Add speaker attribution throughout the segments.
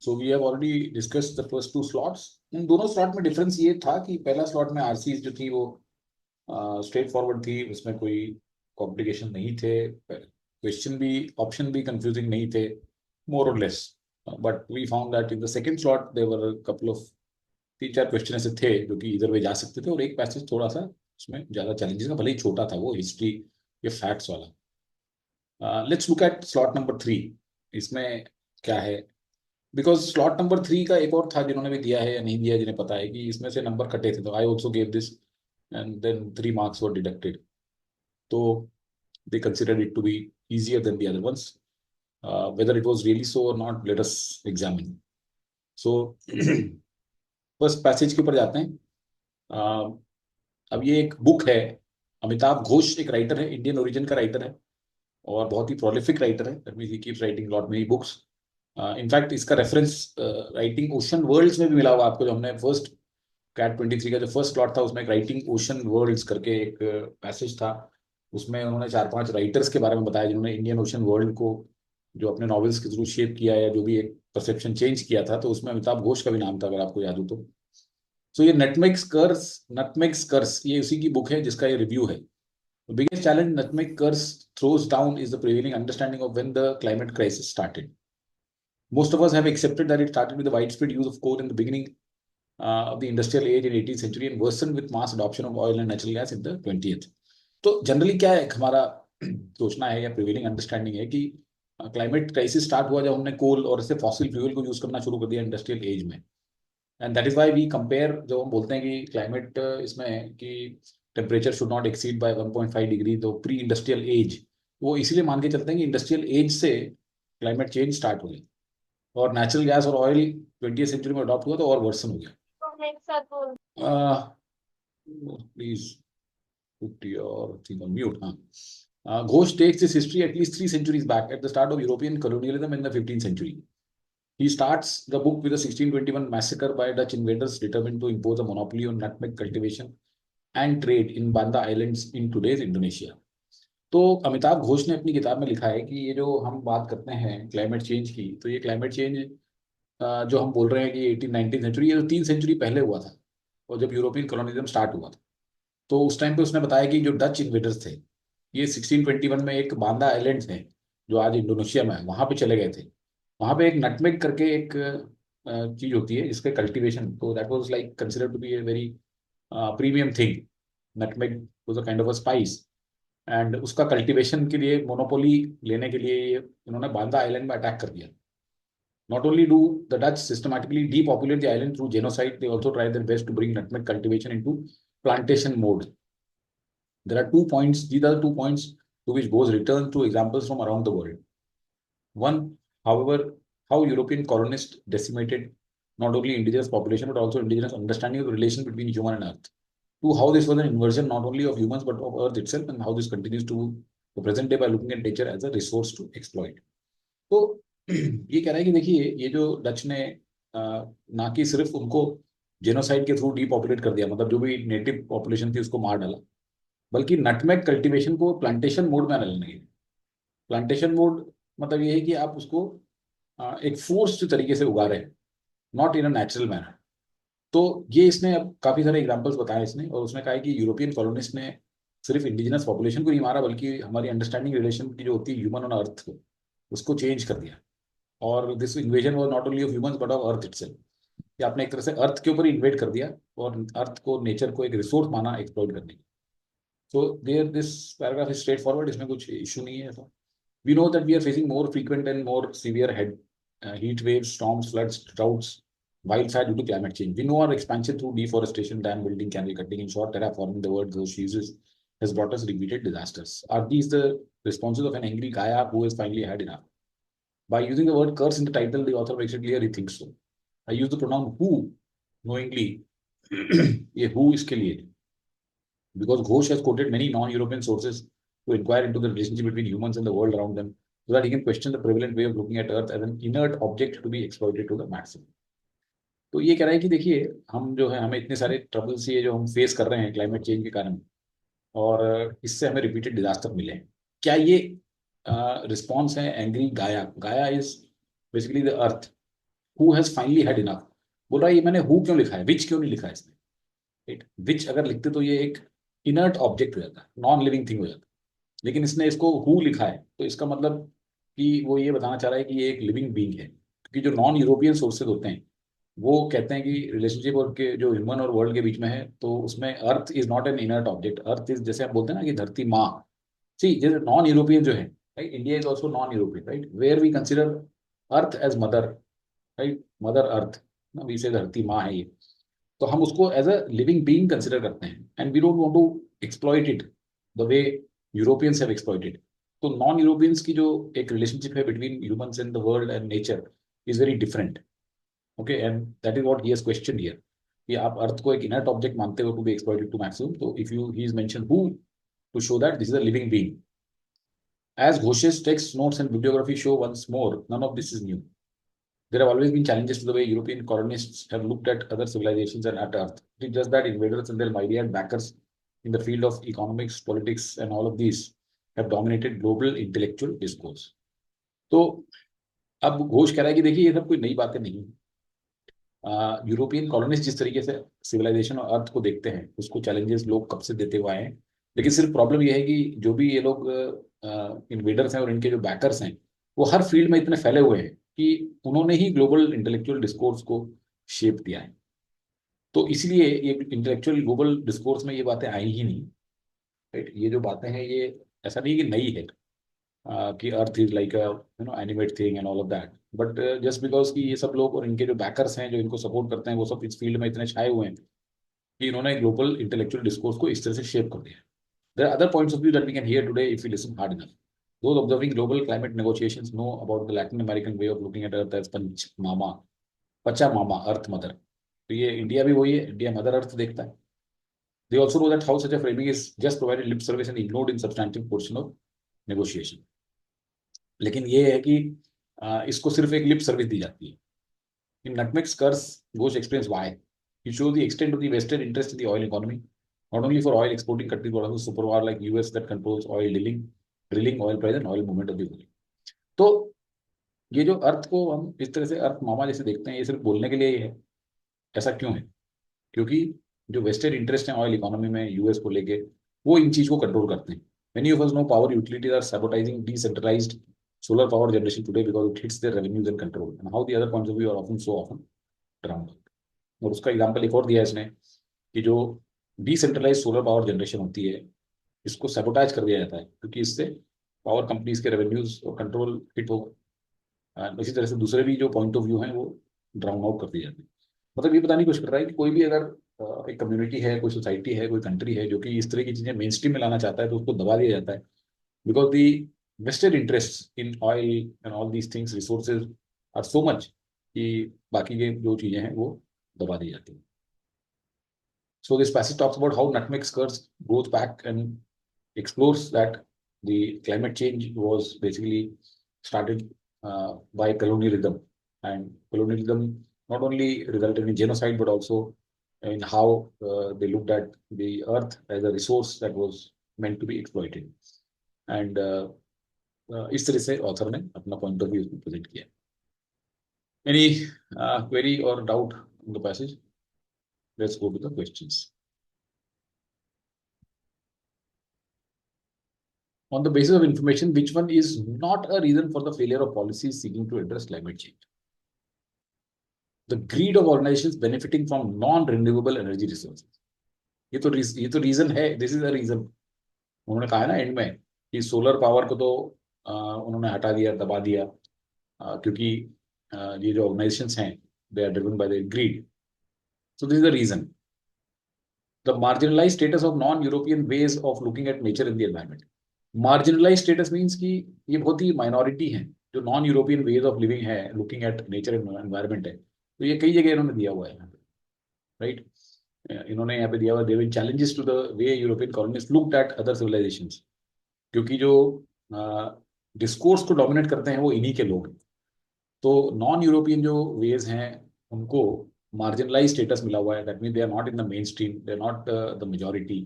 Speaker 1: So we have already discuss the first two slots. उन दोनों slot में difference ये था कि पहला स्लॉट में आरसी जो थी वो स्ट्रेट फॉरवर्ड थी, उसमें कोई कॉम्प्लिकेशन नहीं थे, क्वेश्चन भी ऑप्शन भी कंफ्यूजिंग नहीं थे, मोर और less. But we found that in the second slot there were couple of 3-4 question ऐसे थे जो कि इधर वे जा सकते थे, और एक पैसेज थोड़ा सा उसमें ज्यादा चैलेंजेस का, भले ही छोटा था, वो हिस्ट्री या फैक्ट्स वाला। Let's look eight slot number 3। इसमें क्या है, बिकॉज स्लॉट नंबर 3 का एक और था जिन्होंने भी दिया है या नहीं दिया, जिन्हें पता है कि इसमें से नंबर कटे थे, तो I also gave this and then 3 marks were deducted. तो they considered it to be easier than the other ones. Whether it was really so or not, let us examine. So first passage के ऊपर जाते हैं। uh, अब ये एक book है। अमिताभ घोष एक राइटर है, इंडियन ओरिजिन का राइटर है, और बहुत ही प्रोलिफिक राइटर है। That means he keeps writing lot many books. In fact इसका रेफरेंस राइटिंग ओशन वर्ल्ड्स में भी मिला हुआ आपको। जो हमने फर्स्ट कैट 23 का जो फर्स्ट प्लॉट था, उसमें एक राइटिंग ओशन वर्ल्ड्स करके एक पैसेज था। उसमें उन्होंने 4-5 राइटर्स के बारे में बताया जिन्होंने इंडियन ओशन वर्ल्ड को जो अपने नॉवेल्स के थ्रू शेप किया या जो भी एक परसेप्शन चेंज किया था, तो उसमें अमिताभ घोष का भी नाम था, अगर आपको याद हो तो। सो ये नटमेग्स कर्स ये उसी की बुक है जिसका ये रिव्यू है। The biggest challenge Nutmeg Curse throws down is the prevailing understanding of when the climate crisis started. Most of us have accepted that it started with the widespread use of coal in the beginning of the industrial age in 18th century and worsened with mass adoption of oil and natural gas in the 20th. तो generally क्या है हमारा सोचना है या prevailing understanding है कि climate crisis start हुआ जब हमने कोल और इससे फॉसिल फ्यूल को यूज करना शुरू कर दिया इंडस्ट्रियल एज में। And that is why we compare, जो हम बोलते हैं कि क्लाइमेट इसमें कि temperature should not exceed by 1.5 degree, तो प्री इंडस्ट्रियल एज, वो इसीलिए मान के चलते हैं कि इंडस्ट्रियल एज से क्लाइमेट चेंज स्टार्ट हो गई, और नेचुरल गैस और ऑयल 20th सेंचुरी में अडॉप्ट हुआ तो और वर्सन हो गया। Please put your thing on mute. Ghosh takes his history at least 3 centuries back at the start of European colonialism in the 15th century. He starts the book with a 1621 massacre by Dutch invaders determined to impose a monopoly on nutmeg cultivation and trade in Banda Islands in today's Indonesia. तो अमिताभ घोष ने अपनी किताब में लिखा है कि ये जो हम बात करते हैं क्लाइमेट चेंज की, तो ये क्लाइमेट चेंज जो हम बोल रहे हैं कि 18-19 सेंचुरी, ये तो 3 सेंचुरी पहले हुआ था, और जब यूरोपियन कॉलोनिज्म स्टार्ट हुआ था, तो उस टाइम पे उसने बताया कि जो डच इन्वेडर्स थे, ये 1621 में एक बांदा आइलैंड थे जो आज इंडोनेशिया में है, वहां पे चले गए थे। वहां पे एक नटमेग करके एक चीज होती है जिसके कल्टीवेशन, तो that was like considered to be a very premium thing. Nutmeg was a kind of a spice, and उसका कल्टीवेशन के लिए मोनोपोली लेने के लिए ये इन्होंने बांदा आइलैंड में अटैक कर दिया। Not only do the Dutch systematically depopulate the island through genocide, they also try their best to bring nutmeg cultivation into plantation mode. There are 2 points. These are the 2 points to which Bose returns to examples from around the world. One, however, how European colonists decimated not only indigenous population but also indigenous understanding of the relation between human and earth. Two, how this was an inversion not only of humans but of earth itself, and how this continues to the present day by looking at nature as a resource to exploit. तो ये कह रहा है कि देखिए ये जो Dutch ने ना कि सिर्फ उनको जेनोसाइड के थ्रू डीपॉपुलेट कर दिया, मतलब जो भी नेटिव पॉपुलेशन थी उसको मार डाला, बल्कि नटमेग कल्टीवेशन को प्लांटेशन मोड में डालने लगे। प्लांटेशन मोड मतलब ये है कि आप उसको एक फोर्स्ड तरीके से उगा रहे हैं, not in a natural manner. तो ये इसने अब काफी सारे एग्जांपल्स बताए इसने, और उसने कहा है कि यूरोपियन कॉलोनिस्ट ने सिर्फ इंडिजिनस पॉपुलेशन को नहीं मारा, बल्कि हमारी अंडरस्टैंडिंग रिलेशन की जो होती है ह्यूमन और अर्थ को, उसको चेंज कर दिया। और this invasion was not only of humans but of earth itself, कि आपने एक तरह से अर्थ के ऊपर इन्वेड कर दिया और अर्थ को, नेचर को एक रिसोर्स माना एक्सप्लॉइट करने की। So there this paragraph is straight forward, इसमें कुछ इशू नहीं है ऐसा। We know that we are facing more frequent and more severe heat waves, storms, floods, droughts, wildfire due to climate change. We know our expansion through deforestation, dam building, canal cutting, in short, terraforming, the word Ghosh uses, has brought us repeated disasters. Are these the responses of an angry Gaia who has finally had enough? By using the word curse in the title, the author makes it clear he thinks so. I use the pronoun who knowingly, ये who इसके लिए, because Ghosh has quoted many non-European sources to inquire into the relationship between humans and the world around them, so that he can question the prevalent way of looking at Earth as an inert object to be exploited to the maximum. तो ये कह रहा है कि देखिए हम जो है, हमें इतने सारे ट्रबल्स ये जो हम फेस कर रहे हैं क्लाइमेट चेंज के कारण, और इससे हमें रिपीटेड डिजास्टर मिले हैं। क्या ये रिस्पॉन्स है एंग्री गाया? गाया is basically the earth, who has finally had enough, बोल रहा है ये मैंने हु क्यों लिखा है, विच क्यों नहीं लिखा है इसमें, राइट। विच अगर लिखते तो ये एक इनर्ट ऑब्जेक्ट हो जाता, नॉन लिविंग थिंग हो जाता, लेकिन इसने इसको हु लिखा है, तो इसका मतलब कि वो ये बताना चाह रहा है कि ये एक लिविंग बीइंग है, क्योंकि जो नॉन यूरोपियन सोर्सेज होते हैं वो कहते हैं कि रिलेशनशिप और के जो ह्यूमन और वर्ल्ड के बीच में है, तो उसमें earth is not an inert object, earth is, जैसे हम बोलते हैं ना कि धरती माँ, सी जैसे नॉन यूरोपियन जो है, right, India is also non European, right, where we consider earth as mother, right, mother earth, we say धरती माँ है ये, तो हम उसको as a living being consider करते हैं, and we don't want to exploit it the way Europeans have exploited. तो नॉन यूरोपियंस की जो एक रिलेशनशिप है between humans and the world and nature is very different, okay, and that is what he has question here, कि आप earth को एक inert object मानते हो to be exploited to maximum, तो if you he is mention who to show that this is a living being. As Ghos's text, notes, and bibliography show once more, none of this is new. There have always been challenges to the way European colonists have looked at other civilizations and at Earth. It is just that invaders and their myriad backers in the field of economics, politics, and all of these have dominated global intellectual discourse. तो अब घोष कह रहा है कि देखिए ये सब कोई नई बातें नहीं, यूरोपियन कॉलोनिस्ट जिस तरीके से सिविलाइजेशन और अर्थ को देखते हैं उसको चैलेंजेस लोग कब से देते हुए आए हैं, लेकिन सिर्फ प्रॉब्लम यह है कि जो भी ये लोग इन्वेडर्स हैं और इनके जो बैकर्स हैं वो हर फील्ड में इतने फैले हुए हैं कि उन्होंने ही ग्लोबल इंटेलेक्चुअल डिस्कोर्स को शेप दिया है, तो इसलिए ये इंटेलेक्चुअल ग्लोबल डिस्कोर्स में ये बातें आई ही नहीं, राइट। ये जो बातें हैं ये ऐसा नहीं कि नई है, कि earth is like animate thing and all of that, but just because कि ये सब लोग और इनके जो बैकर्स हैं जो इनको सपोर्ट करते हैं वो सब इस फील्ड में इतने छाए हुए हैं कि इन्होंने ग्लोबल इंटेलेक्चुअल डिस्कोर्स को इस तरह से शेप कर दिया। There are other points of view that we can hear today if we listen hard enough. Those observing global climate negotiations know about the Latin American way of looking at Earth as Panchmama, Pachamama, Earth Mother. तो ये India भी वही है, India mother earth देखता है। They also know that how such a framing is just provided lip service and ignored in substantive portion of negotiation. लेकिन ये है कि इसको सिर्फ एक लिप सर्विस दी जाती है। In Nutmeg's curse, Ghosh explains why. He shows the extent of the vested interest in the oil economy, not only for oil exporting countries but also superpower like US that controls oil drilling, oil price and oil movement of the world. तो ये जो अर्थ को हम इस तरह से अर्थ मामा जैसे देखते हैं ये सिर्फ बोलने के लिए ही है, ऐसा क्यों है? क्योंकि जो वेस्टेड इंटरेस्ट है ऑयल इकोनॉमी में यूएस को लेके वो इन चीज को कंट्रोल करते हैं। Many of us know power utilities are sabotaging decentralized solar power generation today because it hits their revenues and control, and how the other points of view are often drowned out. और उसका example एक और दिया है इसने कि जो decentralise solar power generation होती है इसको सैबोटाइज कर दिया जाता है क्योंकि इससे पावर कंपनीज के रेवेन्यूज और कंट्रोल हिट होगा। इसी तरह से दूसरे भी जो पॉइंट ऑफ व्यू हैं वो ड्राउन आउट कर दिए जाते हैं। मतलब ये बताने की कोशिश कर रहा है कि कोई भी अगर एक कम्युनिटी है, कोई सोसाइटी है, कोई कंट्री है जो कि इस तरह की चीजें मेन स्ट्रीम में लाना चाहता है तो उसको दबा दिया जाता है because the vested interest in oil and all these things resources are so much कि बाकी के जो चीजें हैं वो दबा दी जाती हैं। So this passage talks about how Nutmeg's curse goes back and explores that the climate change was basically started by colonialism, and colonialism not only resulted in genocide but also in how they looked at the earth as a resource that was meant to be exploited. And इस तरह से author ने अपना point of view present किया। Any query और doubt in the passage? Let's go to the questions. On the basis of information, which one is not a reason for the failure of policies seeking to address climate change? The greed of organizations benefiting from non-renewable energy resources. ये तो reason है, this is a reason. उन्होंने कहा है ना and में कि solar power को तो उन्होंने हटा दिया, दबा दिया, क्योंकि ये जो ऑर्गेनाइजेशंस हैं they are driven by the greed. So this is the reason. The marginalized status of non-European ways of looking at nature and the environment. Marginalized status means कि ये बहुत ही माइनॉरिटी है, जो non European ways of living है, looking at nature and environment है, तो ये कई जगह इन्होंने दिया हुआ है यहाँ पे, राइट। इन्होंने यहाँ पे दिया हुआ, there challenges to the way European colonist looked at other civilisations, क्योंकि जो डिस्कोर्स को डोमिनेट करते हैं वो इन्हीं के लोग, तो नॉन यूरोपियन जो वेज हैं उनको marginalized status मिला हुआ है, that means they are not in the mainstream, they are not the majority,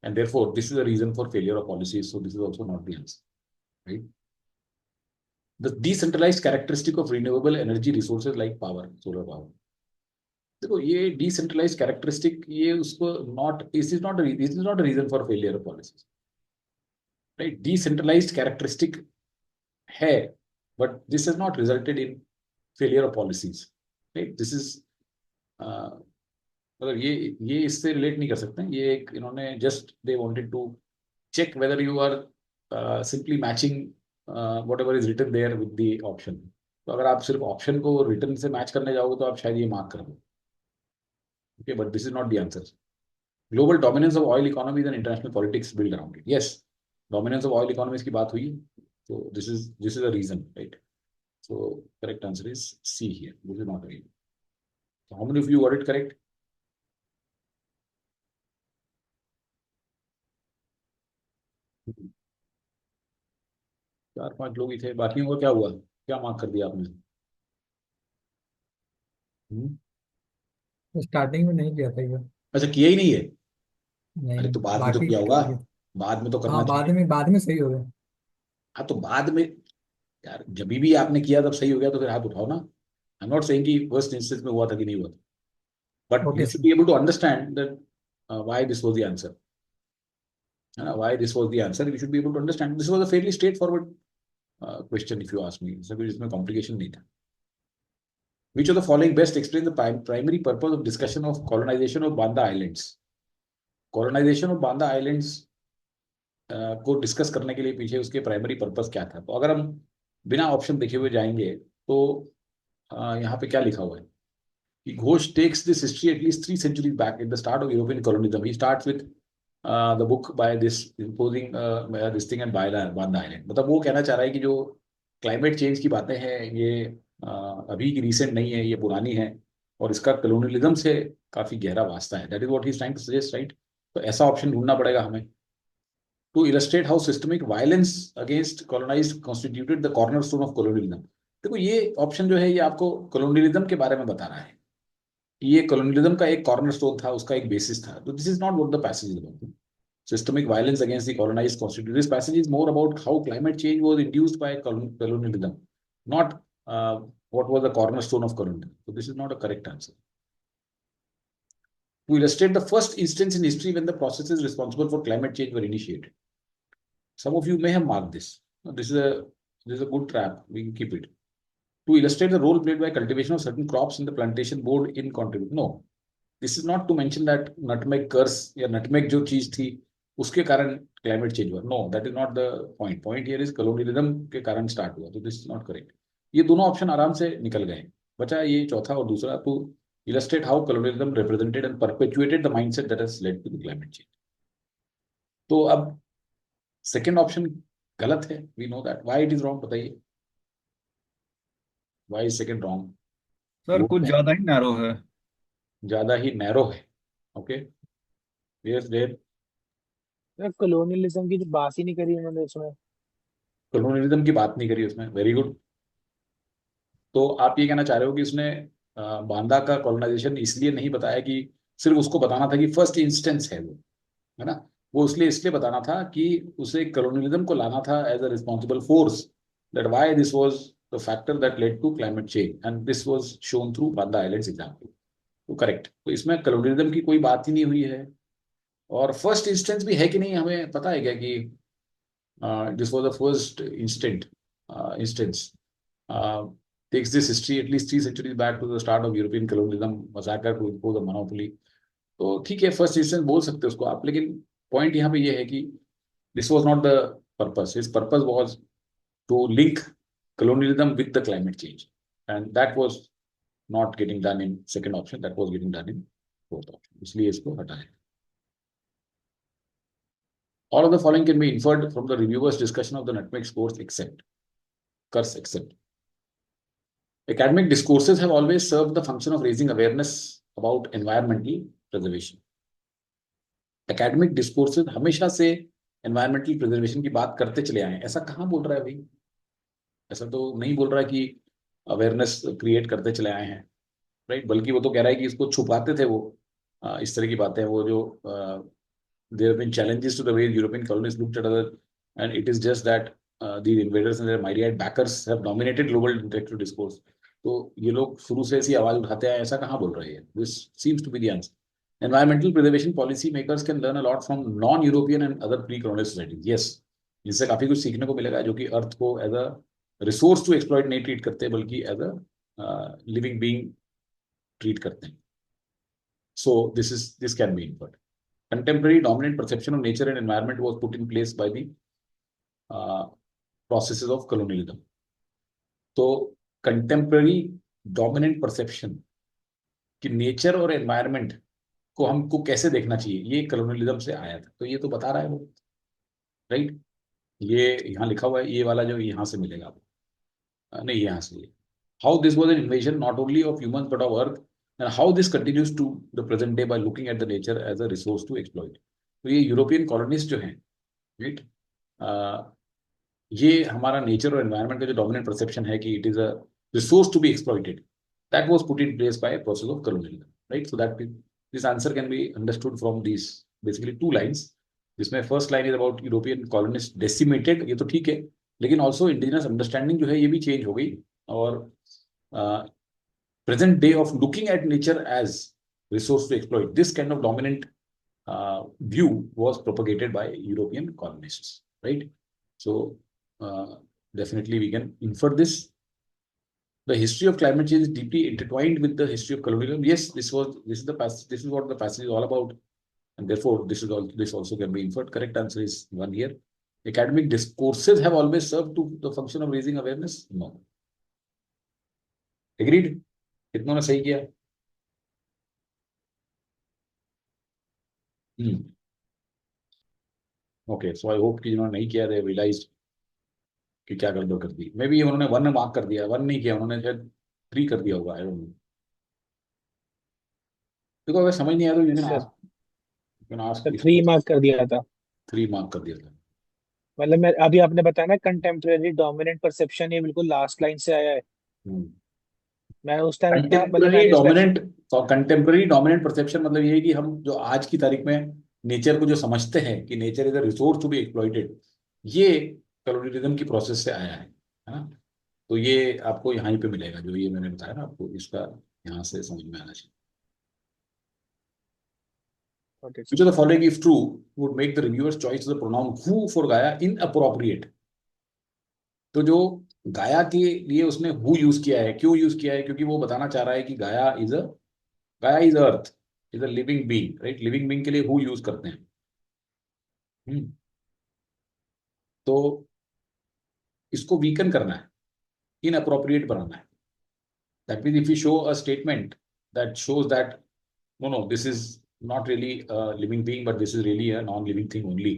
Speaker 1: and therefore this is a reason for failure of policies, so this is also not the answer, right? The decentralized characteristic of renewable energy resources like power, solar power. देखो ये decentralize characteristic, ये उसको not, this is not reason for failure of policies, right? Decentralized characteristic है, but this has not resulted in failure of policies, right? This is मतलब ये इससे relate नहीं कर सकते। ये एक इन्होंने just they wanted to check whether you are simply matching whatever is written there with the option. तो अगर आप सिर्फ ऑप्शन को रिटर्न से मैच करने जाओगे तो आप शायद ये मार्क कर दो, okay, but this is not the answer. Global dominance of oil economies and international politics build around it, yes, dominance of oil economies की बात हुई, तो this is a reason, right? So correct answer is C here, this is not a reason. How many of you got it correct? 4-5 लोग ही थे, बाकियों का क्या हुआ? क्या मार्क कर दिया आपने? हम्म?
Speaker 2: स्टार्टिंग में नहीं किया था ये।
Speaker 1: अच्छा, किया ही नहीं है? अरे
Speaker 2: नहीं,
Speaker 1: तो बाद में तो
Speaker 2: बाकी
Speaker 1: किया होगा,
Speaker 2: कर दिया।
Speaker 1: बाद में तो करना
Speaker 2: हाँ,
Speaker 1: चाहिए।
Speaker 2: बाद में सही हो गया।
Speaker 1: हाँ तो बाद में, यार जब भी आपने किया तब सही हो गया तो फिर हाथ उठाओ ना। आई एम नॉट सेइंग कि फर्स्ट इंस्टेंस में हुआ था कि नहीं हुआ था, but
Speaker 2: okay
Speaker 1: you should
Speaker 2: sir.
Speaker 1: Be able to understand that why this was the answer, है ना? Why this was the answer, you should be able to understand. This was a fairly straight forward question if you ask me, इसमें कुछ इसमें complication नहीं था। Which of the following best explain the primary purpose of discussion of colonization of Banda Islands? Colonization of Banda Islands को discuss करने के लिए पीछे उसके प्राइमरी पर्पस क्या था? तो अगर हम बिना ऑप्शन देखे हुए जाएंगे तो यहाँ पे क्या लिखा हुआ है कि Ghosh takes this history at least 3 centuries back at the start of European colonialism. He starts with the book by this imposing this thing and Banda island. मतलब वो कहना चाह रहा है कि जो क्लाइमेट चेंज की बातें हैं ये अभी की रिसेंट नहीं है, ये पुरानी है, और इसका कलोनियलिज्म से काफी गहरा वास्ता है। That is what he is trying to suggest, right? तो ऐसा ऑप्शन ढूंढना पड़ेगा हमें to illustrate how systemic violence against colonised constituted the cornerstone of colonialism. देखो ये ऑप्शन जो है ये आपको कॉलोनियलिज्म के बारे में बता रहा है, ये कॉलोनियलिज्म का एक कॉर्नरस्टोन था, उसका एक बेसिस था। तो this is not what the passage is about. Systemic violence against the colonized constituted. This passage is more about how climate change was induced by colonialism, not what was the cornerstone of colonialism. So this is not a correct answer. To illustrate the first instance in history when the processes responsible for climate change were initiated. Some of you may have marked this. No, this is a good trap. We can keep it. To illustrate the role played by cultivation of certain crops in the plantation board in contribute. No, this is not to mention that nutmeg curse या nutmeg जो चीज थी उसके कारण climate change हुआ। No, that is not the point. Point here is colonialism के कारण start हुआ, तो दिस इज नॉट करेक्ट। ये दोनों ऑप्शन आराम से निकल गए, बचा ये चौथा और दूसरा, to illustrate how colonialism represented and perpetuated the mindset that has led to the climate change. तो अब सेकेंड ऑप्शन गलत है, we know that. Why it is wrong बताइए, why is second wrong?
Speaker 3: Sir
Speaker 1: वो
Speaker 3: कुछ ज्यादा ही नैरो है।
Speaker 1: ज्यादा ही नैरो है, ओके? यस देर,
Speaker 4: कॉलोनियलिज्म की तो बात ही नहीं करी उन्होंने उसमें।
Speaker 1: कलोनियलिज्म की बात नहीं करी उसमें, वेरी गुड। तो आप ये कहना चाह रहे हो कि उसने बांदा का कॉलोनाइजेशन इसलिए नहीं बताया कि सिर्फ उसको बताना था कि फर्स्ट इंस्टेंस है वो, है ना? वो इसलिए बताना था कि उसे कॉलोनियलिज्म को लाना था as a responsible force, that why this was the factor that led to climate change and this was shown through Banda islands example. तो करेक्ट, तो इसमें कॉलोनियलिज्म की कोई बात ही नहीं हुई है। और फर्स्ट इंस्टेंस भी है कि नहीं हमें पता है क्या कि this was the first instance takes this history at least 3 centuries back to the start of European colonialism, massacre to impose a monopoly. तो ठीक है, फर्स्ट इंस्टेंस बोल सकते हो उसको आप, लेकिन पॉइंट यहाँ पे ये है कि this was not the purpose. His purpose was to link colonialism with the climate change, and that was not getting done in second option, that was getting done in fourth option, इसलिए इसको हटाया। All of the following can be inferred from the reviewers discussion of the nutmeg scores except curse except academic discourses have always served the function of raising awareness about environmental preservation. Academic discourses हमेशा से environmental preservation की बात करते चले आए हैं, ऐसा कहाँ बोल रहा है भाई? ऐसा तो नहीं बोल रहा है कि अवेयरनेस क्रिएट करते चले आए हैं, राइट? बल्कि वो तो कह रहा है कि इसको छुपाते थे वो। इस तरह की बातें, वो जो there have been challenges to the way European colonists looked at other, and it is just that these invaders and their myriad backers have dominated global intellectual discourse. तो ये लोग शुरू से ऐसी आवाज उठाते हैं, ऐसा कहाँ बोल रहे हैं? This seems to be the answer. Environmental preservation policy makers can learn a lot from non-European and other pre-colonial societies. Yes, इससे काफी कुछ सीखने को मिलेगा, जो कि अर्थ को as a resource to exploit नहीं ट्रीट करते, बल्कि as a living being treat करते हैं. So this can be inferred. Contemporary dominant perception of nature and environment was put in place by the processes of colonialism. तो contemporary dominant perception कि nature और environment को हमको कैसे देखना चाहिए, ये कलोनियलिज्म से आया था. तो ये तो बता रहा है वो, राइट. ये यहाँ लिखा हुआ है, ये वाला जो यहाँ से मिलेगा आपको, नहीं यहाँ से. How this was an invasion not only of humans but of earth, and how this continues to the present day by looking at the nature as a resource to exploit. तो ये यूरोपियन कॉलोनिस्ट जो हैं, right, ये हमारा nature और environment का जो dominant perception है कि it is a resource to be exploited, that was put in place by a process of colonialism, right? So that this answer can be understood from these basically two lines. जिसमें first line is about European colonists decimated, ये तो ठीक है, लेकिन also indigenous understanding जो है ये भी change हो गई, और present day of looking at nature as resource to exploit, this kind of dominant view was propagated by European colonists, right? So definitely we can infer this. The history of climate change is deeply intertwined with the history of colonialism. Yes, this is what the passage is all about, and therefore this also can be inferred. Correct answer is 1 here. Academic discourses have always served to the function of raising awareness. No. Agreed? कितनों ने सही किया? Okay, so I hope कि जिन्होंने नहीं किया, they realized कि क्या गड़बड़ कर दी. मे बी उन्होंने 1 मार्क कर दिया, 1 नहीं किया उन्होंने, शायद 3 कर दिया होगा. I don't know. देखो अगर समझ नहीं आया तो you can ask
Speaker 4: तो
Speaker 1: this
Speaker 4: 3
Speaker 1: question.
Speaker 4: मार्क कर दिया था.
Speaker 1: 3 मार्क कर दिया था.
Speaker 4: मतलब मैं अभी आपने बताया ना कंटेम्परेरी डोमिनेंट परसेप्शन, ये बिल्कुल लास्ट लाइन से आया है. मैं उस टाइम इतना मतलब
Speaker 1: कंटेम्पररी
Speaker 4: मैंने इसका
Speaker 1: डोमिनेंट, कंटेम्पररी डोमिनेंट परसेप्शन मतलब ये है कि हम जो आज की तारीख में नेचर को जो समझते हैं कि nature is a resource to be exploited, ये कलोनियलिज्म की प्रोसेस से आया है ना. तो ये आपको यहाँ ही पे मिलेगा, जो ये मैंने बताया ना आपको, इसका यहाँ से समझ में आना चाहिए. Which of the following, if true, would make the reviewer's choice of the pronoun who for Gaia inappropriate? तो जो गाया के लिए उसने हु यूज किया है, क्यों यूज किया है? क्योंकि वो बताना चाह रहा है कि गाया is earth, is a living being, right. Living being के लिए हु यूज करते हैं. तो इसको वीकन करना है, इनअप्रोप्रिएट बनाना है. That means if you show a statement that shows that no, this is not really a living being, but this is really a non-living thing only,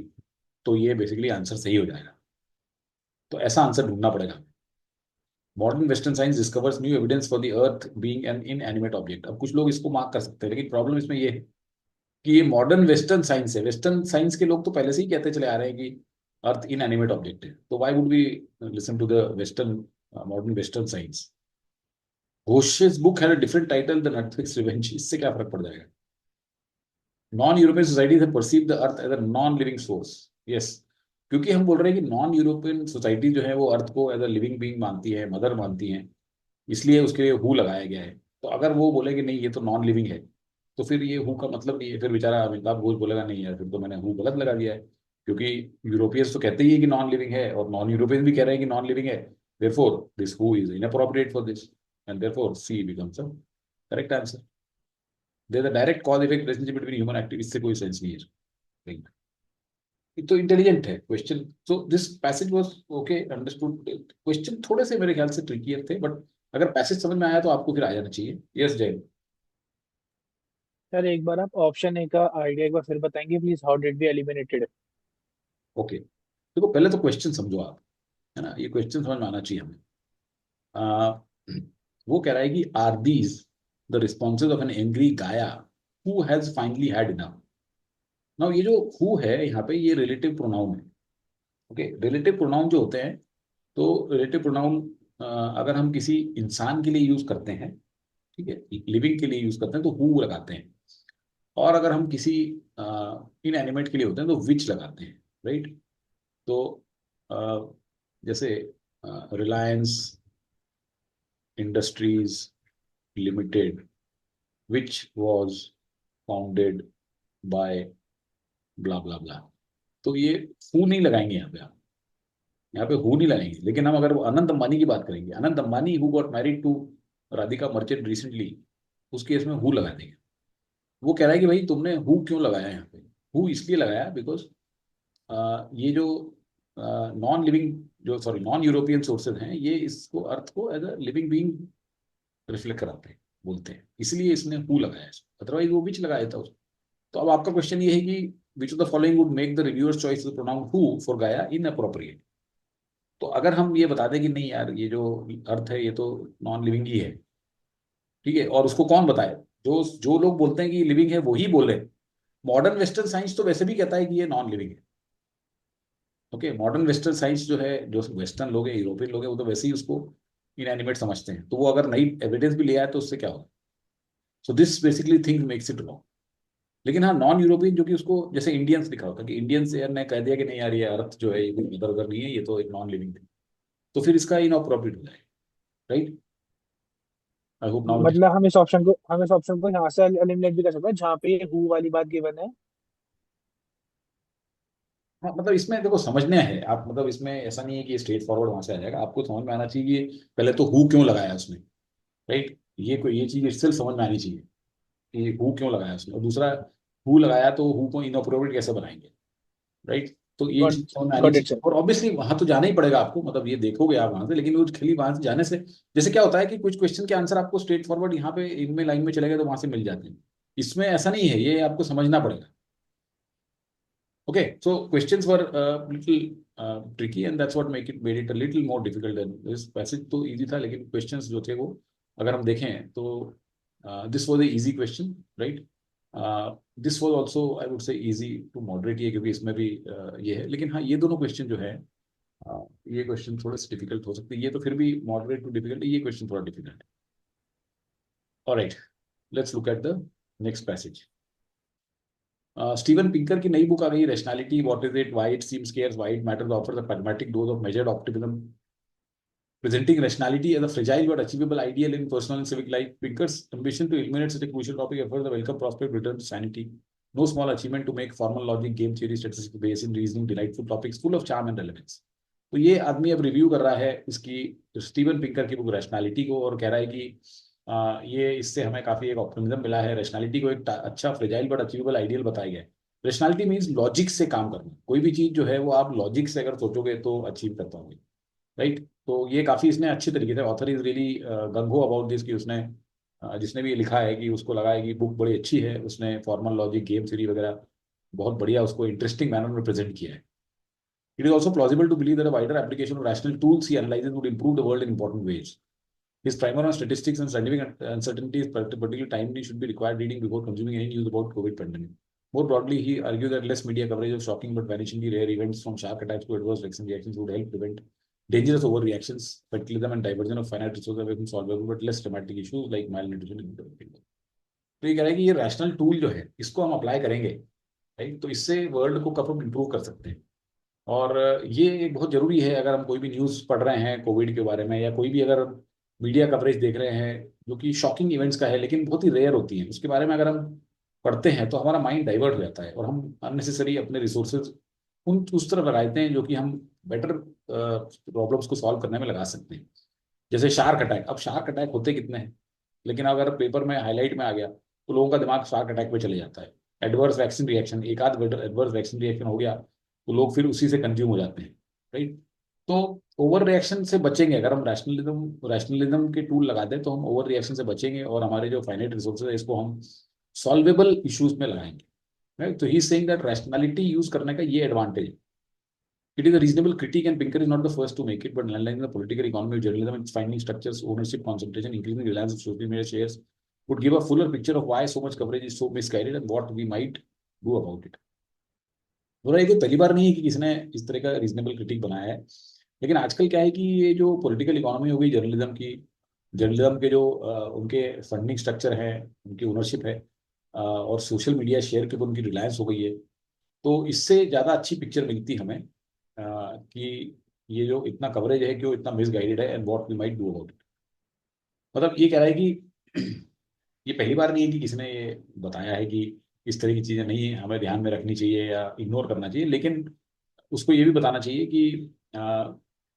Speaker 1: तो ये बेसिकली आंसर सही हो जाएगा. तो ऐसा आंसर ढूंढना पड़ेगा. Modern western science discovers new evidence for the earth being an inanimate object. अब कुछ लोग इसको मार्क कर सकते हैं, लेकिन प्रॉब्लम इसमें ये है कि ये मॉडर्न वेस्टर्न साइंस है. वेस्टर्न साइंस के लोग तो पहले से ही कहते चले आ रहे हैं कि अर्थ इनएनिमेट ऑब्जेक्ट है. तो why would we listen to the western modern western science? Ghosh's book had a different title the Netflix revenge. इससे क्या फर्क पड़ जाएगा? Non European societies have perceived the earth as a non living source. Yes, क्योंकि हम बोल रहे हैं कि नॉन यूरोपियन सोसाइटी जो है वो अर्थ को एज अ लिविंग बीइंग मानती है, मदर मानती है, इसलिए उसके लिए हु लगाया गया है. तो अगर वो बोले कि नहीं ये तो नॉन लिविंग है, तो फिर ये हु का मतलब नहीं है. फिर बेचारा अमिताभ घोष बोलेगा नहीं यार, फिर तो मैंने हु गलत लगा दिया है, क्योंकि यूरोपियंस तो कहते ही है कि नॉन लिविंग है, और नॉन यूरोपियंस भी कह रहे हैं कि नॉन लिविंग है. Therefore this who is inappropriate for this, and therefore C becomes a correct answer. There is a direct cause effect relationship between human activities, से कोई सेंस नहीं है. तो इंटेलिजेंट है question. So this passage was okay, understood. Question थोड़े से मेरे ख्याल से ट्रिकियर थे, बट अगर पैसेज समझ में आया तो आपको फिर आ जाना चाहिए. यस जय.
Speaker 4: सर एक बार आप ऑप्शन ए का आइडिया एक बार फिर बताएंगे please. How did be eliminated?
Speaker 1: Okay, देखो पहले तो क्वेश्चन समझो आप, है ना. ये क्वेश्चन समझ में आना चाहिए हमें. आ, वो कह रहा है कि are these the responses of an angry Gaia who has finally had enough. Now ये जो हु है यहाँ पे, ये रिलेटिव प्रोनाउन है. ओके, रिलेटिव प्रोनाउन जो होते हैं, तो रिलेटिव प्रोनाउन अगर हम किसी इंसान के लिए यूज करते हैं, ठीक है, लिविंग के लिए यूज करते हैं तो हु लगाते हैं. और अगर हम किसी इन एनिमेट के लिए होते हैं तो विच लगाते हैं, राइट. तो जैसे Reliance Industries Limited which was founded by blah blah blah, तो ये हु नहीं लगाएंगे यहाँ पे, आप यहाँ पे हु नहीं लगाएंगे। लेकिन हम अगर अनंत अंबानी की बात करेंगे, Anant Ambani who got married to Radhika Merchant recently, उस केस में हु लगा देंगे। वो कह रहा है कि भाई तुमने हु क्यों लगाया यहाँ पे, हु इसलिए लगाया बिकॉज ये जो नॉन लिविंग, जो सॉरी नॉन यूरोपियन सोर्सेज हैं, ये इसको अर्थ को as a living being reflect कराते हैं, बोलते हैं, इसलिए इसने हु लगाया, अदरवाइज वो विच लगाया था। तो अब आपका क्वेश्चन ये है कि which of the following would make the reviewer's choice to pronoun who for Gaia inappropriate. तो अगर हम ये बता दें कि नहीं यार, ये जो अर्थ है ये तो नॉन लिविंग ही है, ठीक है, और उसको कौन बताए, जो जो लोग बोलते हैं कि लिविंग है वही बोल रहे हैं। मॉडर्न वेस्टर्न साइंस तो वैसे भी कहता है कि ये नॉन लिविंग है। ओके, मॉडर्न वेस्टर्न साइंस जो है, जो वेस्टर्न लोग हैं, यूरोपियन लोग हैं, वो तो वैसे ही उसको इनएनिमेट समझते हैं, तो वो अगर नई एविडेंस भी ले आए तो उससे क्या होगा। So this basically thing makes it wrong. लेकिन हाँ, नॉन यूरोपियन जो कि उसको जैसे इंडियंस लिखा होता है कि इंडियंस यार ने कह दिया कि नहीं यार ये अर्थ जो है ये कोई इधर उधर नहीं है, ये तो एक नॉन लिविंग थिंग, तो फिर इसका इनअप्रोप्रिएट हो जाएगा, right. I hope now it.
Speaker 4: मतलब हम इस ऑप्शन को यहाँ से एलिमिनेट भी कर सकते हैं जहाँ पे ये हु वाली बात गिवन है।
Speaker 1: हाँ, मतलब इसमें देखो समझने हैं आप, मतलब इसमें ऐसा नहीं है कि स्ट्रेट फॉरवर्ड वहां से आ जाएगा, आपको समझ में आना चाहिए कि पहले तो हु क्यों लगाया उसने, राइट। ये कोई ये चीज इससे समझ में आनी चाहिए कि हु क्यों लगाया उसने, और दूसरा हु लगाया तो हु को इनअप्रोप्रिएट कैसे बनाएंगे, राइट। तो ये
Speaker 4: गॉट
Speaker 1: चीज समझ में आनी
Speaker 4: गॉट इट
Speaker 1: चाहिए,
Speaker 4: सर।
Speaker 1: और ऑब्वियसली वहां तो जाना ही पड़ेगा आपको, मतलब ये देखोगे आप वहां से, लेकिन वो खाली वहां से जाने से, जैसे क्या होता है कि कुछ क्वेश्चन के आंसर आपको स्ट्रेट फॉरवर्ड यहाँ पे इनमें लाइन में चले गए तो वहां से मिल जाते हैं, इसमें ऐसा नहीं है, ये आपको समझना पड़ेगा। Okay, so questions were a little tricky, and that's what make it made it a little more difficult than this passage। तो easy था, लेकिन questions जो थे वो अगर हम देखें तो this was a easy question, right? This was also I would say easy to moderate, ये क्योंकि इसमें भी ये है, लेकिन हाँ ये दोनों क्वेश्चन जो है, ये क्वेश्चन थोड़े से डिफिकल्ट हो सकते हैं, ये तो फिर भी मॉडरेट टू डिफिकल्ट, ये क्वेश्चन थोड़ा डिफिकल्ट है। Alright, let's look at the next passage. Steven Pinker की नई बुक आ गई, rationality what is it, why it seems scarce, why it matters, offers a pragmatic dose of measured optimism, presenting rationality as a fragile but achievable ideal in personal and civic life. Pinker's ambition to eliminate such a crucial topic offers a welcome prospect return to sanity. No small achievement to make formal logic, game theory, statistics based in reasoning, delightful topics full of charm and relevance. तो ये आदमी अब review कर रहा है इसकी Steven Pinker की book rationality को, और कह रहा है कि ये इससे हमें काफी एक ऑप्टिमिज्म मिला है, रैशनैलिटी को एक अच्छा फ्रेजाइल बट अचीवेबल आइडियल बताया गया है। रैशनैलिटी मीन्स लॉजिक से काम करना, कोई भी चीज जो है वो आप लॉजिक से अगर सोचोगे तो अचीव कर पाओगे, राइट। तो ये काफी इसने अच्छे तरीके से, author is really gung ho about this, कि उसने जिसने भी ये लिखा है कि उसको लगा है कि बुक बड़ी अच्छी है, उसने फॉर्मल लॉजिक गेम थ्योरी वगैरह बहुत बढ़िया उसको इंटरेस्टिंग मैनर में प्रेजेंट किया है। It is also plausible to believe that a wider application of rational tools he analyses would improve the world in important ways. His primer on statistics and scientific uncertainties, particularly timely, should be required reading before consuming any news about COVID pandemic. More broadly, he argued that less media coverage of shocking but vanishingly rare events, from shark attacks to adverse vaccine reactions, would help prevent dangerous overreactions, fatalism, and diversion of finite resources away from solvable but less dramatic issues like malnutrition and undernourished. तो ये कह रहा है कि ये rational tool जो है इसको हम अप्लाई करेंगे, राइट, तो इससे वर्ल्ड को कब इंप्रूव कर सकते हैं। और ये बहुत जरूरी है अगर हम कोई भी न्यूज़ पढ़ रहे हैं कोविड के बारे में, या कोई भी अगर मीडिया कवरेज देख रहे हैं जो कि शॉकिंग इवेंट्स का है लेकिन बहुत ही रेयर होती है, उसके बारे में अगर हम पढ़ते हैं तो हमारा माइंड डाइवर्ट हो जाता है और हम अननेसेसरी अपने रिसोर्सेज उस तरफ लगाते हैं जो कि हम बेटर प्रॉब्लम्स को सॉल्व करने में लगा सकते हैं। जैसे शार्क अटैक, अब शार्क अटैक होते कितने हैं, लेकिन अगर पेपर में हाईलाइट में आ गया तो लोगों का दिमाग शार्क अटैक पे चले जाता है। एडवर्स वैक्सीन रिएक्शन, एक आध एडवर्स वैक्सीन रिएक्शन हो गया तो लोग फिर उसी से कंज्यूम हो जाते हैं, राइट। तो ओवर रिएक्शन से बचेंगे अगर हम रैशनलिज्म के टूल लगा दें, तो हम ओवर रिएक्शन से बचेंगे और हमारे जो फाइनाइट रिसोर्सेज है इसको हम सॉल्वेबल इश्यूज में लगाएंगे, राइट। तो he saying that rationality use करने का ये एडवांटेज है। It is a reasonable critique, and Pinker is not the first to make it, but analyzing the political economy of journalism and its finding structures, ownership concentration, increasing reliance of social media shares, would give a fuller picture of why so much coverage is so misguided and what we might do about it. बोला ये कोई पहली बार नहीं है कि किसी ने इस तरह का रीजनेबल क्रिटिक बनाया है, लेकिन आजकल क्या है कि ये जो पॉलिटिकल इकोनॉमी हो गई जर्नलिज्म की, जर्नलिज्म के जो उनके फंडिंग स्ट्रक्चर है, उनकी ओनरशिप है, और सोशल मीडिया शेयर के ऊपर उनकी रिलायंस हो गई है, तो इससे ज़्यादा अच्छी पिक्चर मिलती हमें कि ये जो इतना कवरेज है क्यों इतना मिसगाइडेड है and what we might do about it. मतलब ये कह रहा है कि ये पहली बार नहीं है कि किसी ने ये बताया है कि इस तरह की चीजें नहीं हमें ध्यान में रखनी चाहिए या इग्नोर करना चाहिए, लेकिन उसको ये भी बताना चाहिए कि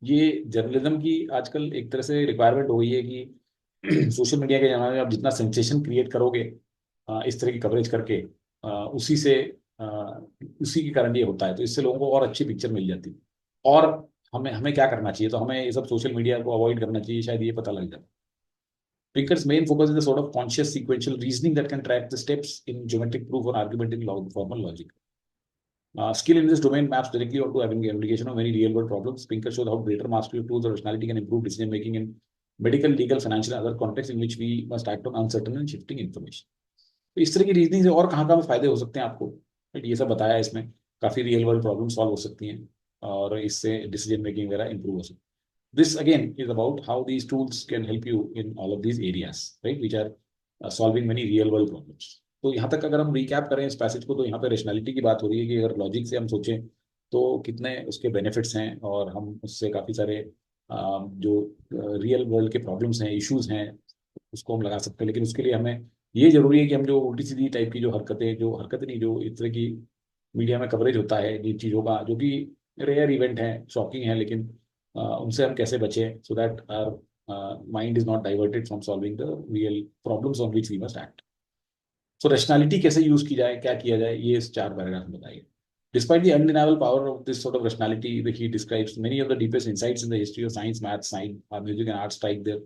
Speaker 1: ये जर्नलिज्म की आजकल एक तरह से रिक्वायरमेंट हो गई है कि सोशल मीडिया के जमाने में आप जितना सेंसेशन क्रिएट करोगे इस तरह की कवरेज करके, उसी से अ, उसी के कारण ये होता है, तो इससे लोगों को और अच्छी पिक्चर मिल जाती है। और हमें हमें क्या करना चाहिए, तो हमें ये सब सोशल मीडिया को अवॉइड करना चाहिए, शायद ये पता लग जाए। Pinker's main focus is a sort of conscious sequential reasoning that can track the steps in geometric proof or argument in formal logic. Skill in this domain maps directly onto having the application of many real world problems. Pinker shows how greater mastery of tools or rationality can improve decision making in medical, legal, financial, and other contexts in which we must act on uncertain and shifting information. तो इस तरह की reasoning से और कहाँ फायदे हो सकते हैं आपको, right? ये सब बताया है इसमें, काफी रियल वर्ल्ड प्रॉब्लम सॉल्व हो सकती हैं और इससे डिसीजन मेकिंग वगैरह इंप्रूव हो सकती है। This again is about how these tools can help you in all of these areas, right, which are solving many real world problems. तो यहाँ तक अगर हम रिकैप करें इस पैसेज को, तो यहाँ पे रेशनैलिटी की बात हो रही है कि अगर लॉजिक से हम सोचें तो कितने उसके बेनिफिट्स हैं और हम उससे काफ़ी सारे जो रियल वर्ल्ड के प्रॉब्लम्स हैं, इश्यूज हैं, उसको हम लगा सकते हैं। लेकिन उसके लिए हमें ये जरूरी है कि हम जो उल्टी सीधी टाइप की जो हरकतें नहीं, जो इस तरह की मीडिया में कवरेज होता है जिन चीज़ों का, जो कि रेयर इवेंट है, शॉकिंग है, लेकिन उनसे हम कैसे बचें so that our mind is not diverted from solving the real problems on which we must act. So rationality कैसे यूज की जाए, क्या किया जाए, ये इस 4 पैराग्राफ में बताइए। Despite the undeniable power of this sort of rationality, he describes many of the deepest insights in the history of science, math, science, music, and art strike their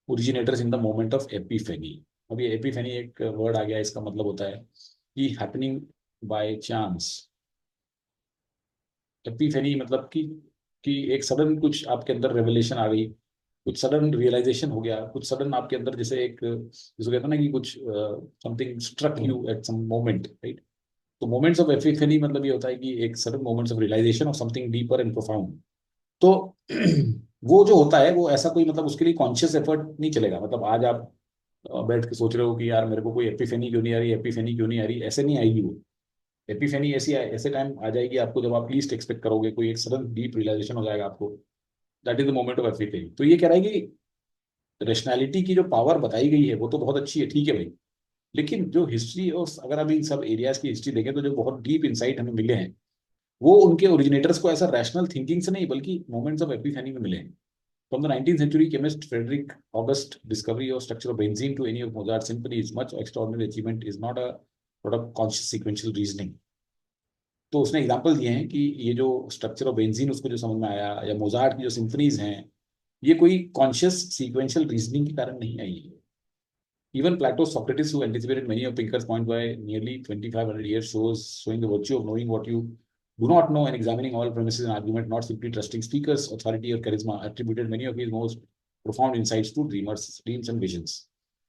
Speaker 1: originators in the moment of epiphany. अब ये epiphany एक word आ गया, इसका मतलब होता है कि happening by chance। epiphany मतलब कि एक सडन कुछ आपके अंदर रेवलेशन आ गई, कुछ सडन रियलाइजेशन हो गया, कुछ सडन आपके अंदर जैसे एक, जिसको कहते हैं ना कि कुछ something struck you at some moment, right. तो मोमेंट्स ऑफ एपिफेनी मतलब ये होता है कि एक sudden moments of realization of something deeper and profound. तो वो जो होता है वो ऐसा कोई, मतलब उसके लिए कॉन्शियस एफर्ट नहीं चलेगा। मतलब आज आप बैठ के सोच रहे हो कि यार मेरे को कोई एपिफेनी क्यों नहीं आ रही, एपिफेनी क्यों नहीं आ रही, ऐसे नहीं आएगी वो। एपिफेनी ऐसे टाइम आ जाएगी आपको जब आप लीस्ट एक्सपेक्ट करोगे, कोई एक सडन डीप रियलाइजेशन हो जाएगा आपको। That is the moment of epiphany. तो ये कह रहा है कि रैशनैलिटी की जो पावर बताई गई है वो तो बहुत अच्छी है, ठीक है भाई, लेकिन जो हिस्ट्री और अगर अभी इन सब एरियाज की हिस्ट्री देखें तो जो बहुत डीप इंसाइट हमें मिले हैं वो उनके ओरिजिनेटर्स को ऐसा रैशनल थिंकिंग से नहीं बल्कि मोमेंट्स ऑफ एपिफेनी में मिले हैं। From the 19th century, chemist Frederick August discovery of structure of benzene to any of Mozart's symphonies, much extraordinary achievement is not a product of conscious sequential reasoning. तो उसने example दिए हैं कि ये जो स्ट्रक्चर ऑफ बेंजीन उसको जो समझ में आया, या मोजार्ट की जो सिम्फनीज हैं, ये कोई कॉन्शियस सीक्वेंशियल रीजनिंग के कारण नहीं आई है। Even Plato, Socrates, who anticipated many of Pinker's points by nearly 2,500 years, showing the virtue of knowing what you do not know and examining all premises and argument, not simply trusting speakers, authority or charisma, attributed many of his most profound insights to dreams and visions.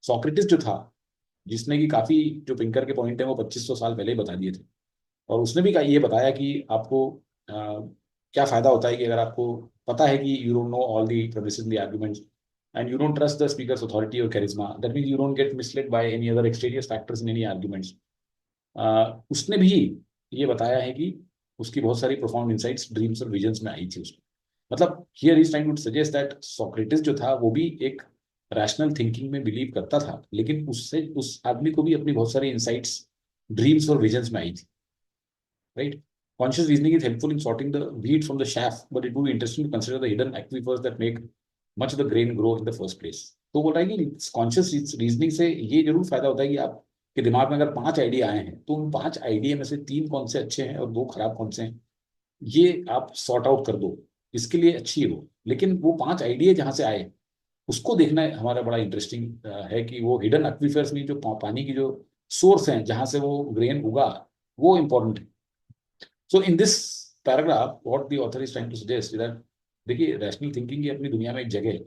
Speaker 1: Socrates जो था, जिसने कि काफी जो Pinker के point है वो 2500 साल पहले ही बता दिए थे, और उसने भी ये बताया कि आपको क्या फायदा होता है कि अगर आपको पता है कि you don't know all the premises in the arguments and you don't trust the speaker's authority or charisma, that means you don't get misled by any other extraneous factors in any arguments. उसने भी ये बताया है कि उसकी बहुत सारी profound insights dreams और visions में आई थी उसमें। मतलब here he is trying to suggest that Socrates जो था वो भी एक rational thinking में believe करता था, लेकिन उससे उस आदमी को भी अपनी बहुत सारी insights dreams और visions में आई थी, right? Conscious reasoning is helpful in sorting the wheat from the chaff, but it would be interesting to consider the hidden aquifers that make much of the grain grow in the first place. तो बोल रहा है कि conscious reasoning से ये जरूर फायदा होता है कि आपके दिमाग में अगर 5 आइडिया आए हैं तो उन 5 आइडिया में से 3 कौन से अच्छे हैं और 2 खराब कौन से हैं, ये आप सॉर्ट आउट कर दो, इसके लिए अच्छी है वो। लेकिन वो 5 आइडिया जहां से आए उसको देखना हमारा बड़ा इंटरेस्टिंग है कि वो हिडन एक्विफर्स में जो पानी की जो सोर्स हैं जहां से वो ग्रेन उगा, वो इंपॉर्टेंट है। So in this paragraph what the author is trying to suggest that, देखिए रैशनल थिंकिंग की अपनी दुनिया में एक जगह है,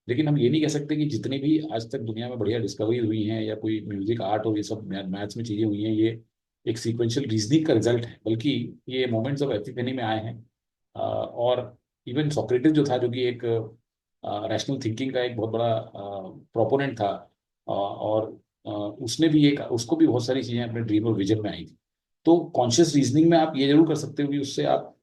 Speaker 1: लेकिन हम ये नहीं कह सकते कि जितनी भी आज तक दुनिया में बढ़िया डिस्कवरी हुई हैं या कोई म्यूजिक आर्ट और ये सब मैथ्स में चीजें हुई हैं, ये एक सीक्वेंशियल रीजनिंग का रिजल्ट है, बल्कि ये मोमेंट्स ऑफ एपिफेनी में आए हैं। और इवन सोक्रेटिस जो था, जो कि एक रैशनल थिंकिंग का एक बहुत बड़ा प्रोपोनेंट था, और उसने भी उसको भी बहुत सारी चीजें अपने ड्रीम और विजन में आई थी। तो कॉन्शियस रीजनिंग में आप ये जरूर कर सकते हो कि उससे आप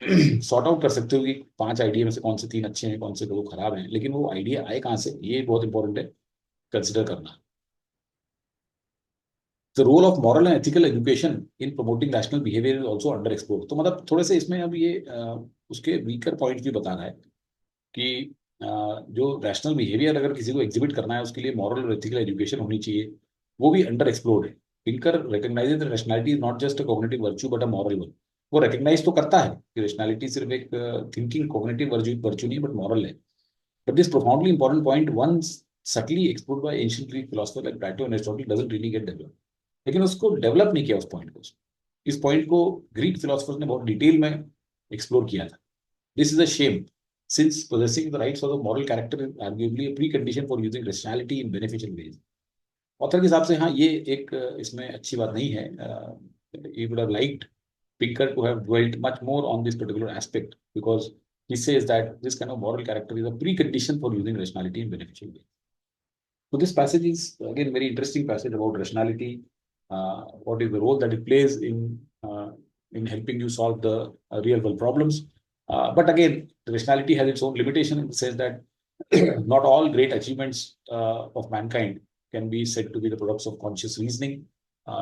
Speaker 1: सॉर्ट आउट कर सकते हो कि 5 आइडिया में से कौन से 3 अच्छे हैं, कौन से 2 खराब हैं, लेकिन वो आइडिया आए कहाँ से, ये बहुत इंपॉर्टेंट है कंसिडर करना। The role of moral and ethical education in promoting rational behaviour is also under explore. तो मतलब थोड़े से इसमें अब ये उसके वीकर पॉइंट भी बता रहा है कि जो रैशनल बिहेवियर अगर किसी को एग्जिबिट करना है, उसके लिए मॉरल और एथिकल एजुकेशन होनी चाहिए, वो भी अंडर एक्सप्लोर्ड है। Pinker recognises that rationality is not just a cognitive virtue but a moral one. वो रिकॉग्नाइज तो करता है कि रैशनैलिटी सिर्फ एक थिंकिंग कॉग्निटिव वर्च्यू नहीं बट मॉरल है। But this profoundly important point once subtly explored by ancient Greek philosophers like Plato and Aristotle doesn't really get developed। लेकिन उसको डेवलप नहीं किया उस पॉइंट को। इस पॉइंट को ग्रीक फिलोसफर्स ने बहुत डिटेल में एक्सप्लोर किया था। This is a shame since possessing the rights of the moral character is arguably a precondition for using rationality in beneficial ways। Author के हिसाब से हाँ, ये एक इसमें अच्छी बात नहीं है। he would have liked Pinker to have dwelt much more on this particular aspect because he says that this kind of moral character is a precondition for using rationality in beneficial ways। So this passage is again very interesting passage about rationality. What is the role that it plays in helping you solve the real world problems? But again, rationality has its own limitation in the sense that not all great achievements of mankind can be said to be the products of conscious reasoning।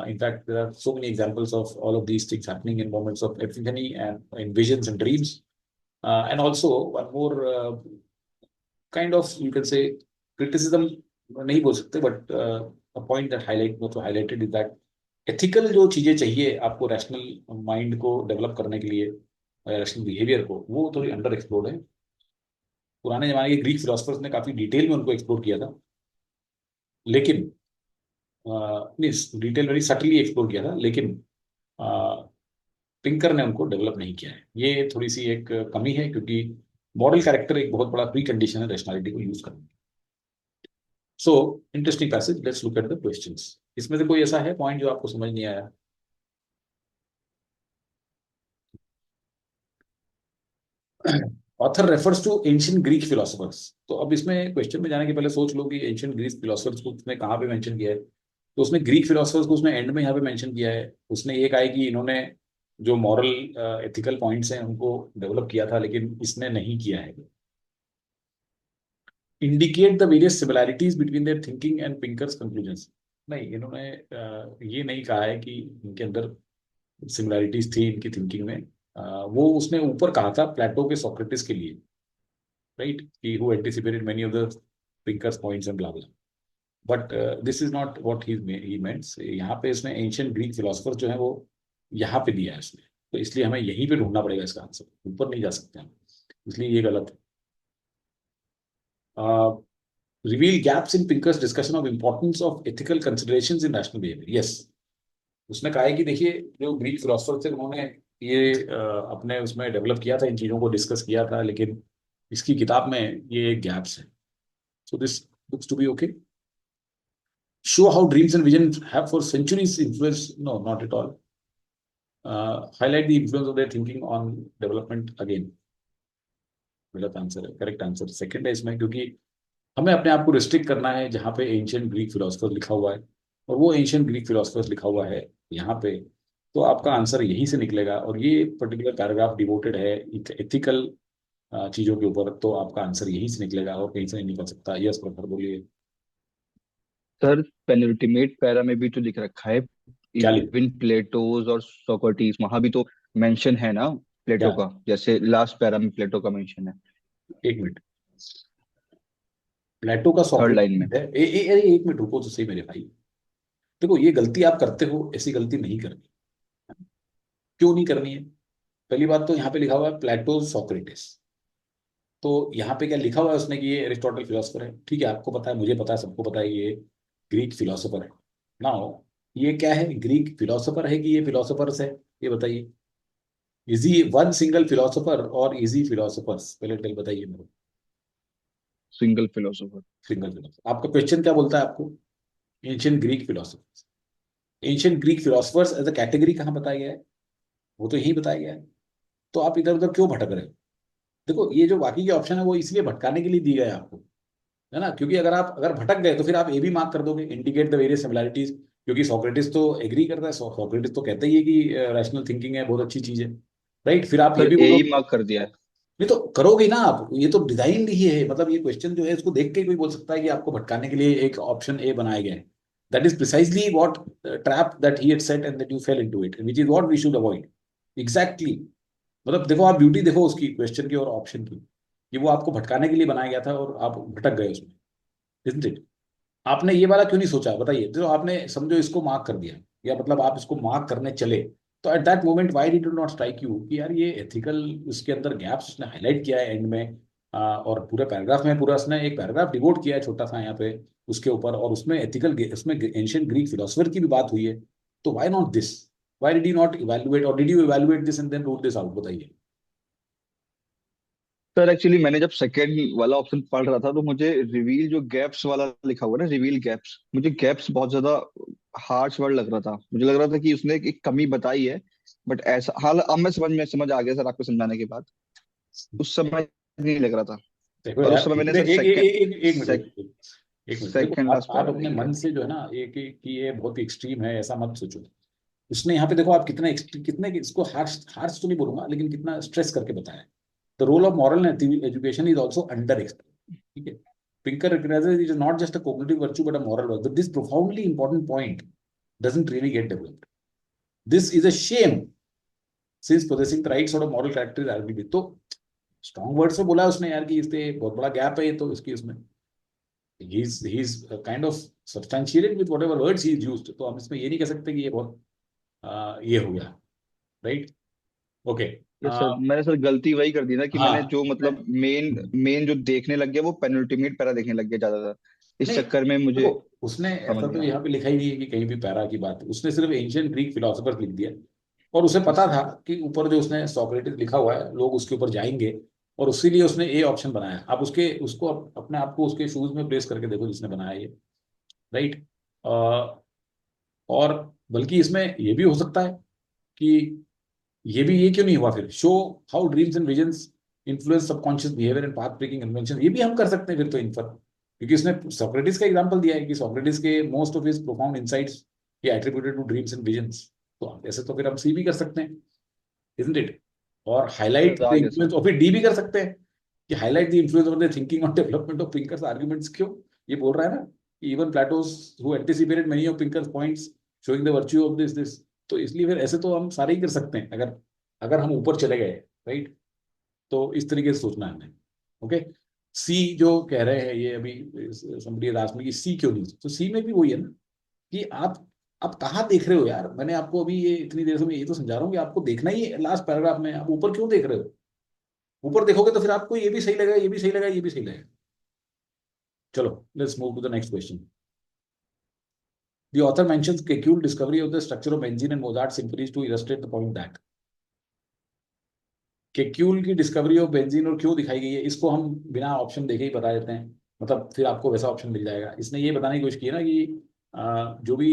Speaker 1: In fact, there are so many examples of all of these things happening in moments of epiphany and in visions and dreams। And also one more kind of, you can say, criticism नहीं बोल सकते, but a point that highlighted is that ethical जो चीजें चाहिए आपको rational mind को develop करने के लिए, रैशनल बिहेवियर को, वो थोड़ी अंडर एक्सप्लोर्ड है। पुराने जमाने के ग्रीक फिलोसफर्स ने काफी डिटेल में उनको एक्सप्लोर किया था, लेकिन नहीं, डिटेल वेरी सटली एक्सप्लोर किया था, लेकिन पिंकर ने उनको डेवलप नहीं किया है। ये थोड़ी सी एक कमी है, क्योंकि मॉरल कैरेक्टर एक बहुत बड़ा प्री कंडीशन है रैशनैलिटी को यूज करने। So interesting passage, let's look at the questions. इसमें से कोई ऐसा है पॉइंट जो आपको समझ नहीं आया? Author refers to ancient Greek philosophers. तो अब इसमें क्वेश्चन में जाने के पहले सोच लो कि एंशियंट ग्रीक फिलोसफर्स को उसने कहाँ पे मेंशन किया है। तो उसने ग्रीक फिलोसफर्स को उसने एंड में यहाँ पे मेंशन किया है। उसने ये कहा है कि इन्होंने जो मॉरल एथिकल पॉइंट्स हैं उनको डेवलप किया था, लेकिन इसने नहीं किया है। Indicate the various similarities between their thinking and Pinker's conclusions. नहीं, इन्होंने ये नहीं कहा है कि इनके अंदर सिमिलैरिटीज थी इनकी थिंकिंग में। वो उसने ऊपर कहा था प्लेटो के सोक्रेटिस के लिए, राइट, कि who anticipated many of the Pinker's points and blah blah. But this is not what he meant. यहाँ पे इसमें एंशियंट ग्रीक फिलोसफर जो है वो यहाँ पे दिया है इसने, तो इसलिए हमें यहीं पे ढूंढना पड़ेगा इसका आंसर, ऊपर नहीं जा सकते हम, इसलिए ये गलत है। Reveal gaps in Pinker's discussion of importance of ethical considerations in rational behaviour. Yes, उसने कहा है कि देखिए जो ग्रीक फिलोसफर थे उन्होंने ये अपने उसमें डेवलप किया था, इन चीज़ों को डिस्कस किया था, लेकिन इसकी किताब में ये गैप्स है। So this looks to be okay. Show how dreams and vision have for centuries influence, no not at all. Highlight the influence of their thinking on development, again गलत आंसर है। करेक्ट आंसर सेकंड है इसमें, क्योंकि हमें अपने आप को restrict करना है जहाँ पे एंशियंट ग्रीक फिलोसफर लिखा हुआ है, और वो एंशियंट ग्रीक फिलोसफर्स लिखा हुआ है यहाँ पे, तो आपका आंसर यहीं से निकलेगा। और ये पर्टिकुलर पैराग्राफ डिवोटेड है एथिकल चीजों के ऊपर, तो आपका आंसर यहीं से निकलेगा और कहीं से नहीं निकल सकता। यस प्रखर बोलिए।
Speaker 3: सर पेनल्टीमेट पैरा में भी तो लिख रखा है,
Speaker 1: क्या लिख,
Speaker 3: इवन प्लेटोस और सोक्रेटिस, वहां भी तो मेंशन है ना
Speaker 1: क्या?
Speaker 3: प्लेटो का, जैसे लास्ट पैरा में प्लेटो का मेंशन है,
Speaker 1: एक मिनट, प्लेटो का
Speaker 3: थर्ड लाइन
Speaker 1: सॉक्रेटिस
Speaker 3: में।
Speaker 1: है। एक मिनट रुको तो सही मेरे भाई। देखो, ये गलती आप करते हो, ऐसी गलती नहीं करनी। क्यों नहीं करनी है? पहली बात तो यहाँ पे लिखा हुआ है प्लेटो सोक्रेटिस, तो यहाँ पे क्या लिखा हुआ है उसने कि ये एरिस्टोटल फिलोसफर है। ठीक है, आपको पता है, मुझे पता है, सबको पता है ये ग्रीक फिलोसफर है। नाउ ये क्या है, ग्रीक फिलोसफर है कि ये फिलोसफर्स है? ये बताइए। Is he one single philosopher और इज ही फिलोसफर्स? पहले टेल बताइए मेरे को।
Speaker 3: Single philosopher.
Speaker 1: Single philosopher. आपका क्वेश्चन क्या बोलता है आपको? Ancient Greek philosophers. Ancient Greek philosophers as a category कहाँ बताया गया है? वो तो यही बताया गया है। तो आप इधर उधर क्यों भटक रहे हो? देखो, ये जो बाकी के ऑप्शन है वो इसलिए भटकाने के लिए दी गए आपको, है ना, क्योंकि अगर भटक गए तो फिर आप ए भी मार्क कर दोगे, इंडिकेट द वेरियस सिमिलैरिटीज। क्योंकि सोक्रेटिस तो एग्री करता है, सोक्रेटिस तो कहता ही है कि रैशनल थिंकिंग है बहुत अच्छी चीज है। राइट। फिर आप ये
Speaker 3: सर
Speaker 1: भी
Speaker 3: ए
Speaker 1: बोलो,
Speaker 3: ही मार्क कर दिया है।
Speaker 1: नहीं तो करोगे ना आप, ये तो डिजाइन ही है, मतलब ये क्वेश्चन जो है इसको देख के ही कोई बोल सकता है कि आपको भटकाने के लिए एक ऑप्शन ए बनाया गया है। That is precisely what trap that he had set and that you fell into it, which is what we should avoid. Exactly. मतलब देखो, आप ब्यूटी देखो उसकी क्वेश्चन की और ऑप्शन की, कि वो आपको भटकाने के लिए बनाया गया था और आप भटक गए उसमें, इजंट इट। आपने ये वाला क्यों नहीं सोचा, बताइए। जो आपने समझो इसको मार्क कर दिया, या मतलब आप इसको मार्क करने चले, तो at that moment why did not strike you कि यार ये एथिकल, उसके अंदर गैप्स उसने हाईलाइट किया है एंड में, और पूरे पैराग्राफ में, पूरा उसने एक पैराग्राफ डिवोट किया है छोटा सा यहाँ पे उसके ऊपर, और उसमें एथिकल, उसमें एंशियंट ग्रीक फिलोसफर की भी बात हुई है। तो why not this, why did you not evaluate, और did you evaluate this and then root this out, बताइए।
Speaker 3: सर एक्चुअली मैंने जब सेकंड वाला ऑप्शन पढ़ रहा था तो मुझे रिवील जो गैप्स वाला लिखा हुआ है ना, रिवील गैप्स, मुझे गैप्स बहुत ज्यादा हार्श वर्ड लग रहा था। मुझे लग रहा था कि उसने एक कमी बताई है, बट ऐसा हाल अब मैं समझ आ गया सर आपको समझाने के बाद। उस समय नहीं लग रहा था।
Speaker 1: देखो
Speaker 3: और उस
Speaker 1: यार,
Speaker 3: समय मैंने
Speaker 1: एक
Speaker 3: सर
Speaker 1: एक एक
Speaker 3: सेकंड
Speaker 1: एक एक मिनट, एक मिनट देखो,
Speaker 3: सेकंड
Speaker 1: आप
Speaker 3: लास्ट
Speaker 1: आप
Speaker 3: पैरा
Speaker 1: अपने
Speaker 3: देख लिया।
Speaker 1: मन से जो है ना, कि ये बहुत ही एक्सट्रीम है ऐसा मत सोचो। उसने यहाँ पे देखो, आप कितना कितने इसको हार्श हार्श तो नहीं बोलूंगा, लेकिन कितना स्ट्रेस करके बताया। The role of moral education is also under explored, ठीक है। Pinker recognizes it is not just a cognitive virtue but a moral virtue. But this profoundly important point doesn't really get developed. This is a shame since possessing the right sort of moral character is arguably, तो strong word से बोला उसने यार कि इससे बहुत बड़ा gap है ये, तो इसकी उसमें he's kind of substantiated with whatever words he used, तो हम इसमें ये नहीं कह सकते कि ये बहुत ये हो गया, राइट। ओके।
Speaker 3: यस सर, मैंने सर गलती वही कर दी ना कि मैंने
Speaker 1: हाँ
Speaker 3: जो मतलब मेन मेन जो देखने लग गया वो पेनल्टीमेट पैरा देखने लग गया ज्यादातर। इस
Speaker 1: नहीं,
Speaker 3: चक्कर में मुझे
Speaker 1: देखो उसने
Speaker 3: समझ
Speaker 1: ऐसा तो
Speaker 3: गया।
Speaker 1: यहाँ पे लिखा ही नहीं है कि कहीं भी पैरा की बात, उसने सिर्फ एंशियंट ग्रीक फिलोसफर्स लिख दिया, और उसे पता था कि ऊपर जो उसने सोक्रेटिस लिखा हुआ है लोग उसके ऊपर जाएंगे, और उसीलिए उसने ए ऑप्शन बनाया। आप उसके उसको अपने आप को उसके शूज में प्लेस करके देखो जिसने बनाया ये, राइट। और बल्कि इसमें ये भी हो सकता है कि ये क्यों नहीं हुआ फिर, show how dreams and visions influence subconscious behaviour and path breaking invention, ये भी हम कर सकते हैं फिर तो इन्फर, क्योंकि इसने सोक्रेटिस का एग्जांपल दिया है कि सोक्रेटिस के most of his profound insights he attributed to dreams and visions. तो ऐसे तो फिर हम सी भी कर सकते हैं, इजंट इट। और हाईलाइट
Speaker 3: सर
Speaker 1: द
Speaker 3: आ गया
Speaker 1: इन्फ्लुएंस,
Speaker 3: सर।
Speaker 1: और फिर डी भी कर सकते हैं कि highlight the influence of the thinking on development of Pinker's arguments. क्यों, ये बोल रहा है ना कि even Plato's who anticipated many of Pinker's points showing the virtue of this, तो इसलिए फिर ऐसे तो हम सारे ही कर सकते हैं, अगर अगर हम ऊपर चले गए, राइट। तो इस तरीके से सोचना है हमें। ओके। सी जो कह रहे हैं ये अभी somebody has asked me कि सी क्यों नहीं, तो सी में भी वही है ना कि आप कहाँ देख रहे हो यार। मैंने आपको अभी ये इतनी देर से मैं ये तो समझा रहा हूँ कि आपको देखना ही है लास्ट पैराग्राफ में, आप ऊपर क्यों देख रहे हो। ऊपर देखोगे तो फिर आपको ये भी सही लगेगा, ये भी सही लगेगा, ये भी सही लगेगा। चलो, let's move to the next question. The author mentions Kekule discovery of the structure of benzene and Mozart symphonies to illustrate the point that केक्यूल की डिस्कवरी ऑफ बेंजीन और क्यों दिखाई गई है, इसको हम बिना ऑप्शन देखे ही बता देते हैं, मतलब फिर आपको वैसा ऑप्शन मिल जाएगा। इसने ये बताने की कोशिश की है ना कि जो भी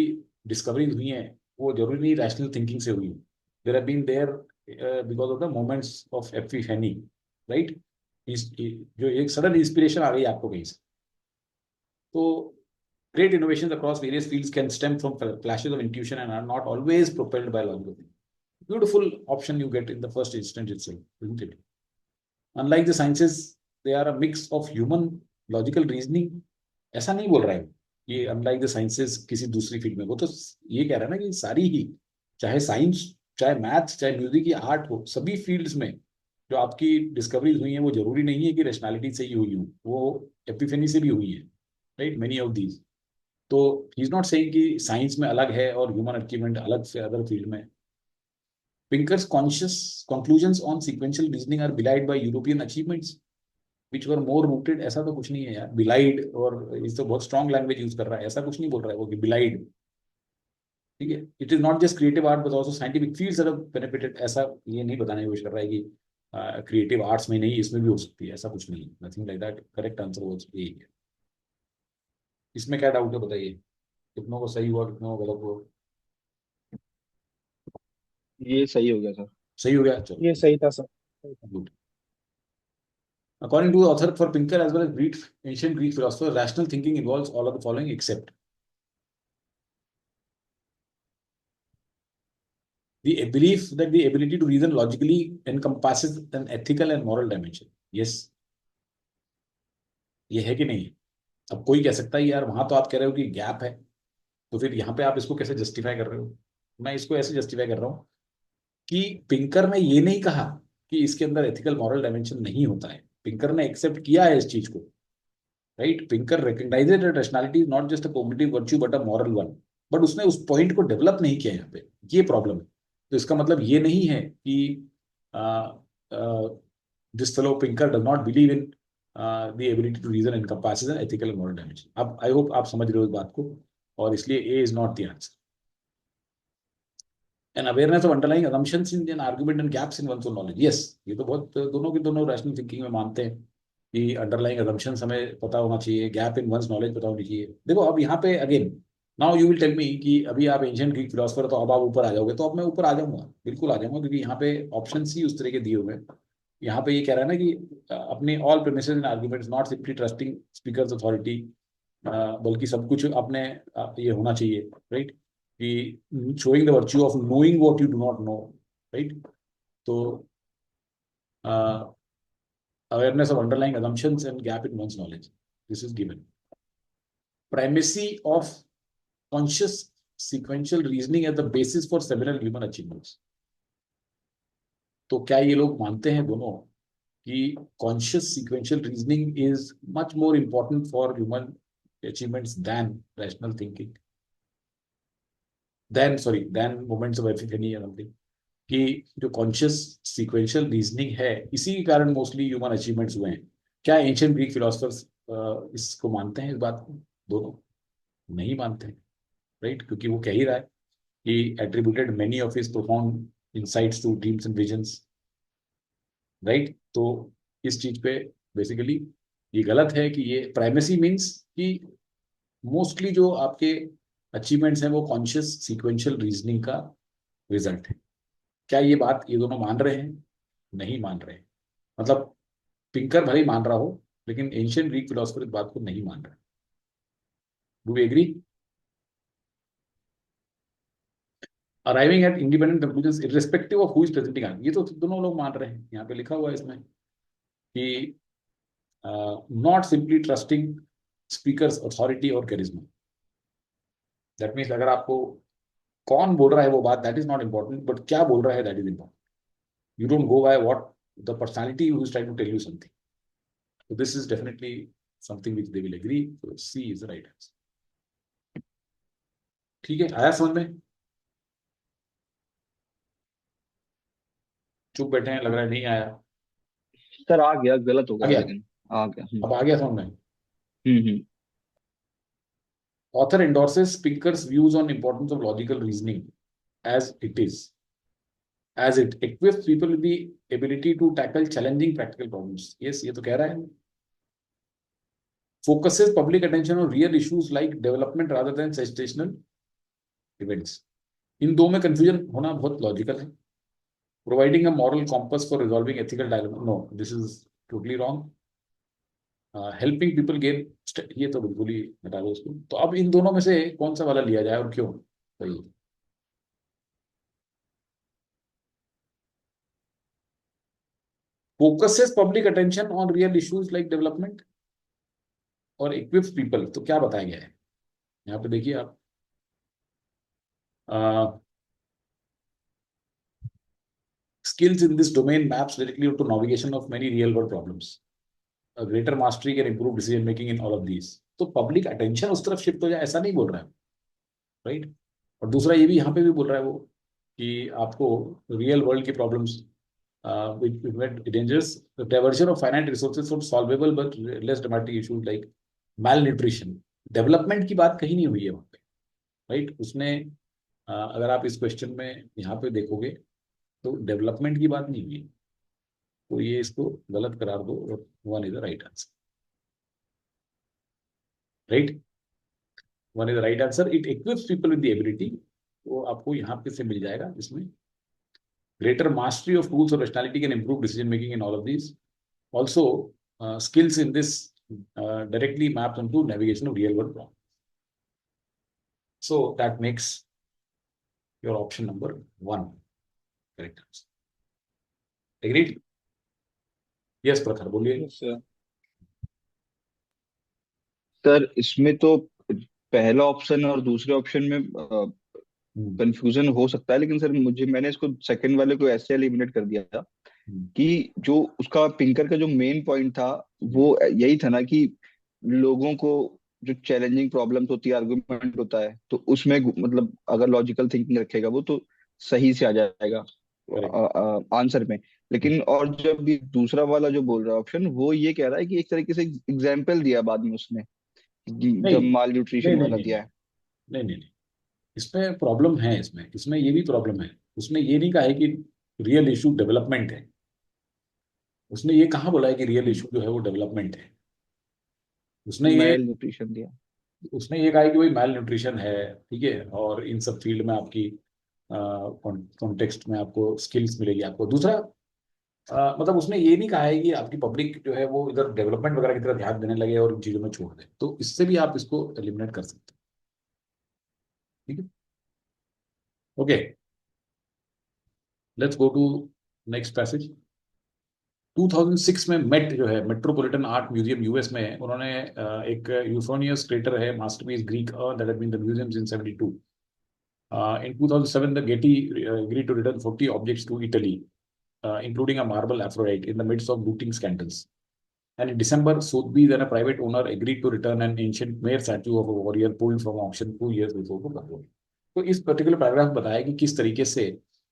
Speaker 1: डिस्कवरीज हुई हैं वो जरूरी नहीं रैशनल थिंकिंग से हुई, there have been there because of the moments of epiphany, right. जो एक सडन इंस्पिरेशन आ गई आपको कहीं से। तो great innovations across various fields can stem from flashes of intuition and are not always propelled by logical thinking. Beautiful option you get in the first instance itself, isn't it? Unlike the sciences, they are a mix of human logical reasoning. ऐसा नहीं बोल रहा है ये unlike the sciences किसी दूसरी field में, वो तो ये कह रहा है ना कि सारी ही, चाहे साइंस, चाहे मैथ्स, चाहे म्यूजिक या आर्ट हो, सभी फील्ड्स में जो आपकी डिस्कवरीज हुई हैं वो जरूरी नहीं है कि रैशनैलिटी से ही हुई हो, वो एपिफेनी से भी हुई है, राइट। मेनी ऑफ दीज, तो ही इज नॉट सेइंग कि साइंस में अलग है और ह्यूमन अचीवमेंट अलग से अदर फील्ड में। Pinker's conscious conclusions on sequential reasoning are belied by European achievements which were more rooted, ऐसा तो कुछ नहीं है यार बिलाइड, और इस तो बहुत स्ट्रॉन्ग लैंग्वेज यूज कर रहा है, ऐसा कुछ नहीं बोल रहा है वो कि बिलाइड, ठीक है। It is not just creative art but also scientific fields that have benefited, ऐसा ये नहीं बताने की कोशिश कर रहा है कि क्रिएटिव आर्ट्स में नहीं इसमें भी हो सकती है, ऐसा कुछ नहीं, nothing like that. Correct answer was यही है। इसमें क्या डाउट है बताइए, कितनों को सही हुआ कितनों को गलत हुआ।
Speaker 3: ये सही हो गया सर।
Speaker 1: सही हो गया, चलो
Speaker 4: ये सही था sir.
Speaker 1: Good. According to the author, for Pinker as well as Greek, ancient Greek philosophers, rational thinking involves all of the following except The belief that the ability to reason logically encompasses an ethical and moral dimension. Yes, ये है कि नहीं? अब कोई कह सकता है यार वहां तो आप कह रहे हो कि गैप है, तो फिर यहाँ पे आप इसको कैसे जस्टिफाई कर रहे हो? मैं इसको ऐसे जस्टिफाई कर रहा हूँ कि पिंकर ने ये नहीं कहा कि इसके अंदर एथिकल मॉरल डायमेंशन नहीं होता है। पिंकर ने एक्सेप्ट किया है इस चीज को, right? Pinker recognized that rationality is not just a cognitive virtue but a moral one, but उसने उस पॉइंट को डेवलप नहीं किया यहाँ पे, ये प्रॉब्लम है। तो इसका मतलब ये नहीं है कि this fellow Pinker does not believe in the ability to reason encompasses an ethical and moral dimension. अब आई होप आप समझ रहे हो इस बात को, और इसलिए A is not the answer. An awareness of underlying assumptions in an argument and gaps in one's own knowledge. Yes, ये तो बहुत दोनों के दोनों रैशनल थिंकिंग में मानते हैं कि अंडरलाइंग assumptions हमें पता होना चाहिए, गैप इन वंस नॉलेज पता होनी चाहिए। देखो अब यहाँ पे again, now you will tell me कि अभी आप एंशिएंट ग्रीक फिलोसफर, तो अब आप ऊपर आ जाओगे, तो अब मैं ऊपर आ जाऊंगा, बिल्कुल आ जाऊंगा, क्योंकि यहाँ पे ऑप्शन ही उस तरह के दिए हुए हैं। यहाँ पे ये कह रहा है ना कि अपने all premises and arguments not simply trusting speakers authority, बल्कि सब कुछ अपने ये होना चाहिए, राइट? कि showing the virtue of knowing what you do not know, right? तो awareness of underlying assumptions and gap in one's knowledge, this is given. Primacy of conscious sequential reasoning as the basis for several human achievements. तो क्या ये लोग मानते हैं दोनों कि conscious sequential reasoning is much more important for human achievements than rational thinking, than moments of epiphany or something? कि जो कॉन्शियस सीक्वेंशियल रीजनिंग है, इसी के कारण मोस्टली ह्यूमन अचीवमेंट्स हुए हैं। क्या एंशिएंट ग्रीक फिलोसफर्स इसको मानते हैं? इस बात को दोनों नहीं मानते हैं, राइट? क्योंकि वो कह ही रहा है कि attributed many of his profound insights to dreams and visions, right? तो इस चीज पे बेसिकली ये गलत है कि ये प्राइमेसी मीन्स कि मोस्टली जो आपके अचीवमेंट्स हैं वो कॉन्शियस सीक्वेंशियल रीजनिंग का रिजल्ट है। क्या ये बात ये दोनों मान रहे हैं? नहीं मान रहे हैं। मतलब पिंकर भले ही मान रहा हो, लेकिन एंशिएंट ग्रीक फिलोसफर इस बात को नहीं मान रहे। Do we agree? Arriving at independent conclusion irrespective of who is presenting answer, ये तो दोनों लोग मान रहे हैं। यहाँ पे लिखा हुआ है इसमें कि not simply trusting speakers authority और कैरिज्मा। दैट मीन्स अगर आपको कौन बोल रहा है वो बात, that is not important, but क्या बोल रहा है that is important. You don't go by what the personality who is trying to tell you something. So this is definitely something which they will agree. So C is the right answer. ठीक है, आया समझ में? चुप बैठे हैं, लग रहा है नहीं आया।
Speaker 3: सर आ गया, गलत हो
Speaker 1: आ
Speaker 3: गया
Speaker 1: गया?
Speaker 3: लेकिन आ गया।
Speaker 1: अब आ गया समझ में?
Speaker 3: हम्म।
Speaker 1: Author endorses Pinker's views on importance of logical reasoning as it is, as it equips people with the ability to tackle challenging practical problems. Yes, ये तो कह रहा है। Focuses public attention on real issues like development rather than sensational events. इन दो में confusion होना बहुत logical है। Providing a moral compass for resolving ethical dilemma. No, this is totally wrong. Helping people gain, ये तो बिल्कुल ही हटा दो इसको। तो अब इन दोनों में से कौन सा वाला लिया जाए और क्यों? सही है। Focuses public attention on real issues like development और equips people, तो क्या बताया गया है यहाँ पे? देखिए आप, skills in this domain maps directly to navigation of many real world problems. A greater mastery can improve decision making in all of these. तो पब्लिक अटेंशन उस तरफ शिफ्ट हो जाए, ऐसा नहीं बोल रहा है, राइट? और दूसरा ये भी यहाँ पे भी बोल रहा है वो कि आपको रियल वर्ल्ड की problems dangerous diversion of finite resources from solvable but less dramatic issues like malnutrition. Development की बात कहीं नहीं हुई है वहाँ पे, राइट? उसने अगर आप इस क्वेश्चन में यहाँ पे देखोगे तो डेवलपमेंट की बात नहीं हुई, तो ये इसको गलत करार दो और one is the right answer, right? One is the right answer. It equips people with the ability, वो आपको यहाँ पे से मिल जाएगा इसमें। ग्रेटर मास्टरी ऑफ टूल्स और rationality can improve decision making in all of this. Also skills in this directly maps onto navigation of real world problems. So that makes your option number 1. Correct answer. Agreed? Yes प्रखर, बोलिए।
Speaker 4: Yes, sir.
Speaker 3: Sir इसमें तो पहला option और दूसरे option में
Speaker 1: हम्म,
Speaker 3: confusion हो सकता है, लेकिन सर मैंने इसको सेकंड वाले को ऐसे एलिमिनेट कर दिया था
Speaker 1: हम्म,
Speaker 3: कि जो उसका पिंकर का जो मेन पॉइंट था
Speaker 1: हम्म,
Speaker 3: वो यही था ना कि लोगों को जो चैलेंजिंग प्रॉब्लम्स होती है, आर्गुमेंट होता है, तो उसमें मतलब अगर लॉजिकल थिंकिंग रखेगा वो तो सही से आ जाएगा
Speaker 1: करेक्ट।
Speaker 3: आंसर में। लेकिन और जब भी दूसरा वाला जो बोल रहा है ऑप्शन, वो ये कह रहा है कि एक तरीके से एग्जाम्पल दिया बाद में उसने,
Speaker 1: नहीं
Speaker 3: जब माल
Speaker 1: नहीं
Speaker 3: न्यूट्रिशन
Speaker 1: नहीं
Speaker 3: वाला
Speaker 1: नहीं
Speaker 3: दिया है।
Speaker 1: नहीं नहीं नहीं, इसमें प्रॉब्लम है, इसमें ये भी प्रॉब्लम है। उसने ये नहीं कहा है कि रियल इशू डेवलपमेंट है। उसने ये कहाँ बोला है कि रियल इशू जो है वो डेवलपमेंट है? उसने ये
Speaker 3: मेल न्यूट्रिशन दिया।
Speaker 1: उसने ये कहा है कि भाई माल न्यूट्रिशन है, ठीक है, और इन सब फील्ड में आपकी कॉन्टेक्स्ट में आपको स्किल्स मिलेगी आपको। दूसरा, मतलब उसने ये नहीं कहा है कि आपकी पब्लिक जो है वो इधर डेवलपमेंट वगैरह की तरफ ध्यान देने लगे और इन चीजों में छोड़ दे, तो इससे भी आप इसको एलिमिनेट कर सकते हैं। ठीक है, okay, let's go to next passage. 2006 में मेट जो है मेट्रोपॉलिटन आर्ट म्यूजियम यूएस में, उन्होंने एक यूफोनियस क्रेटर है masterpiece Greek that had been the museum's in 72। In 2007, the Getty agreed to return 40 objects to Italy, including a marble Aphrodite, in the midst of looting scandals. And in December, Sotheby's and a private owner agreed to return an ancient Mare statue of a warrior pulled from auction 2 years before the war. तो इस particular paragraph बताया कि किस तरीके से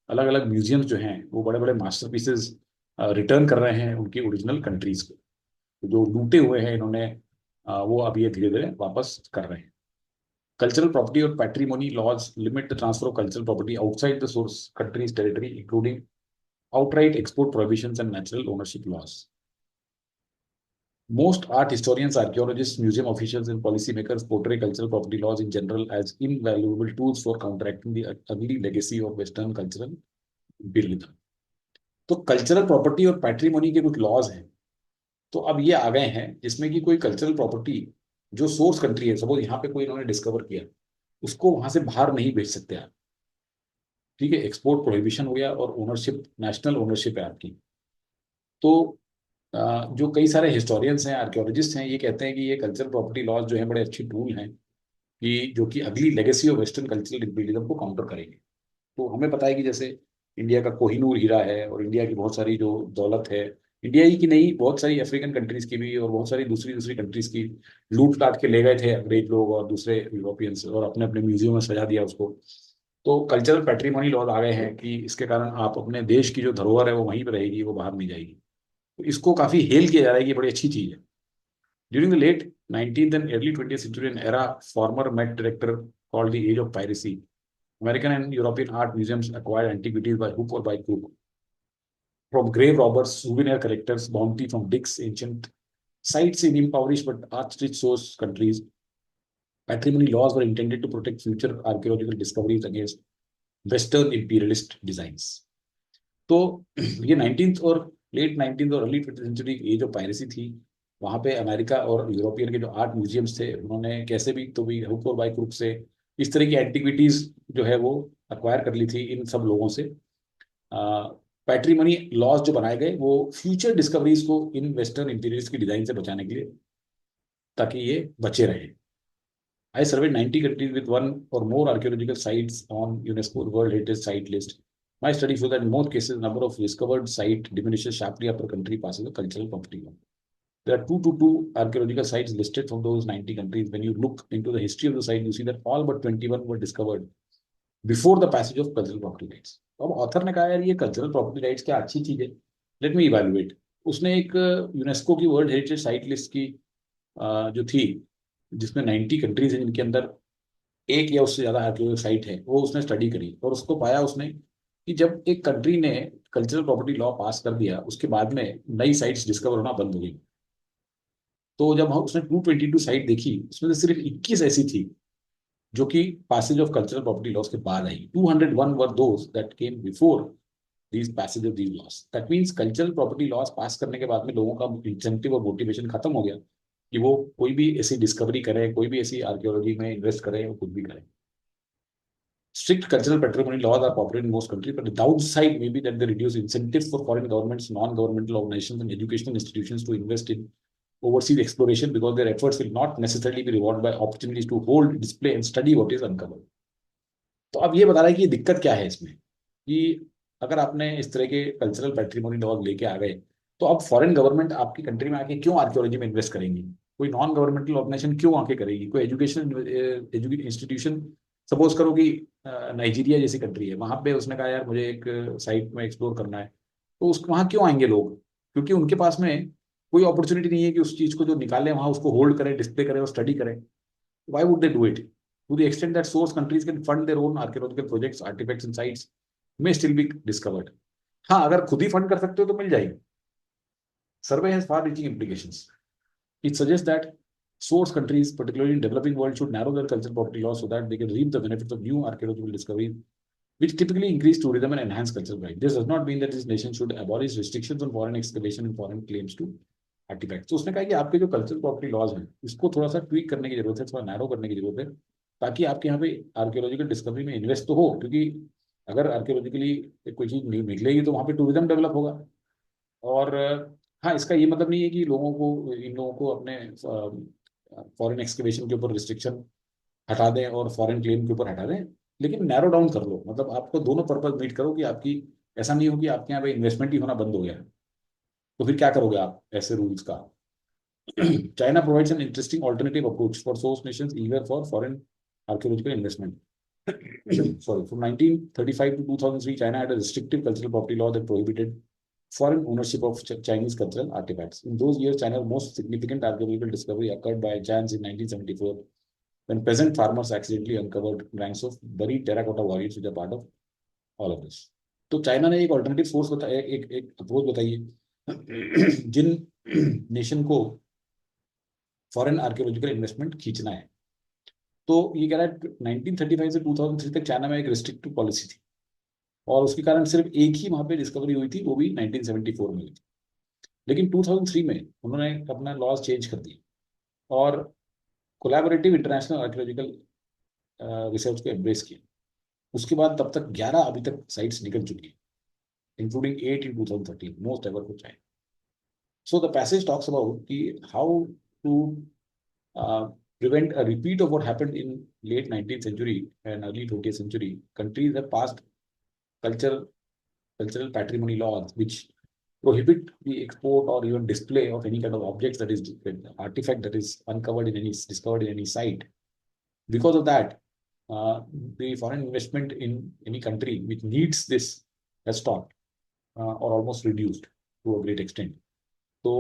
Speaker 1: अलग अलग museums जो हैं वो बड़े बड़े मास्टरपीसेस रिटर्न कर रहे हैं उनकी ओरिजिनल कंट्रीज को। तो जो लूटे हुए हैं इन्होंने, वो अब ये धीरे धीरे वापस कर रहे हैं। Cultural property or patrimony laws limit the transfer of cultural property outside the source country's territory, including outright export prohibitions and natural ownership laws. Most art historians, archaeologists, museum officials, and policymakers portray cultural property laws in general as invaluable tools for counteracting the ugly legacy of Western cultural imperialism. तो cultural property और पैट्रीमोनी के कुछ laws हैं, तो अब ये आ गए हैं जिसमें कि कोई कल्चरल प्रॉपर्टी जो सोर्स कंट्री है, सपोज यहाँ पे कोई इन्होंने डिस्कवर किया, उसको वहां से बाहर नहीं बेच सकते आप। ठीक है, एक्सपोर्ट प्रोहिबिशन हो गया और ओनरशिप, नेशनल ओनरशिप है आपकी। तो जो कई सारे हिस्टोरियंस हैं, आर्कियोलॉजिस्ट हैं, ये कहते हैं कि ये कल्चरल प्रॉपर्टी लॉज जो है बड़े अच्छे टूल हैं कि जो कि अगली legacy of western cultural imperialism को काउंटर करेंगे। तो हमें पता है कि जैसे इंडिया का कोहिनूर हीरा है और इंडिया की बहुत सारी जो दौलत है, इंडिया ही की नहीं, बहुत सारी अफ्रीकन कंट्रीज की भी और बहुत सारी दूसरी दूसरी कंट्रीज की लूट लाट के ले गए थे अंग्रेज लोग और दूसरे यूरोपियंस, और अपने अपने म्यूजियम में सजा दिया उसको। तो कल्चरल पैट्रीमोनी लॉज आ गए हैं कि इसके कारण आप अपने देश की जो धरोहर है वो वहीं पर रहेगी, वो बाहर नहीं जाएगी। तो इसको काफी हेल किया जा रहा है कि ये बड़ी अच्छी चीज है। During the late 19th and early 20th century, an era former Met director called the age of piracy, American and European art museums acquired antiquities by hook or by crook. From grave robbers, souvenir collectors, bounty from digs, ancient sites in impoverished but art-rich source countries. Patrimony laws were intended to protect future archaeological discoveries against Western imperialist designs. तो ये 19th और late 19th और early 20th century age of piracy थी। वहां पे America और European के जो आर्ट म्यूजियम्स थे, उन्होंने कैसे भी तो भी हुक और बाई क्रुक से इस तरह की एंटिक्विटीज जो है वो अक्वायर कर ली थी इन सब लोगों से। पैट्रीमनी लॉज जो बनाए गए वो फ्यूचर डिस्कवरीज को इन वेस्टर्न इंपीरियलिस्ट की डिजाइन से बचाने के लिए, ताकि ये बचे रहे। I surveyed 90 countries with one or more archaeological sites on UNESCO World Heritage Site list. My study shows that in most cases, the number of discovered site diminishes sharply after a country passes a cultural property law. There are 222 archaeological sites listed from those 90 countries. When you look into the history of the site, you see that all but 21 were discovered before the passage of cultural property rights. तो अब author ने कहा यार ये cultural property rights क्या अच्छी चीज है, लेट मी इवेलुएट। उसने एक यूनेस्को की वर्ल्ड हेरिटेज साइट लिस्ट की जो थी, जिसमें 90 कंट्रीज हैं जिनके अंदर एक या उससे ज्यादा आर्कियोलॉजिकल साइट है, वो उसने स्टडी करी और उसको पाया उसने कि जब एक कंट्री ने कल्चरल प्रॉपर्टी लॉ पास कर दिया उसके बाद में नई साइट्स डिस्कवर होना बंद हो गई। तो जब हम उसने 222 साइट देखी, उसमें से सिर्फ 21 ऐसी थी जो कि passage of cultural property laws के बाद आई। 201 were those that came before these passage of these laws. That means cultural property laws pass करने के बाद में लोगों का इंसेंटिव और मोटिवेशन खत्म हो गया कि वो कोई भी ऐसी डिस्कवरी करे, कोई भी ऐसी आर्कियोलॉजी में इन्वेस्ट करे, वो कुछ भी करे। Strict cultural patrimony laws are popular in most countries, but the downside may be that they reduce incentives for foreign governments, non-governmental organizations, and educational institutions to invest in overseas exploration because their efforts will not necessarily be rewarded by opportunities to hold, display, and study what is uncovered. तो अब ये बता रहा है कि दिक्कत क्या है इसमें, कि अगर आपने इस तरह के कल्चरल पैट्रिमोनी लॉ लेके आ गए, तो अब फॉरेन गवर्नमेंट आपकी कंट्री में आके क्यों आर्कियोलॉजी में इन्वेस्ट करेंगी, कोई नॉन गवर्नमेंटल ऑर्गेनाइजेशन क्यों आके करेगी, कोई एजुकेशन इंस्टीट्यूशन, सपोज करो कि नाइजीरिया जैसी कंट्री है, वहां पे उसने कहा यार मुझे एक साइट में एक्सप्लोर करना है, तो उस वहां क्यों आएंगे लोग, क्योंकि उनके पास में कोई अपॉर्चुनिटी नहीं है कि उस चीज को जो निकाले वहां उसको होल्ड करें, डिस्प्ले करें और स्टडी करें. Why would they do it? To the extent that source countries can fund their own archaeological projects, artifacts and sites may still be discovered. हाँ, अगर खुद ही फंड कर सकते हो तो मिल जाएगी. Survey has far-reaching implications. It suggests that source countries, particularly in developing world, should narrow their cultural property laws so that they can reap the benefits of new archaeological discoveries, which typically increase tourism and enhance cultural pride. This does not mean that this nation should abolish restrictions on foreign excavation and foreign claims to artefact. तो उसने कहा कि आपके जो cultural property laws हैं इसको थोड़ा सा ट्वीक करने की जरूरत है, थोड़ा नैरो करने की जरूरत है, ताकि आपके यहाँ पे आर्कियोलॉजिकल डिस्कवरी में इन्वेस्ट तो हो, क्योंकि अगर आर्कियोलॉजिकली कोई चीज निकलेगी तो वहाँ पे टूरिज्म डेवलप होगा. और हाँ, इसका ये मतलब नहीं है कि लोगों को, इन लोगों को अपने फॉरेन एक्सकवेशन के ऊपर रिस्ट्रिक्शन हटा दें और फॉरेन क्लेम के ऊपर हटा दें, लेकिन नैरो डाउन कर लो, मतलब आपको दोनों पर्पज मीट करो कि आपकी ऐसा नहीं हो कि आपके यहाँ पे इन्वेस्टमेंट ही होना बंद हो गया, तो फिर क्या करोगे आप ऐसे रूल्स का. China provides an interesting alternative approach for source nations eager for foreign archaeological investment. Sorry, from 1935 to 2003, China had a restrictive cultural property law that prohibited foreign ownership of Chinese cultural artifacts. In those years, China's most significant archaeological discovery occurred by chance in 1974, when peasant farmers accidentally uncovered ranks of buried terracotta warriors, which are part of all of this. तो China ने एक alternative source बताया, एक approach बताई है जिन nation को foreign archaeological investment खींचना है. तो ये कह रहा है 1935 से 2003 तक चाइना में एक रिस्ट्रिक्टिव पॉलिसी थी, और उसके कारण सिर्फ एक ही वहां पे डिस्कवरी हुई थी, वो भी 1974 में हुई थी. लेकिन 2003 में उन्होंने अपना लॉज चेंज कर दिए और कोलैबोरेटिव इंटरनेशनल आर्कियोलॉजिकल रिसर्च को एम्ब्रेस किया. उसके बाद तब तक 11 अभी तक साइट्स निकल चुकी है, including 8 in 2013, most ever for China. So the passage talks about how to prevent a repeat of what happened in late 19th century and early 20th century. Countries have passed cultural patrimony laws which prohibit the export or even display of any kind of objects, that is artifact that is uncovered in any, discovered in any site. Because of that, the foreign investment in any country which needs this has stopped or almost reduced to a great extent. तो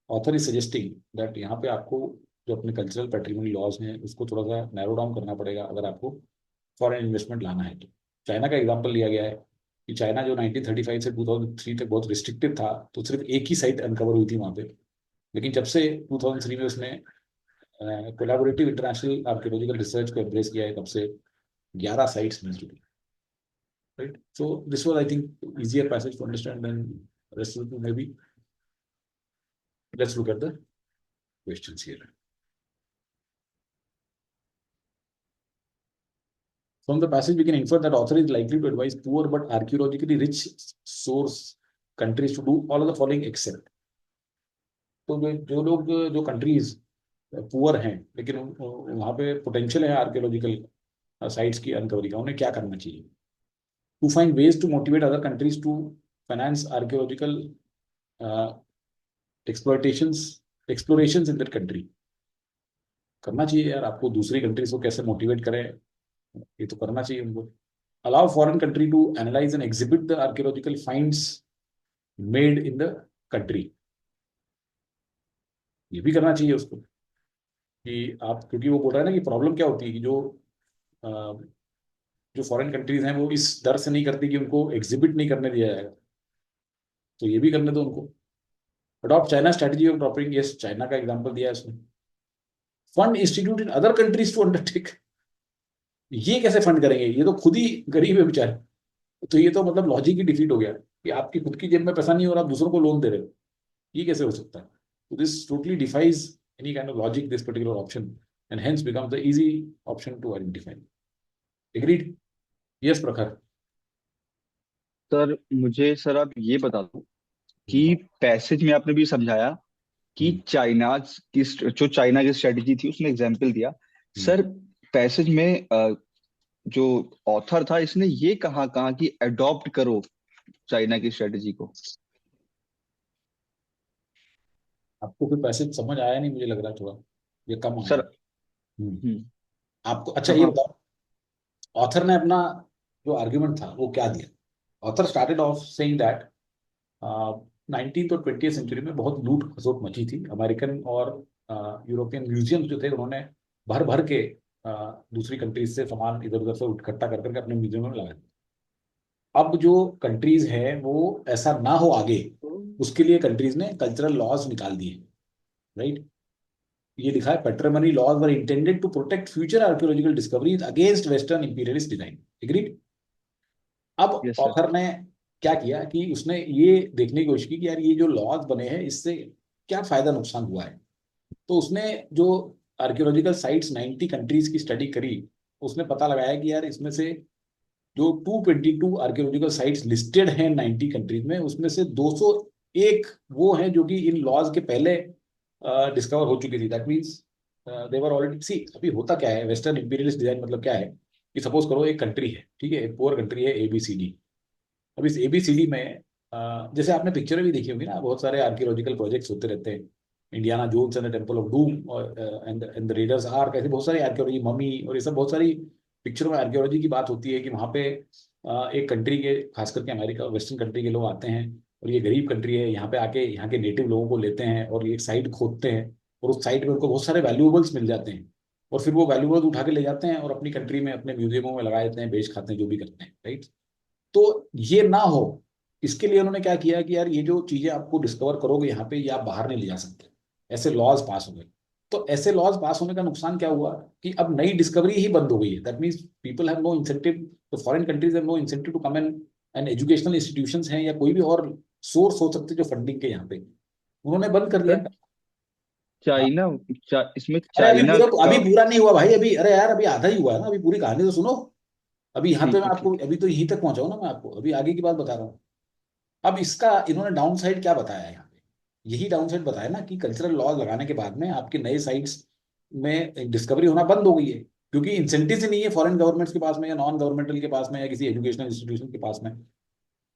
Speaker 1: author is suggesting that यहाँ पे आपको जो अपने cultural पैट्रिमोनी laws हैं उसको थोड़ा सा नैरो डाउन करना पड़ेगा अगर आपको फॉरेन इन्वेस्टमेंट लाना है. तो चाइना का एग्जांपल लिया गया है कि चाइना जो 1935 से 2003 तक बहुत रिस्ट्रिक्टिव था, तो सिर्फ एक ही साइट अनकवर हुई थी वहाँ पे, लेकिन जब से 2003 में उसने कोलैबोरेटिव इंटरनेशनल आर्कियोलॉजिकल रिसर्च को एम्ब्रेस किया है, तब से 11 साइट्स मिल चुकी. Right, so this was I think easier passage to understand than rest of maybe. Let's look at the questions here. From the passage, we can infer that author is likely to advise poor but archaeologically rich source countries to do all of the following except. तो जो लोग, जो countries poor हैं लेकिन वहाँ पे potential है archaeological sites की अनकवरी का, उन्हें क्या करना चाहिए? To find ways to motivate other countries to finance archaeological explorations in that country. करना चाहिए यार, आपको दूसरी कंट्रीज को कैसे मोटिवेट करें, ये तो करना चाहिए उनको. Allow foreign country to analyse and exhibit the archaeological finds made in the country. ये भी करना चाहिए उसको कि आप, क्योंकि वो बोल रहा है ना कि प्रॉब्लम क्या होती है कि जो फॉरेन कंट्रीज हैं वो इस डर से नहीं करती कि उनको एग्जिबिट नहीं करने दिया जाएगा, तो ये भी करने दो उनको. Adopt China strategy of dropping, yes, China का एग्जांपल दिया है उसने. Fund institute in other countries to undertake, ये कैसे फंड करेंगे, ये तो खुद ही गरीब है बेचारे. तो ये तो मतलब लॉजिक ही डिफीट हो गया कि आपकी खुद की जेब में पैसा नहीं हो रहा, आप दूसरों को लोन दे रहे हो, ये कैसे हो सकता है? तो this totally defies any kind of logic, this particular option, and hence becomes the easy option to identify. Agreed? Yes प्रखर।
Speaker 3: सर मुझे सर आप ये बता दो कि पैसेज में आपने भी समझाया कि
Speaker 1: हम्म,
Speaker 3: चाइना की जो चाइना की स्ट्रेटेजी थी उसने एग्जाम्पल दिया।
Speaker 1: हम्म।
Speaker 3: सर पैसेज में जो ऑथर था इसने ये कहा कहा कि अडॉप्ट करो चाइना की स्ट्रेटेजी को।
Speaker 1: आपको फिर पैसे समझ आया नहीं, मुझे लग रहा है थोड़ा, ये कम आया।
Speaker 3: सर
Speaker 1: हम्म।
Speaker 3: हम्म,
Speaker 1: आपको अच्छा
Speaker 3: हाँ
Speaker 1: ये
Speaker 3: हाँ
Speaker 1: बताओ, ऑथर ने अपना जो आर्ग्यूमेंट था वो क्या दिया? Author started off saying that 19th और 20th सेंचुरी में बहुत लूट खसोट मची थी। अमेरिकन और यूरोपियन म्यूजियम जो थे उन्होंने भर भर के दूसरी कंट्रीज से सामान इधर उधर से इकट्ठा कर करके अपने म्यूजियम में लगा दिया। अब जो कंट्रीज हैं वो ऐसा ना हो आगे, उसके लिए कंट्रीज ने कल्चरल लॉज निकाल दिए, राइट? ये लिखा है, patrimony laws were intended to protect future archaeological discoveries against western imperialist design. Agreed? अब
Speaker 3: यस सर।
Speaker 1: ऑथर ने क्या किया कि उसने ये देखने की कोशिश की कि यार ये जो लॉज बने हैं इससे क्या फायदा नुकसान हुआ है। तो उसने जो आर्कियोलॉजिकल साइट्स 90 कंट्रीज की स्टडी करी, उसने पता लगाया कि यार इसमें से जो 222 आर्कियोलॉजिकल साइट्स लिस्टेड हैं 90 कंट्रीज में, उसमें से 201 वो हैं जो कि इन लॉज के पहले डिस्कवर हो चुकी थी। That means they were already see. अभी होता क्या है, वेस्टर्न इंपीरियलिस्ट डिजाइन मतलब क्या है कि सपोज करो एक कंट्री है, ठीक है, एक पुअर कंट्री है ABCD। अब इस ABCD में जैसे आपने पिक्चरें भी देखी होंगी ना, बहुत सारे आर्कियोलॉजिकल प्रोजेक्ट्स होते रहते हैं। Indiana Jones and the Temple of Doom और एंड द रेडर्स आर्क, ऐसे बहुत सारी आर्कियोलॉजी, ममी और ये सब बहुत सारी पिक्चरों में आर्कियोलॉजी की बात होती है कि वहाँ पे एक कंट्री के, खास करके अमेरिका और वेस्टर्न कंट्री के लोग आते हैं और ये गरीब कंट्री है, यहाँ पे आके यहाँ के नेटिव लोगों को लेते हैं और ये एक साइट खोदते हैं और उस साइट में उनको बहुत सारे वैल्यूएबल्स मिल जाते हैं और फिर वो वैल्यूएबल्स उठा के ले जाते हैं और अपनी कंट्री में अपने म्यूजियमों में लगा देते हैं, बेच खाते हैं, जो भी करते हैं, राइट? तो ये ना हो, इसके लिए उन्होंने क्या किया कि यार ये जो चीजें आपको डिस्कवर करोगे यहाँ पे, ये आप बाहर नहीं ले जा सकते। ऐसे लॉज पास हो गए। तो ऐसे लॉज पास होने का नुकसान क्या हुआ कि अब नई डिस्कवरी ही बंद हो गई है। That means people have no incentive, तो foreign countries have no incentive to come and educational institutions हैं या कोई भी और सोर्स हो सकते जो फंडिंग के, यहाँ पे उन्होंने बंद कर दिया।
Speaker 3: सर चाइना इसमें
Speaker 1: अरे अभी
Speaker 3: चाइना
Speaker 1: पूरा,
Speaker 3: का।
Speaker 1: अभी पूरा नहीं हुआ भाई, अभी अरे यार अभी आधा ही हुआ है ना, अभी पूरी कहानी तो सुनो। अभी यहाँ पे
Speaker 3: ठीक
Speaker 1: मैं
Speaker 3: है
Speaker 1: आपको,
Speaker 3: ठीक
Speaker 1: अभी तो यहीं तक पहुंचा हूं ना, मैं आपको अभी आगे की बात बता रहा हूँ। अब इसका इन्होंने डाउन साइड क्या बताया है यहाँ पे? यही डाउन साइड बताया ना कि कल्चरल लॉज लगाने के बाद में आपके नए साइट्स में डिस्कवरी होना बंद हो गई है, क्योंकि इंसेंटिव ही नहीं है फॉरेन गवर्नमेंट्स के पास में या नॉन गवर्नमेंटल के पास में या किसी एजुकेशनल इंस्टीट्यूशन के पास में,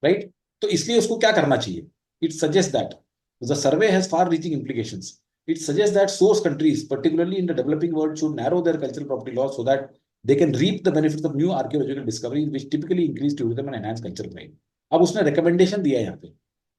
Speaker 1: राइट? तो इसलिए उसको क्या करना चाहिए? It suggest that the survey has far reaching implications. It suggests that source countries, particularly in the developing world, should narrow their cultural property laws so that they can reap the benefits of new archaeological discoveries, which typically increase tourism and enhance cultural pride. अब उसने recommendation दिया है यहाँ पे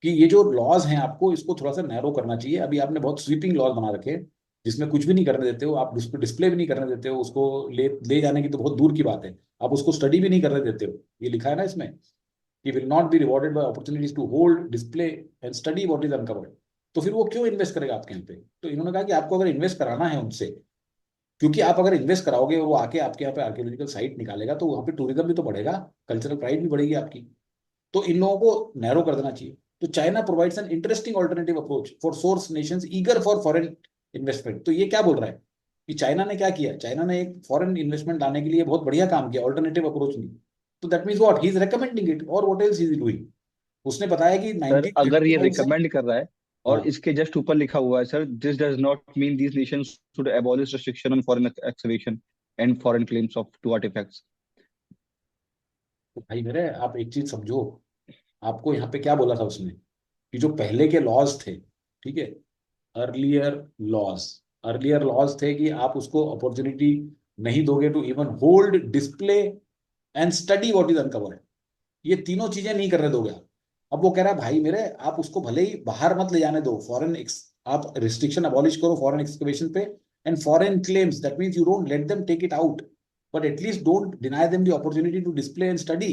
Speaker 1: कि ये जो laws हैं आपको इसको थोड़ा सा नैरो करना चाहिए। अभी आपने बहुत स्वीपिंग लॉज बना रखे हैं जिसमें कुछ भी नहीं करने देते हो आप, उसको डिस्प्ले भी नहीं करने देते हो, उसको ले जाने की तो बहुत दूर की बात है, आप उसको स्टडी भी नहीं करने देते हो। ये लिखा है ना इसमें कि will not be rewarded by opportunities to hold display and study what is uncovered. तो फिर वो क्यों इन्वेस्ट करेगा आपके यहाँ पे? तो इन्होंने कहा कि आपको अगर इन्वेस्ट कराना है उनसे, क्योंकि आप अगर इन्वेस्ट कराओगे और वो आके आपके यहाँ पे आर्कियोलॉजिकल साइट निकालेगा तो वहाँ पे टूरिज्म भी तो बढ़ेगा, कल्चरल प्राइड भी बढ़ेगी आपकी। तो इन लोगों को नैरो कर देना चाहिए। तो China provides an interesting alternative approach for source Nations eager for foreign investment. तो ये क्या बोल रहा है कि चाइना ने क्या किया? चाइना ने एक फॉरेन इन्वेस्टमेंट लाने के लिए बहुत बढ़िया काम किया, ऑल्टरनेटिव अप्रोच नहीं। तो that means what he is recommending it, और what else is he doing? उसने बताया कि
Speaker 3: सर अगर ये
Speaker 1: 1939 से,
Speaker 3: रिकमेंड कर रहा है और
Speaker 1: हाँ,
Speaker 3: इसके जस्ट ऊपर लिखा हुआ है sir, this does not mean these Nations should abolish restriction on foreign excavation and foreign claims of to artifacts।
Speaker 1: तो भाई मेरे आप एक चीज समझो, आपको यहाँ पे क्या बोला था उसने कि जो पहले के लॉज थे, ठीक है, अर्लियर लॉज, अर्लियर लॉज थे कि आप उसको अपॉर्चुनिटी नहीं दोगे to even hold display and study what is uncovered, ये तीनों चीजें नहीं करने दोगे आप। अब वो कह रहा है भाई मेरे, आप उसको भले ही बाहर मत ले जाने दो, फॉरेन आप रिस्ट्रिक्शन अबॉलिश करो फॉरेन एक्सकवेशन पे and foreign claims, that means you don't let them take it out, but at least don't deny them the opportunity to display and study.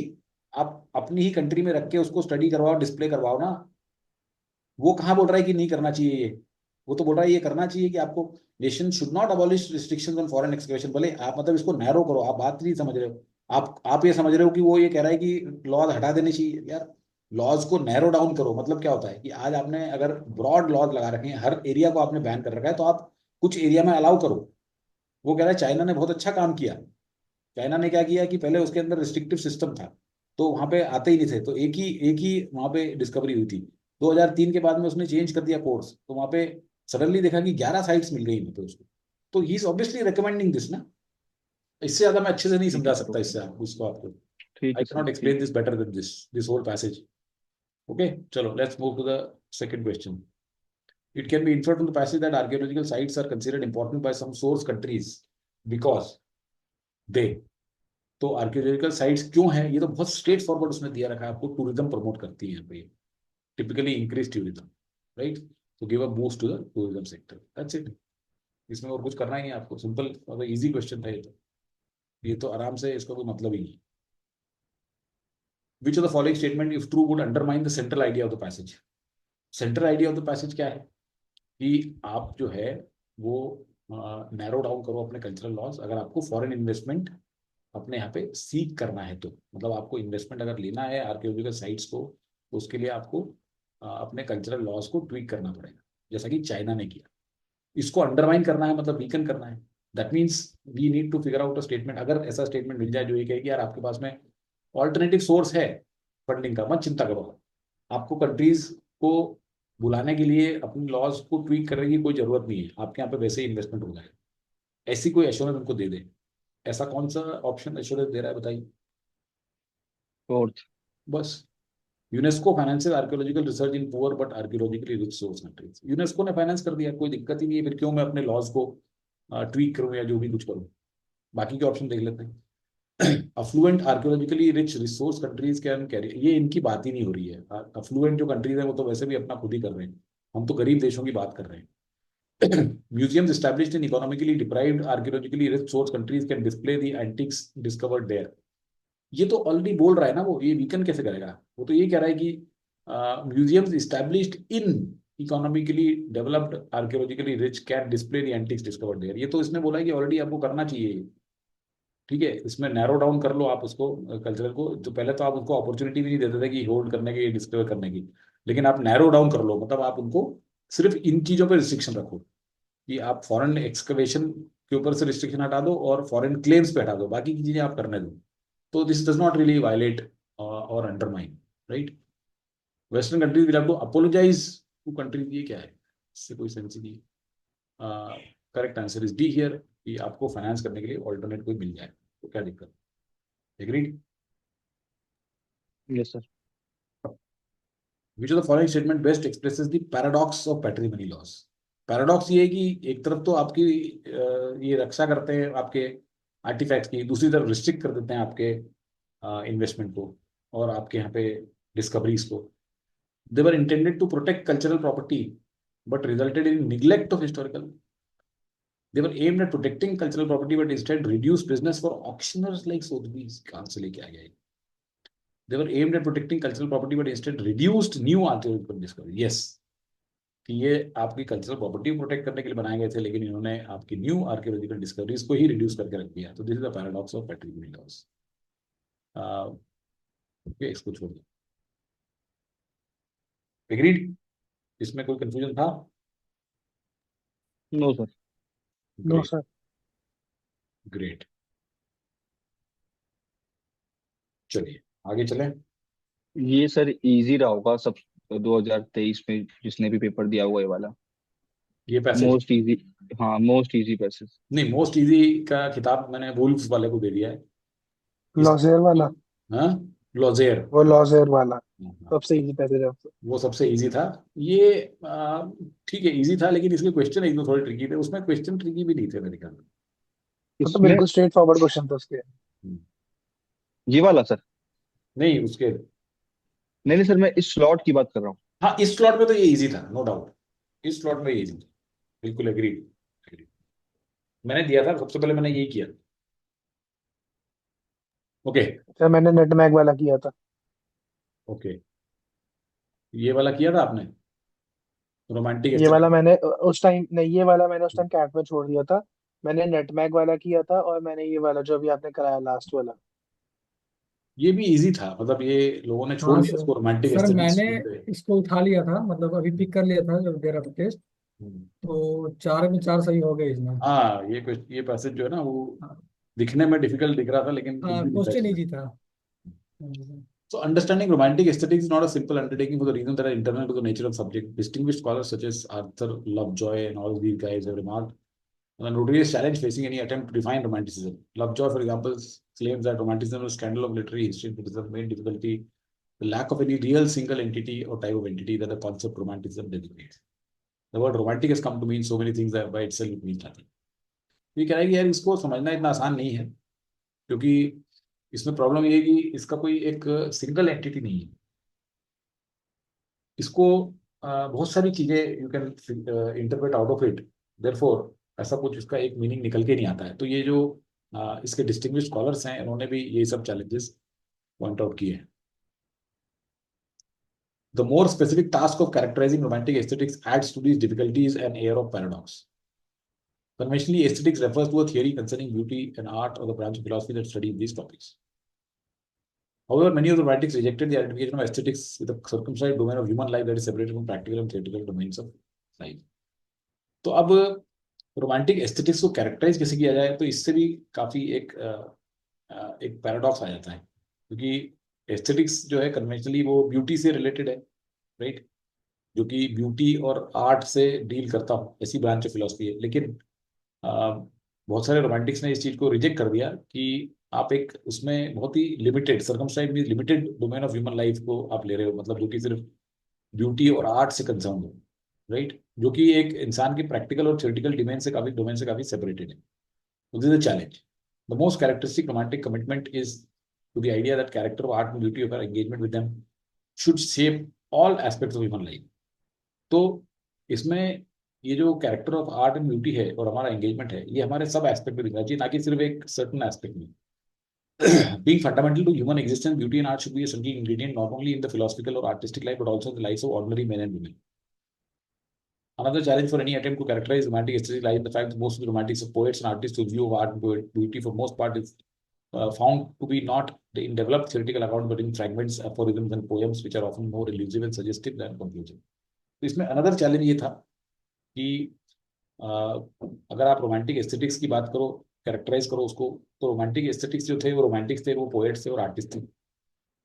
Speaker 1: आप अपनी ही कंट्री में रख के उसको स्टडी करवाओ, डिस्प्ले करवाओ ना। वो कहाँ बोल रहा है कि नहीं करना चाहिए ये? वो तो बोल रहा है ये करना चाहिए कि आपको nation should not abolish restrictions on foreign excavation. भले आप मतलब इसको नैरो करो, आप बात नहीं समझ रहे हो। आप ये समझ रहे हो कि वो ये कह रहा है कि लॉज हटा देने चाहिए। यार लॉज को नैरो डाउन करो, मतलब क्या होता है कि आज आपने अगर ब्रॉड लॉज लगा रखे हैं, हर एरिया को आपने बैन कर रखा है, तो आप कुछ एरिया में अलाउ करो। वो कह रहा है चाइना ने बहुत अच्छा काम किया चाइना ने क्या किया कि पहले उसके अंदर रिस्ट्रिक्टिव सिस्टम था, तो वहां पे आते ही नहीं थे, तो एक ही वहां पे डिस्कवरी हुई थी। 2003 के बाद में उसने चेंज कर दिया कोर्स, तो वहां पे सडनली देखा कि 11 साइट्स मिल गई वहां पे उसको। तो he is obviously recommending this ना। इससे ज्यादा मैं अच्छे से नहीं
Speaker 3: ठीक
Speaker 1: समझा
Speaker 3: है
Speaker 1: सकता इससे आपको, इसको आपको।
Speaker 3: ठीक
Speaker 1: आई
Speaker 3: है
Speaker 1: कैन
Speaker 3: सर
Speaker 1: नॉट
Speaker 3: ठीक
Speaker 1: एक्सप्लेन
Speaker 3: है।
Speaker 1: This better than this whole passage. Okay, चलो let's move to the second question. It can be inferred from the passage that archaeological sites are considered important by some source countries because they, तो archaeological sites क्यों है, ये तो बहुत straight forward उसने दिया रखा है आपको, टूरिज्म प्रमोट करती है यहाँ पे, टिपिकली इंक्रीज टूरिज्म, राइट, तो give a boost to the tourism sector, that's it. इसमें और कुछ करना ही नहीं आपको, सिंपल और इजी क्वेश्चन था ये तो, ये तो आराम से, इसका कोई मतलब ही नहीं। विच of the following statement if true would undermine the central idea of the passage. Central idea of the passage क्या है कि आप जो है वो नैरो डाउन करो अपने कल्चरल लॉस, अगर आपको फॉरेन इन्वेस्टमेंट अपने यहाँ पे सीक करना है तो, मतलब आपको इन्वेस्टमेंट अगर लेना है आर्कियोलॉजिकल साइट्स को, तो उसके लिए आपको अपने कल्चरल लॉस को ट्वीक करना पड़ेगा, जैसा कि चाइना ने किया। इसको अंडरमाइन करना है मतलब वीकन करना है, that means we need to figure out a statement. अगर ऐसा स्टेटमेंट मिल जाए जो ये कहे कि यार आपके पास में ऑल्टरनेटिव सोर्स है फंडिंग का, मत चिंता करो, आपको कंट्रीज को बुलाने के लिए अपने लॉज को ट्वीक करने की कोई जरूरत नहीं है, आपके यहाँ पे वैसे ही इन्वेस्टमेंट हो जाएगा, ऐसी कोई एश्योरेंस उनको दे दे। ऐसा कौन सा ऑप्शन एश्योरेंस दे रहा है बताइए।
Speaker 3: फोर्थ।
Speaker 1: बस, UNESCO finances archaeological research in poor but archaeologically rich source countries, UNESCO ने फाइनेंस कर दिया, कोई दिक्कत ही नहीं है, फिर क्यों मैं अपने लॉज को ट्वीक करूं या जो भी कुछ करूं। बाकी के ऑप्शन देख लेते हैं। Affluent archaeologically rich resource countries can carry, ये इनकी बात ही नहीं हो रही है। अफ्लुएंट जो कंट्रीज है वो तो वैसे भी अपना खुद ही कर रहे हैं, हम तो गरीब देशों की बात कर रहे हैं। Museums established in economically deprived, archaeologically rich source countries can display the antiques discovered there. ये तो ऑलरेडी बोल रहा है ना वो, ये वीकन कैसे करेगा, वो तो ये कह रहा है कि museums established in economically developed archaeologically rich can display the antiques discovered there, ये तो इसने बोला है कि ऑलरेडी आपको करना चाहिए। ठीक है, इसमें नैरो डाउन कर लो आप उसको कल्चरल को, तो पहले तो आप उसको अपॉर्चुनिटी भी नहीं देते थे कि होल्ड करने की, डिस्कवर करने की, लेकिन आप नैरो डाउन कर लो, मतलब आप उनको सिर्फ इन चीजों पर रिस्ट्रिक्शन रखो कि आप फॉरेन एक्सकवेशन के ऊपर से रिस्ट्रिक्शन हटा दो और फॉरेन क्लेम्स पे हटा दो, बाकी की चीजें आप करने दो। तो this does not really violate और undermine, right. Western countries will have to apologise to countries, ये क्या है, इससे कोई सेंस ही नहीं। Correct answer is D here, कि आपको फाइनेंस करने के लिए ऑल्टरनेट कोई मिल जाए तो क्या दिक्कत। Agreed.
Speaker 3: Yes sir.
Speaker 1: Which of the following statement best expresses the paradox of patrimony laws. Paradox ये है कि एक तरफ तो आपकी ये रक्षा करते हैं आपके आर्टिफैक्ट्स की, दूसरी तरफ रिस्ट्रिक्ट कर देते हैं आपके इन्वेस्टमेंट को और आपके यहाँ पे डिस्कवरीज को। They were intended to protect cultural property but resulted in neglect of historical. They were aimed at protecting cultural property but instead reduced business for auctioneers like Sotheby's, कहाँ से लेके आ गया ये। They were aimed at protecting cultural property but instead reduced new archaeological discovery. Yes, कि ये आपकी cultural property protect करने के लिए बनाए गए थे, लेकिन इन्होंने आपकी न्यू आर्कियोलॉजिकल डिस्कवरीज को ही रिड्यूस करके रख दिया। तो this is the paradox of patrimony loss. Okay, इसको छोड़ दो। एग्रीड, इसमें कोई कंफ्यूजन था?
Speaker 3: No sir.
Speaker 4: No
Speaker 1: great,
Speaker 4: sir.
Speaker 1: Great. चलिए आगे चलें।
Speaker 3: ये सर इजी रहा होगा सब 2023 में जिसने भी पेपर दिया हुआ है वाला।
Speaker 1: ये पैसेज
Speaker 3: मोस्ट इजी। हाँ मोस्ट इजी पैसेज।
Speaker 1: नहीं, मोस्ट इजी का खिताब मैंने वुल्फ्स वाले को दे दिया है। इस,
Speaker 4: लॉजेर वाला,
Speaker 1: हाँ, लॉजेर,
Speaker 4: वो लॉजेर वाला
Speaker 1: हाँ,
Speaker 4: सबसे इजी पैसेज है।
Speaker 1: वो सबसे इजी था। ये ठीक है इजी था, लेकिन इसके क्वेश्चन एक दो थोड़े ट्रिकी थे, उसमें क्वेश्चन ट्रिकी भी नहीं थे मेरे ख्याल में।
Speaker 4: वो तो
Speaker 3: इसमें
Speaker 4: बिल्कुल स्ट्रेट फॉरवर्ड क्वेश्चन था उसके।
Speaker 1: हम्म,
Speaker 3: ये वाला सर।
Speaker 1: नहीं उसके,
Speaker 3: नहीं नहीं सर, मैं इस स्लॉट की बात कर रहा हूँ।
Speaker 1: हाँ इस स्लॉट में तो ये इजी था, नो डाउट, इस स्लॉट में ये इजी था, बिल्कुल एग्री। मैंने दिया था सबसे पहले, मैंने यही किया। ओके,
Speaker 4: सर मैंने नेटमैग वाला किया था।
Speaker 1: ओके, ये वाला किया था आपने, रोमांटिक
Speaker 4: ये वाला
Speaker 1: एस्थेटिक।
Speaker 4: मैंने उस टाइम नहीं, ये वाला मैंने उस टाइम कैट में छोड़ दिया था। मैंने नेटमैग वाला किया था, और मैंने ये वाला जो अभी आपने कराया लास्ट वाला।
Speaker 1: ये भी इजी था, मतलब ये लोगों ने छोड़
Speaker 2: हाँ
Speaker 1: दिया इसको रोमांटिक
Speaker 2: सर
Speaker 1: एस्थेटिक्स
Speaker 2: मैंने
Speaker 1: पे।
Speaker 2: इसको उठा लिया था, मतलब अभी पिक कर लिया था जब दे रहा था टेस्ट,
Speaker 1: हम्म।
Speaker 2: तो 4 में 4 सही हो गए इसमें।
Speaker 1: हाँ ये पैसेज जो है ना वो
Speaker 2: हाँ,
Speaker 1: दिखने में डिफिकल्ट दिख रहा था, लेकिन
Speaker 2: हाँ, क्वेश्चन इजी था।
Speaker 1: So understanding romantic aesthetics is not a simple undertaking for the reason that are internal to the nature of subject. Distinguished scholars such as Arthur Lovejoy and all these guys have remarked on the notorious challenge facing any attempt to define romanticism. Lovejoy, for example, claims that romanticism is a scandal of literary history and criticism main difficulty the lack of any real single entity or type of entity that the concept romanticism designates. The word romantic has come to mean so many things that by itself it means nothing. ये कह रहा है कि यार इसको समझना इतना आसान नहीं है, क्योंकि इसमें प्रॉब्लम ये है कि इसका कोई एक सिंगल एंटिटी नहीं है। इसको बहुत सारी चीजें you can interpret out of it, therefore ऐसा कुछ इसका एक मीनिंग निकल के नहीं आता है। तो ये जो इसके डिस्टिंग्विश्ड स्कॉलर्स हैं, उन्होंने भी ये सब चैलेंजेस पॉइंट आउट किए हैं। The more specific task of characterizing romantic aesthetics adds to these difficulties an air of paradox. Conventionally, aesthetics refers to a theory concerning beauty and art or the branch of philosophy that studies these topics. However, many of the romantics rejected the identification of aesthetics with a circumscribed domain of human life that is separated from practical and theoretical domains of life. तो अब romantic aesthetics को characterise कैसे किया जाए, तो इससे भी काफी एक पैराडॉक्स आ जाता है, क्योंकि एस्थेटिक्स जो है कन्वेंशनली वो ब्यूटी से रिलेटेड है, राइट, जो कि ब्यूटी और आर्ट से डील करता हूँ, ऐसी ब्रांच ऑफ फिलोसफी है। लेकिन बहुत सारे रोमांटिक्स ने इस चीज को रिजेक्ट कर दिया कि आप एक उसमें बहुत ही limited circumscribed means limited domain of human life को आप ले रहे हो, मतलब जो कि सिर्फ ब्यूटी और आर्ट से कंसर्न हो, राइट, जो कि एक इंसान की प्रैक्टिकल और थ्योरेटिकल डोमेन से काफी सेपरेटेड है। This is a challenge. The most characteristic romantic commitment is to the idea that character of art and beauty of our engagement with them should shape all aspects of human life. तो इसमें ये जो character of art and beauty है और हमारा engagement है, ये हमारे सब एस्पेक्ट में दिखना चाहिए, ना कि सिर्फ एक सर्टन एस्पेक्ट में। Being fundamental to human existence, beauty and art should be a central ingredient not only in the philosophical or artistic life but also in the lives of ordinary men and women. Another challenge for any attempt to characterize romantic aesthetics lies in the fact that most of the romantics of poets and artists whose view of art and beauty for most part is found to be not in developed theoretical account but in fragments, aphorisms and poems which are often more elusive and suggestive than conclusive. तो इसमें another challenge ये था कि अगर आप romantic aesthetics की बात करो, कैरेक्टराइज करो उसको, तो रोमांटिक एस्थेटिक्स जो थे वो रोमांटिक्स थे, वो पोएट्स थे और आर्टिस्ट थे,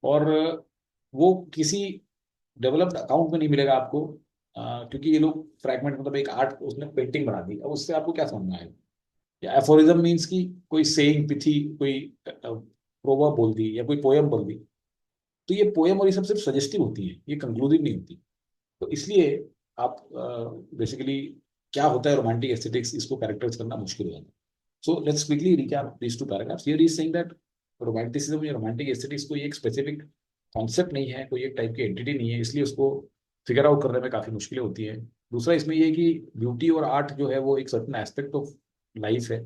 Speaker 1: और वो किसी डेवलप्ड अकाउंट में नहीं मिलेगा आपको, क्योंकि ये लोग फ्रैगमेंट, मतलब एक आर्ट उसने पेंटिंग बना दी। अब उससे आपको क्या समझ में आएगा? या एफोरिज्म मीन्स की कोई सेइंग पिथी, कोई प्रोवर्ब बोल दी या कोई पोएम बोल दी, तो ये पोएम और ये सब सिर्फ सजेस्टिव होती है, ये कंक्लूसिव नहीं होती। तो इसलिए आप बेसिकली क्या होता है रोमांटिक एस्थेटिक्स, इसको कैरेक्टराइज करना मुश्किल हो जाता है। So let's quickly recap these two paragraphs. Here he is saying that romanticism या रोमांटिक एस्थेटिक्स कोई एक स्पेसिफिक कॉन्सेप्ट नहीं है, कोई एक टाइप की एंटिटी नहीं है, इसलिए उसको फिगर आउट करने में काफी मुश्किलें होती है। दूसरा इसमें ये है कि ब्यूटी और आर्ट जो है वो एक सर्टन एस्पेक्ट ऑफ लाइफ है,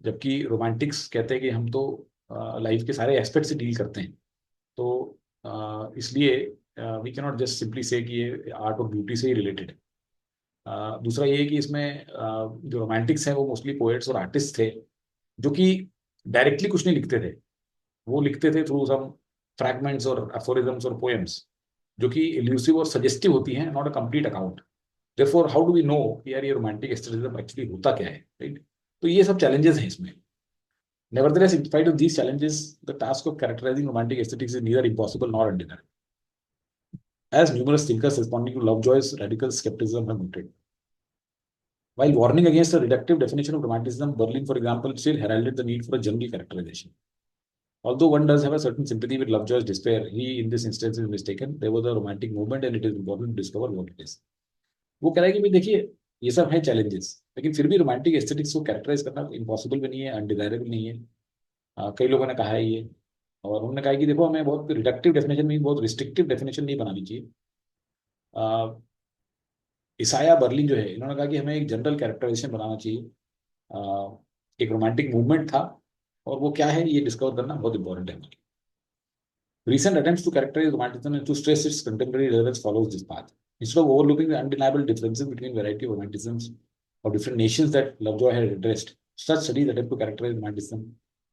Speaker 1: जबकि रोमांटिक्स कहते हैं कि हम तो लाइफ के सारे एस्पेक्ट से डील करते हैं। तो इसलिए we can not just simply say कि ये आर्ट और ब्यूटी से ही रिलेटेड है। दूसरा ये है कि इसमें जो रोमांटिक्स हैं वो मोस्टली पोएट्स और आर्टिस्ट थे, जो कि डायरेक्टली कुछ नहीं लिखते थे, वो लिखते थे थ्रू सम फ्रैगमेंट्स और एफोरिज्म्स और पोएम्स, जो कि इल्यूसिव और सजेस्टिव होती हैं, not a complete account. Therefore how do we know कि यार ये रोमांटिक एस्थेटिज्म एक्चुअली होता क्या है, राइट? तो ये सब चैलेंजेस हैं इसमें। Nevertheless, in spite of these challenges, the task of characterizing romantic aesthetics is neither impossible nor undeniable, as numerous thinkers responding to Lovejoy's radical skepticism have noted. While warning against a reductive definition of romanticism, Berlin, for example, still heralded the need for a general characterization. Although one does have a certain sympathy with Lovejoy's despair, he, in this instance, is mistaken. There was a romantic movement, and it is important to discover what it is. वो कह रहा है कि भाई देखिए, ये सब है चैलेंजेस, लेकिन फिर भी रोमांटिक एस्थेटिक्स को कैरेक्टराइज करना इम्पॉसिबल भी नहीं है, अनडिजायरेबल नहीं है। कई लोगों ने कहा है ये, और उन्होंने कहा कि देखो हमें बहुत रिडक्टिव डेफिनेशन में, बहुत रिस्ट्रिक्टिव डेफिनेशन नहीं बनानी चाहिए। इसाया बर्लिन जो है, इन्होंने कहा कि हमें एक जनरल कैरेक्टराइजेशन बनाना चाहिए। एक रोमांटिक मूवमेंट था, और वो क्या है ये डिस्कवर करना बहुत इंपॉर्टेंट है। Recent attempts to characterize romanticism and to stress its contemporary relevance follows this path. Instead of overlooking the undeniable differences between variety of romanticisms of different nations that Lovejoy had addressed, such studies attempt to characterize romanticism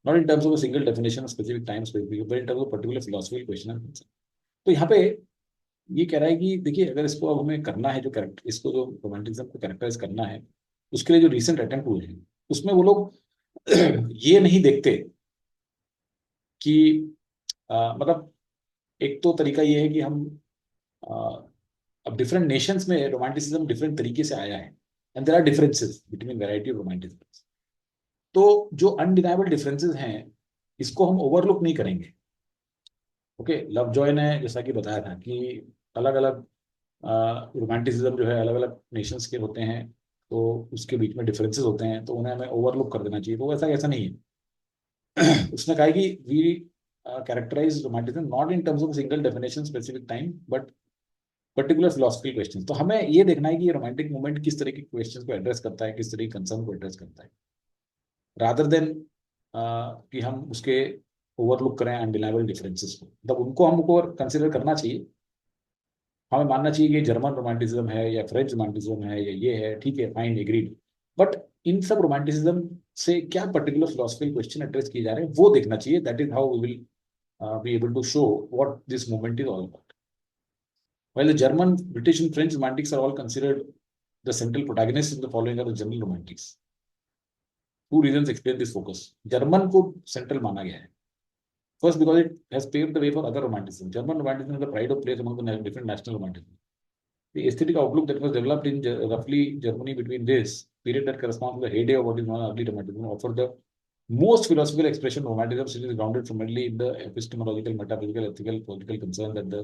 Speaker 1: not in terms of a single definition of specific time, specific, but in terms of particular philosophical question and concept. तो यहाँ पे ये कह रहा है कि देखिए, अगर इसको अब हमें करना है, इसको जो रोमांटिज्म को कैरेक्टराइज करना है, उसके लिए जो रिसेंट अटेम्प्ट हुए हैं, उसमें वो लोग ये नहीं देखते कि मतलब एक तो तरीका ये है कि हम अब डिफरेंट नेशंस में रोमांटिसिज्म डिफरेंट तरीके से आया है, and there are differences between variety of romanticism. तो जो अनडिनाइबल डिफरेंसेस हैं इसको हम ओवरलुक नहीं करेंगे। ओके, लव जॉय ने जैसा कि बताया था कि अलग अलग रोमांटिसिज्म जो है अलग अलग नेशंस के होते हैं, तो उसके बीच में डिफरेंसेस होते हैं, तो उन्हें हमें ओवरलुक कर देना चाहिए। तो वैसा ऐसा नहीं है। उसने कहा कि we characterise romanticism not in terms of single definition specific time but particular philosophical question. तो हमें ये देखना है कि ये रोमांटिक मूवमेंट किस तरह के क्वेश्चन को एड्रेस करता है, किस तरह के कंसर्न को एड्रेस करता है, रादर देन कि हम उसके ओवरलुक करें अनडिनाइबल डिफरेंसेस को। मतलब उनको हमको कंसिडर करना चाहिए, हमें मानना चाहिए कि जर्मन रोमांटिसिज्म है या फ्रेंच रोमांटिसिज्म है या ये है, ठीक है, फाइन, एग्रीड। बट इन सब रोमांटिसिज्म से क्या पर्टिकुलर फिलोसफिकल क्वेश्चन एड्रेस किए जा रहे हैं वो देखना चाहिए। That is how we will be able to show what this movement is all about. While the German, British, and French romantics are all considered the central protagonists in the following are the general romantics. Two reasons explain this focus. German को central माना गया है. First, because it has paved the way for other romanticism. German romanticism is the pride of place among the different national romanticism. The aesthetic outlook that was developed in roughly Germany between this period that corresponds to the heyday of what is known as early romanticism offered the most philosophical expression of romanticism, which is grounded primarily in the epistemological, metaphysical, ethical, political concern that the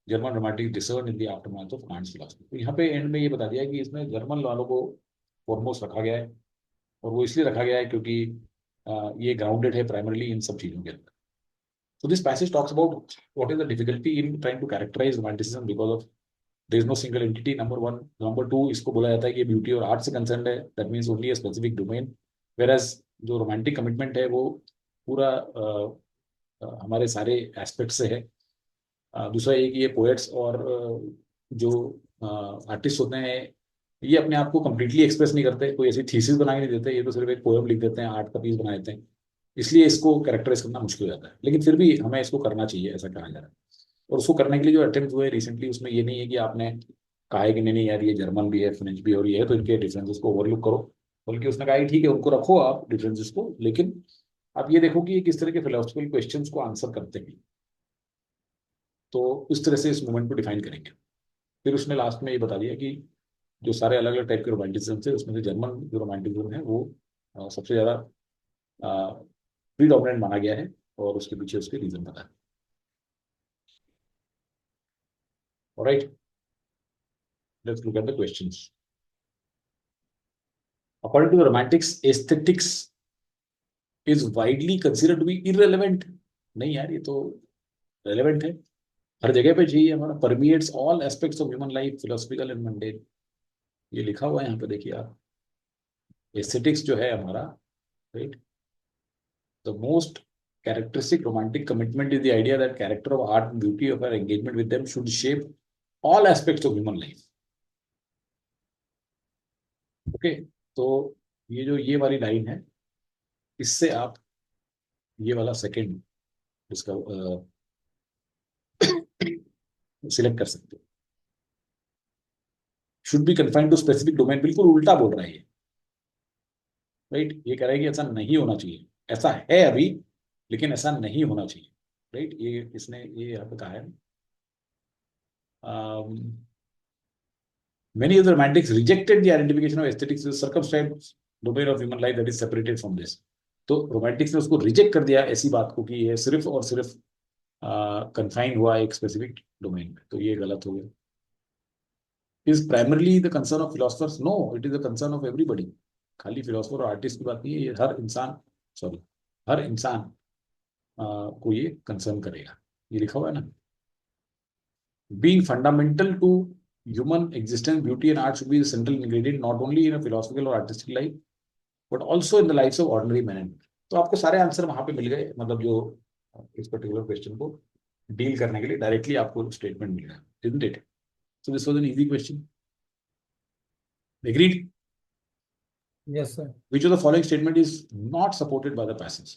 Speaker 1: German romantic discern in the aftermath of Kant's philosophy. तो यहाँ पे and में ये बता दिया कि इसमें German वालों को फॉरमोस्ट रखा गया है, और वो इसलिए रखा गया है क्योंकि ये ग्राउंडेड है प्राइमरली इन सब चीजों के अंदर। So this passage talks about what is the difficulty in trying to characterize romanticism because of there is no single entity, number one. Number two, इसको बोला जाता है कि ब्यूटी और आर्ट से कंसर्न है, that means only a specific domain, whereas जो romantic commitment है वो पूरा हमारे सारे एस्पेक्ट से है। दूसरा ये कि ये पोएट्स और जो आर्टिस्ट होते हैं ये अपने आप को कम्प्लीटली एक्सप्रेस नहीं करते, कोई ऐसी थीसिस बना के नहीं देते, ये तो सिर्फ एक पोएम लिख देते हैं, आर्ट का पीस बना देते हैं, इसलिए इसको कैरेक्टराइज करना मुश्किल हो जाता है। लेकिन फिर भी हमें इसको करना चाहिए, ऐसा कहा जा रहा है। और उसको करने के लिए जो अटेम्प्ट हुए रिसेंटली उसमें ये नहीं है कि आपने कहा है कि नहीं नहीं यार ये जर्मन भी है, फ्रेंच भी है और ये है तो इनके डिफरेंसेस को ओवरलुक करो, बल्कि उसने कहा कि ठीक है उनको रखो आप डिफरेंसेस को, लेकिन आप ये देखो कि ये किस तरह के फिलोसफिकल क्वेश्चंस को आंसर करते हैं, तो उस तरह से इस मूवमेंट को डिफाइन करेंगे। फिर उसने लास्ट में ये बता दिया कि जो सारे अलग अलग टाइप के रोमांटिज्म थे उसमें से जर्मन जो रोमांटिज्म है वो सबसे ज्यादा प्रीडोमिनेंट माना गया है, और उसके पीछे उसके रीजन बताया। Alright, let's look at the questions. According to the romantics, aesthetics is widely considered to be irrelevant. नहीं यार, ये तो relevant है, हर जगह पे चाहिए हमारा, permeates all aspects of human life, philosophical and mundane. ये लिखा हुआ है यहाँ पे, देखिए आप, एस्थेटिक्स जो है हमारा, right, the most characteristic romantic commitment is the idea that character of art and beauty of our engagement with them should shape all aspects of human life. Okay, तो ये जो ये वाली लाइन है इससे आप ये वाला सेकंड इसका सिलेक्ट कर सकते हो। Should be confined to specific domain, बिल्कुल उल्टा बोल रहा है ये, राइट। ये कह रहा है कि ऐसा नहीं होना चाहिए, ऐसा है अभी लेकिन ऐसा नहीं होना चाहिए, राइट। ये इसने ये यहाँ पे कहा है। Many of the romantics rejected the identification of aesthetics as a circumscribed domain of human life that is separated from this. तो रोमांटिक्स ने उसको रिजेक्ट कर दिया ऐसी बात को कि ये सिर्फ और सिर्फ कन्फाइन हुआ एक स्पेसिफिक डोमेन में, तो ये गलत हो गया। Is primarily the concern of philosophers? No, it is the concern of everybody. खाली फिलोसफर और आर्टिस्ट की बात नहीं है, ये हर इंसान, सॉरी, हर इंसान को ये कंसर्न करेगा, ये लिखा हुआ है ना। Being fundamental to human existence, beauty and art should be the central ingredient not only in a philosophical or artistic life but also in the lives of ordinary men and women. तो आपको सारे answer वहां पे मिल गए, मतलब जो इस particular question को डील करने के लिए डायरेक्टली आपको स्टेटमेंट मिल गया, isn't it? So this was an easy question. Agreed?
Speaker 2: Yes, sir.
Speaker 1: Which of the following statement is not supported by the passage?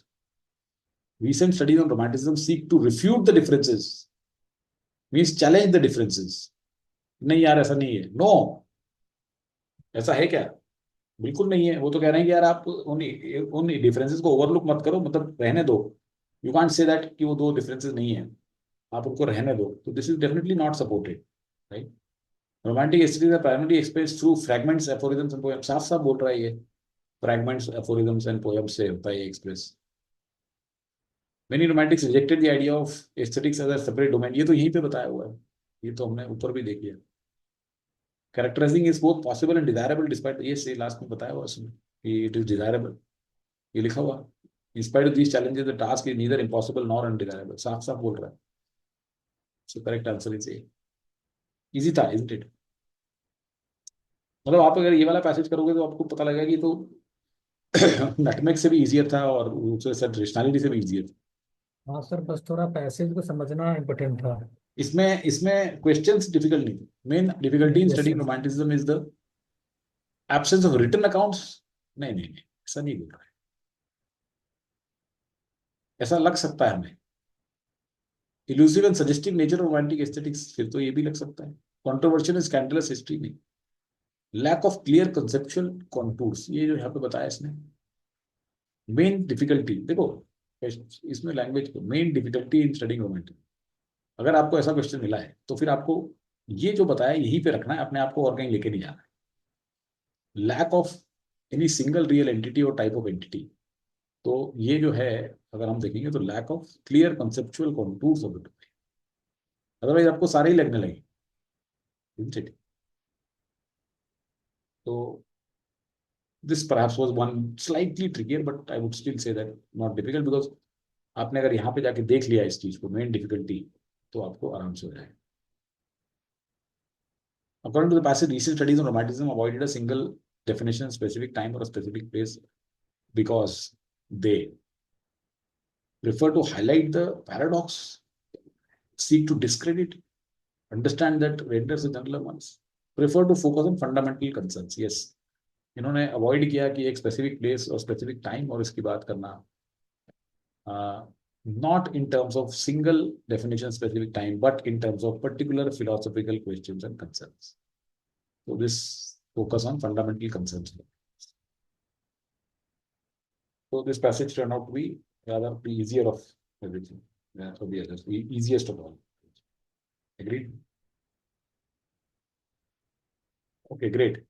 Speaker 1: Recent studies on romanticism seek to refute the differences, means challenge the differences. नहीं यार ऐसा नहीं है, no, ऐसा है क्या? बिल्कुल नहीं है। वो तो कह रहे हैं कि यार आप उन डिफरेंसेस को ओवरलुक मत करो, मतलब रहने दो। यू कांट से दैट कि वो दो डिफरेंसेस नहीं है, आप उनको रहने दो। तो this is definitely not supported, right. Romantic aesthetics are primarily expressed through fragments, aphorisms and poems. साफ साफ बोल रहा है ये, फ्रैगमेंट्स, एफोरिज्म्स एंड पोएम्स से होता है ये express. Many romantics rejected the idea of aesthetics as a separate domain. ये तो यहीं पे बताया हुआ है, ये तो हमने ऊपर भी देख लिया। Characterizing is both possible and desirable despite, ये से लास्ट में बताया हुआ इसमें कि it is desirable, ये लिखा हुआ। In spite of these challenges, the task is neither impossible nor undesirable. साफ साफ बोल रहा है। So correct answer is A. Easy था, isn't it? मतलब आप अगर ये वाला पैसेज करोगे तो आपको पता लगेगा कि तो नटमेग से भी इजियर था और दूसरे सर रेशनैलिटी से भी इजियर था।
Speaker 2: हाँ सर, बस थोड़ा पैसेज को समझना इम्पोर्टेंट था।
Speaker 1: इसमें इसमें क्वेश्चंस डिफिकल्ट नहीं थे। Main difficulty in
Speaker 2: yes
Speaker 1: studying
Speaker 2: sir.
Speaker 1: Romanticism is the absence of written accounts. नहीं नहीं नहीं, ऐसा नहीं बोल रहा है। ऐसा लग सकता है हमें। Elusive and suggestive nature of romantic aesthetics, फिर तो ये भी लग सकता है। कंट्रोवर्शियल एंड स्कैंडलस हिस्ट्री नहीं। Lack of clear conceptual contours, ये जो यहाँ पे बताया इसने। मेन डिफिकल्टी देखो इसमें लैंग्वेज को, मेन डिफिकल्टी इन स्टडीइंग रोमांटिक। अगर आपको ऐसा क्वेश्चन मिला है तो फिर आपको ये जो बताया यहीं पे रखना है, अपने आप को और कहीं लेके नहीं जाना है। Lack of any single real entity और टाइप ऑफ एंटिटी, तो ये जो है अगर हम देखेंगे तो lack of clear conceptual contours of it. Otherwise आपको सारे ही लगने लगे, isn't it? तो this perhaps was one slightly trickier, but I would still say that not difficult, because आपने अगर यहाँ पे जाके देख लिया इस चीज को, मेन डिफिकल्टी, तो आपको आराम से हो जाएगा। According to the passage, recent studies on romanticism avoided a single definition, specific time or a specific place because they prefer to highlight the paradox, seek to discredit, understand that renders the gentler ones, prefer to focus on fundamental concerns. Yes, इन्होंने avoid किया कि एक specific place और specific time और इसकी बात करना, not in terms of single definition specific time, but in terms of particular philosophical questions and concerns. So this focus on fundamental concerns. So this passage turned out to be rather the easier of everything, of the others, the easiest of all. Agreed? Okay, great.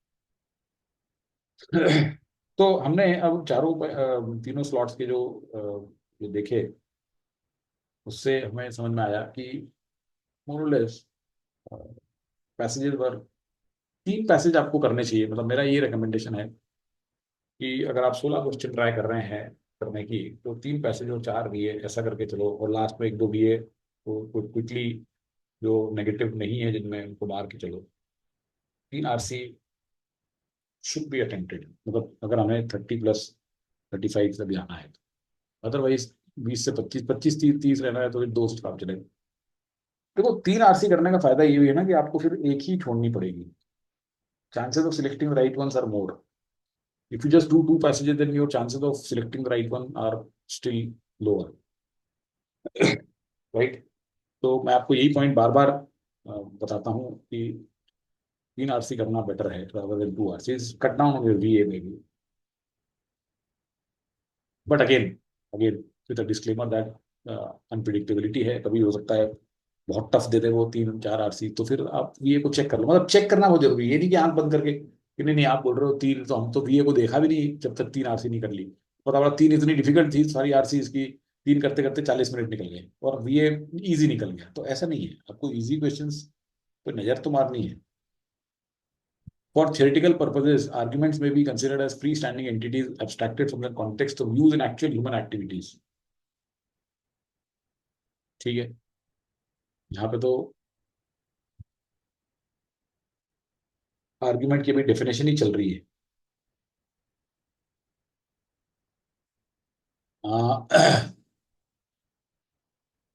Speaker 1: तो हमने अब तीनों slots के जो देखे, उससे हमें समझ में आया कि मोर और लेस पैसेजेस पर 3 पैसेज आपको करने चाहिए। मतलब मेरा ये रिकमेंडेशन है कि अगर आप 16 क्वेश्चन ट्राई कर रहे हैं करने की, तो 3 पैसेज और 4 बीए ऐसा करके चलो, और लास्ट में 1-2 बीए तो क्विकली जो नेगेटिव नहीं है जिनमें उनको मार के चलो। 3 आरसी शुड बी अटेम्प्टेड, मतलब अगर हमें 30+35 तक जाना है तो। अदरवाइज 20 से 25, 25-30 रहना है तो फिर 2 से काम चलेगा। देखो 3 आरसी करने का फायदा ये भी है ना कि आपको फिर एक ही छोड़नी पड़ेगी। Chances of selecting right ones or more. If you just do 2 passages, then your chances of selecting the right one are still lower, right? तो मैं आपको यही पॉइंट बार बार बताता हूँ कि 3 आरसी करना बेटर है rather than 2 RCs. Cut down on your वीए में भी, but again with a disclaimer that unpredictability है, कभी हो सकता है बहुत टफ दे दे वो 3-4 आरसी, तो फिर आप वीए को चेक कर लो। मतलब चेक करना बहुत जरूरी है, ये नहीं कि आंख बंद करके कि नहीं नहीं आप बोल रहे हो 3, तो हम तो वीए को देखा भी नहीं जब तक 3 आरसी नहीं कर ली। पता पड़ा 3 इतनी डिफिकल्ट थी, सारी आरसी इसकी 3 करते करते 40 मिनट निकल गए और वीए इजी निकल गया। तो ऐसा नहीं है, आपको इजी क्वेश्चंस पे नजर तो मारनी है। For theoretical purposes, arguments may be considered as freestanding entities abstracted from the context of use in actual human activities. ठीक है, यहाँ पे तो आर्ग्यूमेंट की भी डेफिनेशन ही चल रही है।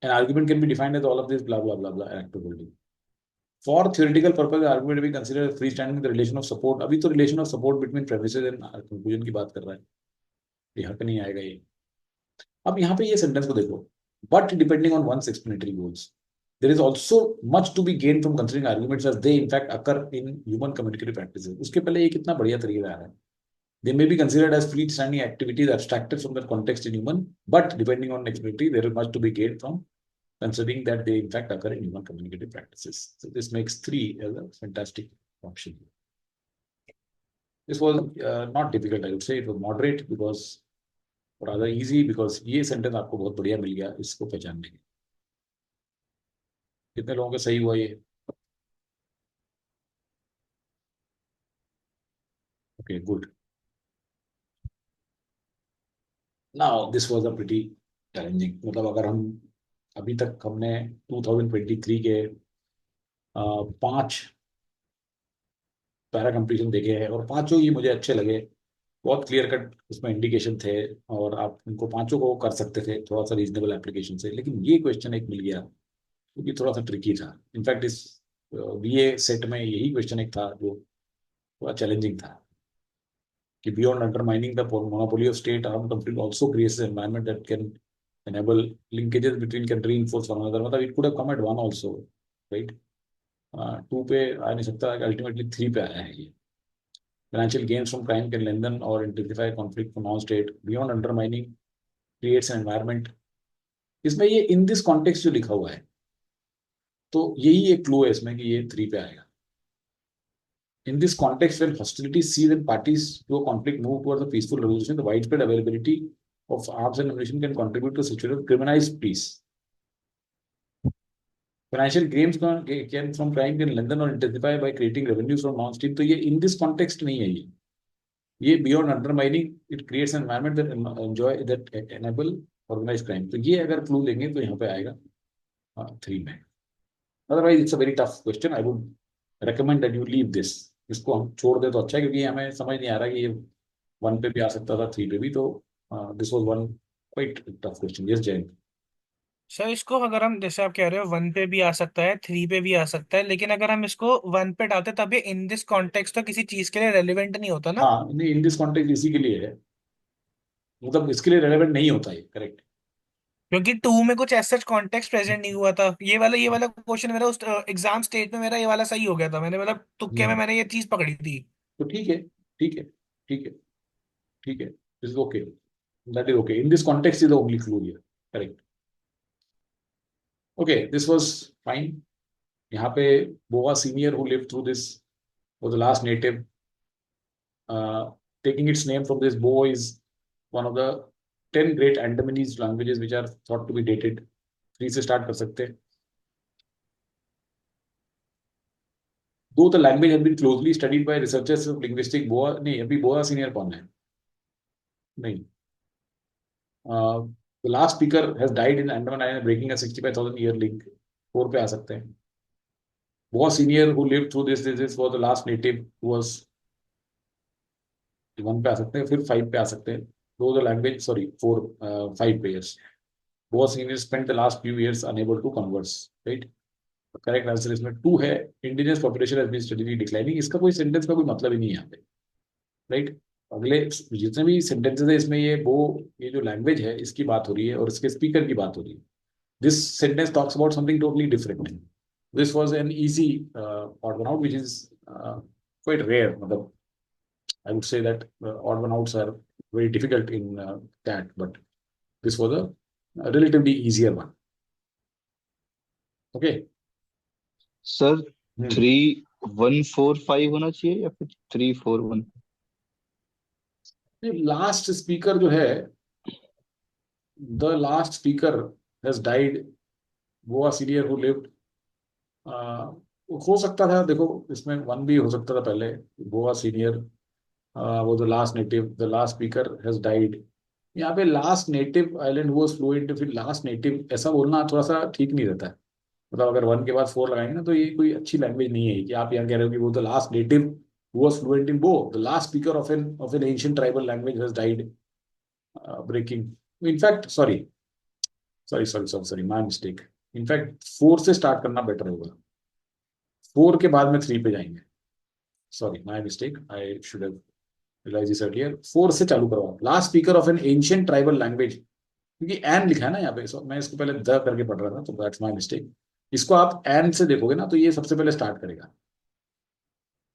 Speaker 1: An argument can be defined as all of this blah blah blah blah act of holding. For theoretical purpose, argument may be considered freestanding the relation of support. अभी तो relation of support between premises and conclusion की बात कर रहा है, ये हक नहीं आएगा ये। अब यहाँ पे ये सेंटेंस को देखो, but depending on one's explanatory goals, there is also much to be gained from considering arguments as they in fact occur in human communicative practices. उसके पहले ये कितना बढ़िया तरीका आ रहा है They may be considered as freestanding activities abstracted from their context in human, but depending on expertly, there is much to be gained from considering that they in fact occur in human communicative practices. So this makes 3 as a fantastic option. This was not difficult, I would say. It was moderate because rather easy because ये sentence आपको बहुत बढ़िया मिल गया इसको पहचानने के। कितने लोगों का सही हुआ ये? Okay, good. Now this was a pretty challenging. मतलब अगर हम अभी तक हमने 2023 के 5 पैरा कंप्लीशन देखे हैं और पांचों ही मुझे अच्छे लगे। बहुत क्लियर कट उसमें इंडिकेशन थे और आप उनको पांचों को कर सकते थे थोड़ा सा रीजनेबल एप्लीकेशन से। लेकिन ये क्वेश्चन एक मिल गया क्योंकि थोड़ा सा ट्रिकी था। इनफैक्ट इस बीए सेट में यही क्वेश्चन एक था जो थोड़ा चैलेंजिंग था कि beyond undermining the monopoly of state-armed conflict also creates an environment that can enable linkages between can reinforce one another. मतलब it could have come at 1 also, right? 2 पे आ नहीं सकता, ultimately 3 पे आया है ये। Financial gains from crime can lengthen or intensify conflict for non-state. Beyond undermining creates an environment. इसमें ये in this context जो लिखा हुआ है, तो यही एक क्लू है इसमें कि ये 3 पे आएगा। In this context, when hostilities cease and parties to a conflict move towards a peaceful resolution, the widespread availability of arms and ammunition can contribute to a situation of criminalized peace. Financial gains can from crime can lengthen or intensify by creating revenues from non-state. तो ये in this context नहीं है ये। ये beyond undermining, it creates an environment that enjoy that enable organized crime. तो ये अगर clue लेंगे तो यहाँ पे आएगा 3 में। Otherwise, it's a very tough question. I would recommend that you leave this. इसको हम छोड़ दे तो अच्छा है क्योंकि हमें समझ नहीं आ रहा कि ये 1 पे भी आ सकता था 3 पे भी। तो this was one quite tough question. Yes Jain.
Speaker 4: Sir इसको अगर हम जैसे आप कह रहे हो 1 पे भी आ सकता है 3 पे भी आ सकता है, लेकिन अगर हम इसको 1 पे डालते तब ये इन दिस कॉन्टेक्स्ट तो किसी चीज के लिए रेलिवेंट नहीं होता ना।
Speaker 1: हाँ, नहीं इन दिस कॉन्टेक्स्ट इसी के लिए है, मतलब इसके लिए रेलेवेंट नहीं होता है। करेक्ट।
Speaker 4: क्योंकि 2 में कुछ ऐसा कॉन्टेक्स्ट प्रेजेंट नहीं हुआ था। ये वाला क्वेश्चन मेरा उस एग्जाम स्टेट में मेरा ये वाला सही हो गया था। मैंने मतलब तुक्के में मैंने ये चीज पकड़ी थी।
Speaker 1: तो ठीक है, ठीक है, ठीक है, ठीक है। This is okay, that is okay. In this context is the only clue here. Correct. Okay, this was fine. यहाँ पे Boa senior who lived through this was the last native. Taking its name from this Bo is one of the 10 great Andamanese languages which are thought to be dated. 3 से start कर सकते हैं। Though the language has been closely studied by researchers of linguistic, Boa नहीं, अभी Boa senior कौन है? नहीं। The last speaker has died in Andaman Island, breaking a 65,000 year link. 4 पे आ सकते हैं। Boa senior who lived through this was the last native who was 1 पे आ सकते हैं, फिर 5 पे आ सकते हैं। Though the language, sorry, 4, 5 पे, yes. Boa senior spent the last few years unable to converse, right? Correct answer इसमें 2 है। Indigenous population has been steadily declining. इसका कोई सेंटेंस का कोई मतलब ही नहीं है यहाँ पे, राइट। अगले जितने भी सेंटेंसेस है इसमें ये जो लैंग्वेज है इसकी बात हो रही है और इसके स्पीकर की बात हो रही है। This sentence talks about something totally different. This was an easy odd one out which is quite rare. मतलब I would say that odd one outs are very difficult in that, but this was a relatively easier one. Okay
Speaker 3: sir 3145 होना चाहिए या फिर 341?
Speaker 1: Last speaker जो है, the last speaker has died, वो senior who lived. हो सकता था, देखो इसमें 1 भी हो सकता था पहले। गोवा सीनियर वो the last native, the last speaker has died. यहाँ पे last native island was fluent, फिर लास्ट नेटिव ऐसा बोलना थोड़ा सा ठीक नहीं रहता है। मतलब अगर 1 के बाद 4 लगाएंगे ना तो ये कोई अच्छी लैंग्वेज नहीं है कि आप यहाँ कह रहे हो कि वो the last native was fluent in Bo, the last speaker of an ancient tribal language has died, breaking. In fact, sorry, my mistake. In fact, 4 से स्टार्ट करना बेटर होगा। 4 के बाद में 3 पे जाएंगे। Sorry, my mistake. I should have realized this earlier. 4 से चालू करवाओ। Last speaker of an ancient tribal language, क्योंकि एन लिखा है ना यहाँ पे, मैं इसको पहले द करके पढ़ रहा था, तो दैट्स माय मिस्टेक। इसको आप एन से देखोगे ना तो ये सबसे पहले स्टार्ट करेगा।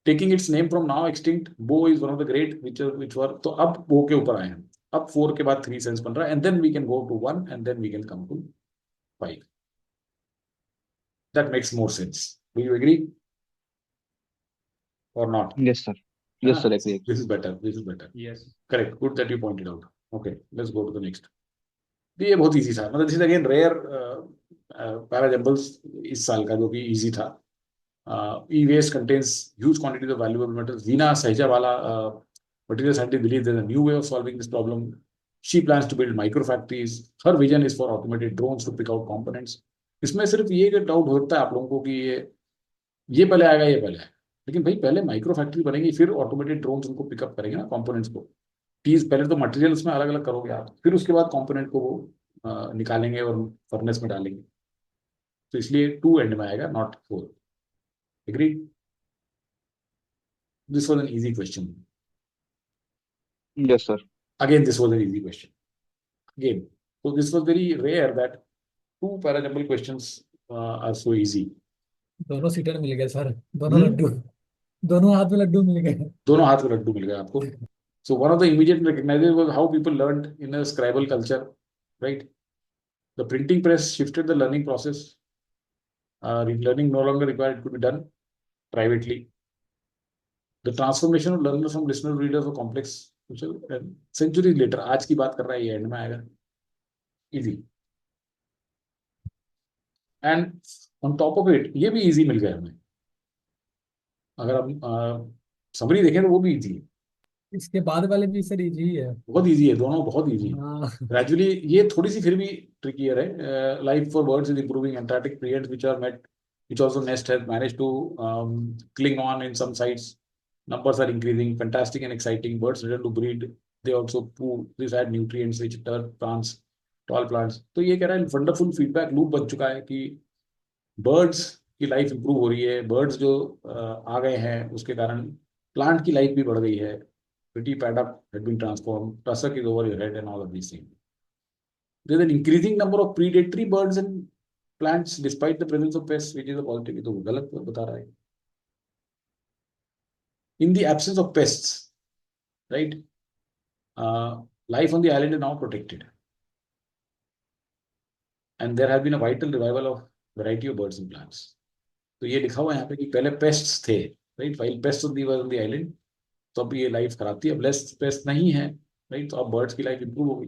Speaker 1: Taking its name from now extinct Bo is one of the great which were, तो अब बो के ऊपर आए हैं, अब 4 के बाद 3 सेंस बन रहा है, and then we can go to 1 and then we can come to 5. That makes more sense. Do you agree or not?
Speaker 3: Yes sir,
Speaker 1: है
Speaker 3: यस
Speaker 1: ना?
Speaker 3: Sir, agree.
Speaker 1: This is better. This is better.
Speaker 2: Yes.
Speaker 1: Correct. Good that you pointed out. Okay, let's go to the next. तो ये बहुत easy था, मतलब this is again rare parajumbles इस साल का जो कि इजी था. E-waste contains huge quantities of valuable metals. Veena Sahjawala, material scientist, believes there's a new way of solving this problem. She plans to build microfactories. Her vision is for automated drones to pick out components. इसमें सिर्फ ये doubt होता है आप लोगों को कि ये पहले आएगा, ये पहले आएगा, लेकिन भाई पहले माइक्रो फैक्ट्री बनेगी, फिर ऑटोमेटेड ड्रोन्स उनको पिकअप करेंगे ना कंपोनेंट्स को. चीज पहले तो मटेरियल उसमें अलग अलग करोगे आप, फिर उसके बाद कंपोनेंट को वो निकालेंगे और फर्नेस में डालेंगे. तो इसलिए 2 एंड में आएगा, not 4. Agreed? This was an easy question.
Speaker 3: Yes sir.
Speaker 1: Again, this was an easy question. Again, so this was very rare that 2 parajumble questions are so easy.
Speaker 2: दोनों सीटर मिल गए सर, दोनों
Speaker 1: हम्म?
Speaker 2: लड्डू, दोनों हाथ में लड्डू मिल गए.
Speaker 1: दोनों हाथ में लड्डू मिल गए आपको. So one of the immediate recognizers was how people learned in a scribal culture, right? The printing press shifted the learning process. Learning no longer required to be done privately. The transformation of learners from listener to readers was complex. Centuries later, आज की बात कर रहा है, ये and में आएगा. Easy. And on top of it, ये भी easy मिल गया हमें. अगर हम समरी देखें तो वो भी easy है,
Speaker 2: इसके बाद वाले भी सर इजी है.
Speaker 1: बहुत easy है, दोनों बहुत easy है.
Speaker 2: हाँ.
Speaker 1: Gradually, ये थोड़ी सी फिर भी trickier है. Life for birds is improving. Antarctic periods which also nest has managed to cling on in some sites. Numbers are increasing, fantastic and exciting. Birds return to breed. They also poo. This add nutrients which turn plants, tall plants. तो ये कह रहा है wonderful feedback loop बन चुका है कि birds की लाइफ इंप्रूव हो रही है. बर्ड्स जो आ गए हैं उसके कारण प्लांट की लाइफ भी बढ़ गई है. Pretty paddock had been transformed. Tussock is over your head and all of these things. There's an increasing number of predatory birds and plants despite the presence of pests, which is a positive. तो गलत बता रहा है. In the absence of pests, right? Life on the island is now protected, and there has been a vital revival of variety of birds and plants. तो ये लिखा हुआ है यहाँ पे कि पहले pests थे, right? While pests on the island, तो अब ये लाइफ कराती है. अब लेस पेस्ट नहीं है, राइट? तो अब बर्ड्स की लाइफ इंप्रूव हो गई.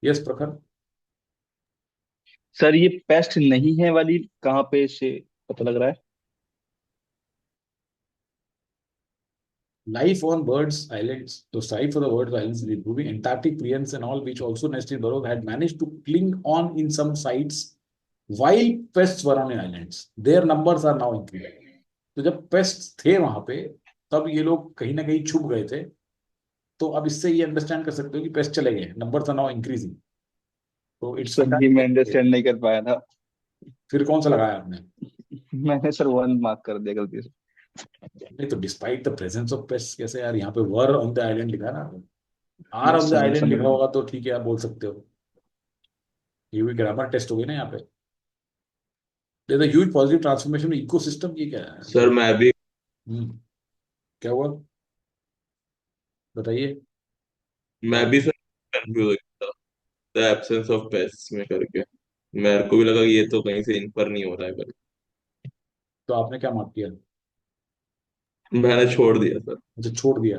Speaker 1: यस प्रखर.
Speaker 3: सर ये पेस्ट नहीं है वाली कहाँ पे से पता लग रहा है?
Speaker 1: Life on birds islands, the life for the birds islands is improving. Antarctic prions and all, which also nest in burrows, had managed to cling on in some sites while pests were on the islands. Their numbers are now increasing. तो जब pests थे वहां पे, तब ये लोग कहीं ना कहीं छुप गए थे. तो अब इससे ये अंडरस्टैंड कर सकते हो कि पेस्ट चले गए, नंबर्स आर नाउ इंक्रीजिंग. तो इट्स
Speaker 3: सर ये मैं अंडरस्टैंड नहीं कर पाया था।
Speaker 1: फिर कौन सा लगाया आपने?
Speaker 3: मैंने सर 1 मार्क कर दिया गलती से।
Speaker 1: नहीं तो despite the presence of paste कैसे यार, यहाँ पे वर ऑन द आइलैंड लिखा ना, आर ऑन द
Speaker 3: समझ
Speaker 1: आइलैंड लिखा
Speaker 3: गया।
Speaker 1: होगा तो ठीक है, आप बोल सकते हो. ये भी ग्रामर टेस्ट हो गई ना यहाँ पे. There is a huge positive transformation in ecosystem. ये क्या है
Speaker 5: सर मैं भी
Speaker 1: क्या हुआ बताइए.
Speaker 5: सर कंफ्यूज हो गया था द एब्सेंस ऑफ पेस्ट्स में करके, मेरे को भी लगा कि ये तो कहीं से इन्फर नहीं हो रहा है पर
Speaker 1: तो आपने क्या मार्क किया?
Speaker 5: मैंने छोड़ दिया सर।
Speaker 1: अच्छा छोड़ दिया.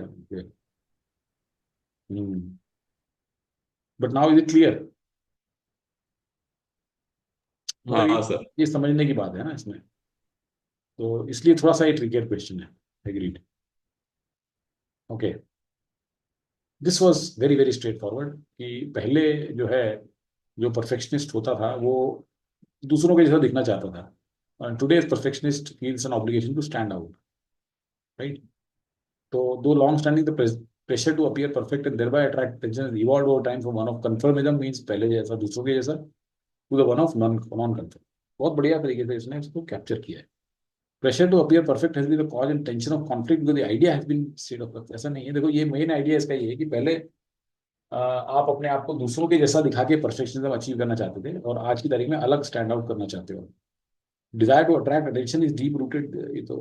Speaker 1: But now is it clear?
Speaker 5: हाँ सर।
Speaker 1: ये समझने की बात है ना इसमें, तो इसलिए थोड़ा सा ये ट्रिकियर क्वेश्चन है. Agreed. Okay, this was very very straight forward कि पहले जो है, जो परफेक्शनिस्ट होता था वो दूसरों के जैसा दिखना चाहता था. Today's perfectionist feels an obligation to stand out, right? तो दो long standing the pressure to appear perfect and thereby attract attention evolved over time from one of conformism, means पहले जैसा दूसरों के जैसा, to the one of non conform. बहुत बढ़िया तरीके से इसने इसको कैप्चर किया है. Pressure to appear perfect has been the cause and tension of conflict because the idea has been state of. ऐसा नहीं है, देखो ये मेन आइडिया इसका ये है कि पहले आप अपने आप को दूसरों के जैसा दिखा के परफेक्शनिज्म अचीव करना चाहते थे, और आज की तारीख में अलग स्टैंड आउट करना चाहते हो. Desire to attract attention is deep rooted. ये तो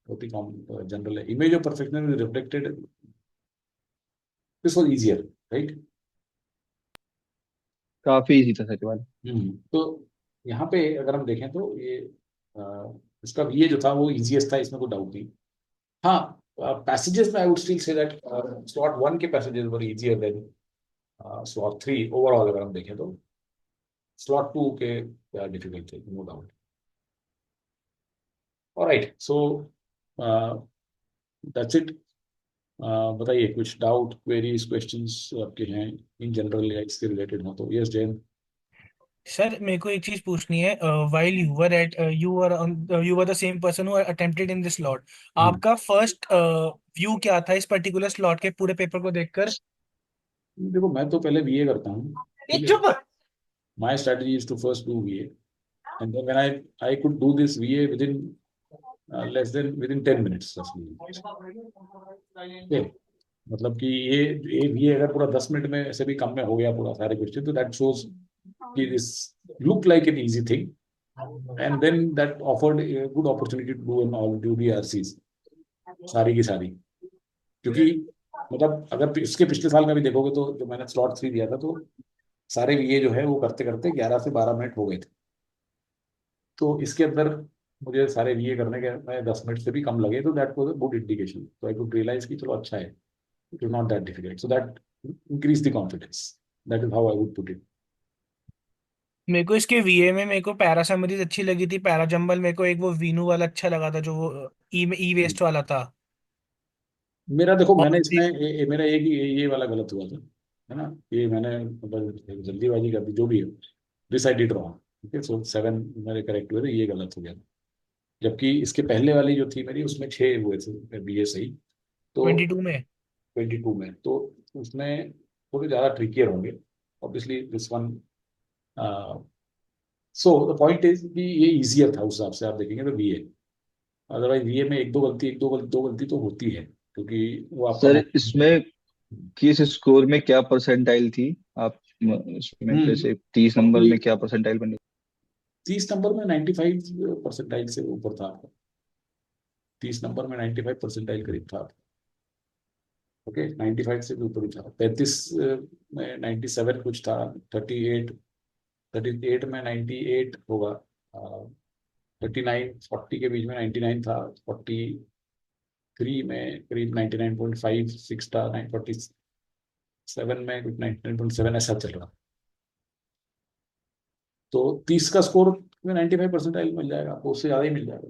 Speaker 1: बहुत ही कॉमन जनरल है. Image of perfection is reflected. This was easier, right.
Speaker 3: काफी इजी था सच वाला।
Speaker 1: तो यहाँ पे अगर हम देखें तो ये इसका ये जो था वो इजीएस्ट था, इसमें कोई डाउट नहीं. हाँ, पैसेजेस में I would still say that slot 1 के passages were easier than slot 3 overall अगर हम देखें तो. स्लॉट 2 के डिफिकल्ट थे, no doubt. Alright, so that's it. बताइए कुछ डाउट, क्वेरीज, क्वेश्चंस आपके हैं इन जनरल या इससे रिलेटेड हो तो. यस जैन.
Speaker 4: सर मेरे को एक चीज पूछनी है. While you were the same person who attempted in this slot, आपका फर्स्ट व्यू क्या था इस पर्टिकुलर स्लॉट के पूरे पेपर को देखकर?
Speaker 1: देखो, मैं तो पहले बीए करता हूँ, ठीक है.
Speaker 4: चुप.
Speaker 1: My strategy is to first do VA, and then when I could do this VA within within 10 minutes roughly. Okay. मतलब कि ये VA अगर पूरा 10 मिनट में से भी कम में हो गया पूरा सारे क्वेश्चन, तो दैट शोज कि this look like an easy thing, and then that offered good opportunity to do an all do the RCs सारी की सारी. क्योंकि मतलब अगर इसके पिछले साल में भी देखोगे तो जो मैंने स्लॉट 3 दिया था, तो सारे VA जो है वो करते करते 11 से 12 मिनट हो गए थे. तो इसके अंदर मुझे सारे VA करने के में 10 मिनट से भी कम लगे, तो that was a good indication. तो आई कुड रियलाइज कि चलो अच्छा है, it is not that difficult, so that increase the confidence. That is how I would put it.
Speaker 4: मेरे को इसके वीए में मेरे को पैरा समरीज अच्छी लगी थी. पैरा जंबल मेरे को एक वो वीनू वाला अच्छा लगा था, जो वो ई वेस्ट वाला था.
Speaker 1: मेरा देखो,
Speaker 4: और
Speaker 1: मैंने इसमें मेरा एक ही ये वाला गलत हुआ था, है ना. ये मैंने मतलब जल्दीबाजी कर दी, जो भी है. This I did wrong. ठीक है, सो 7 मेरे करेक्ट हुए थे, ये गलत हो गया. जबकि इसके पहले वाली जो थी मेरी, उसमें 6 हुए थे BA सही. तो
Speaker 4: 22 में.
Speaker 1: 22 में तो उसमें थोड़े ज़्यादा ट्रिकियर होंगे obviously this one. So the point is कि ये इजियर था उस हिसाब से आप देखेंगे तो BA. अदरवाइज BA में दो गलती तो होती है, क्योंकि वो आपका
Speaker 3: सर इसमें किस स्कोर में क्या परसेंटाइल थी आप इसमें,
Speaker 1: हम्म
Speaker 3: जैसे 30 नंबर
Speaker 1: ये
Speaker 3: में क्या परसेंटाइल बनी?
Speaker 1: 30 नंबर में 95 परसेंटाइल से ऊपर था आपका. 30 नंबर में 95 परसेंटाइल करीब था. ओके, 95 से भी ऊपर ही था. 35 में 97 कुछ था. 38 में 98 होगा. 39 40 के बीच में 99 था. 43 में करीब 99.56 था. 947 में कुछ 99.7 ऐसा चल रहा. तो 30 का स्कोर में 95 परसेंटाइल मिल जाएगा आपको, उससे ज़्यादा ही मिल जाएगा.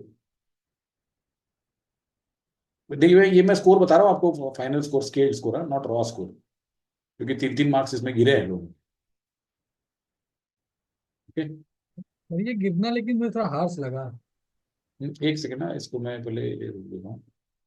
Speaker 1: देखिए, ये मैं स्कोर बता रहा हूँ आपको, फाइनल स्कोर स्केल स्कोर है, नॉट रॉ स्कोर, क्योंकि 3 3 मार्क्स इसमें गिरे हैं लोग. ठीक है.
Speaker 2: और ये गिरना लेकिन मुझे थोड़ा हार्श लगा.
Speaker 1: एक सेकेंड ना, इसको मैं पहले ये रोक देता हूँ.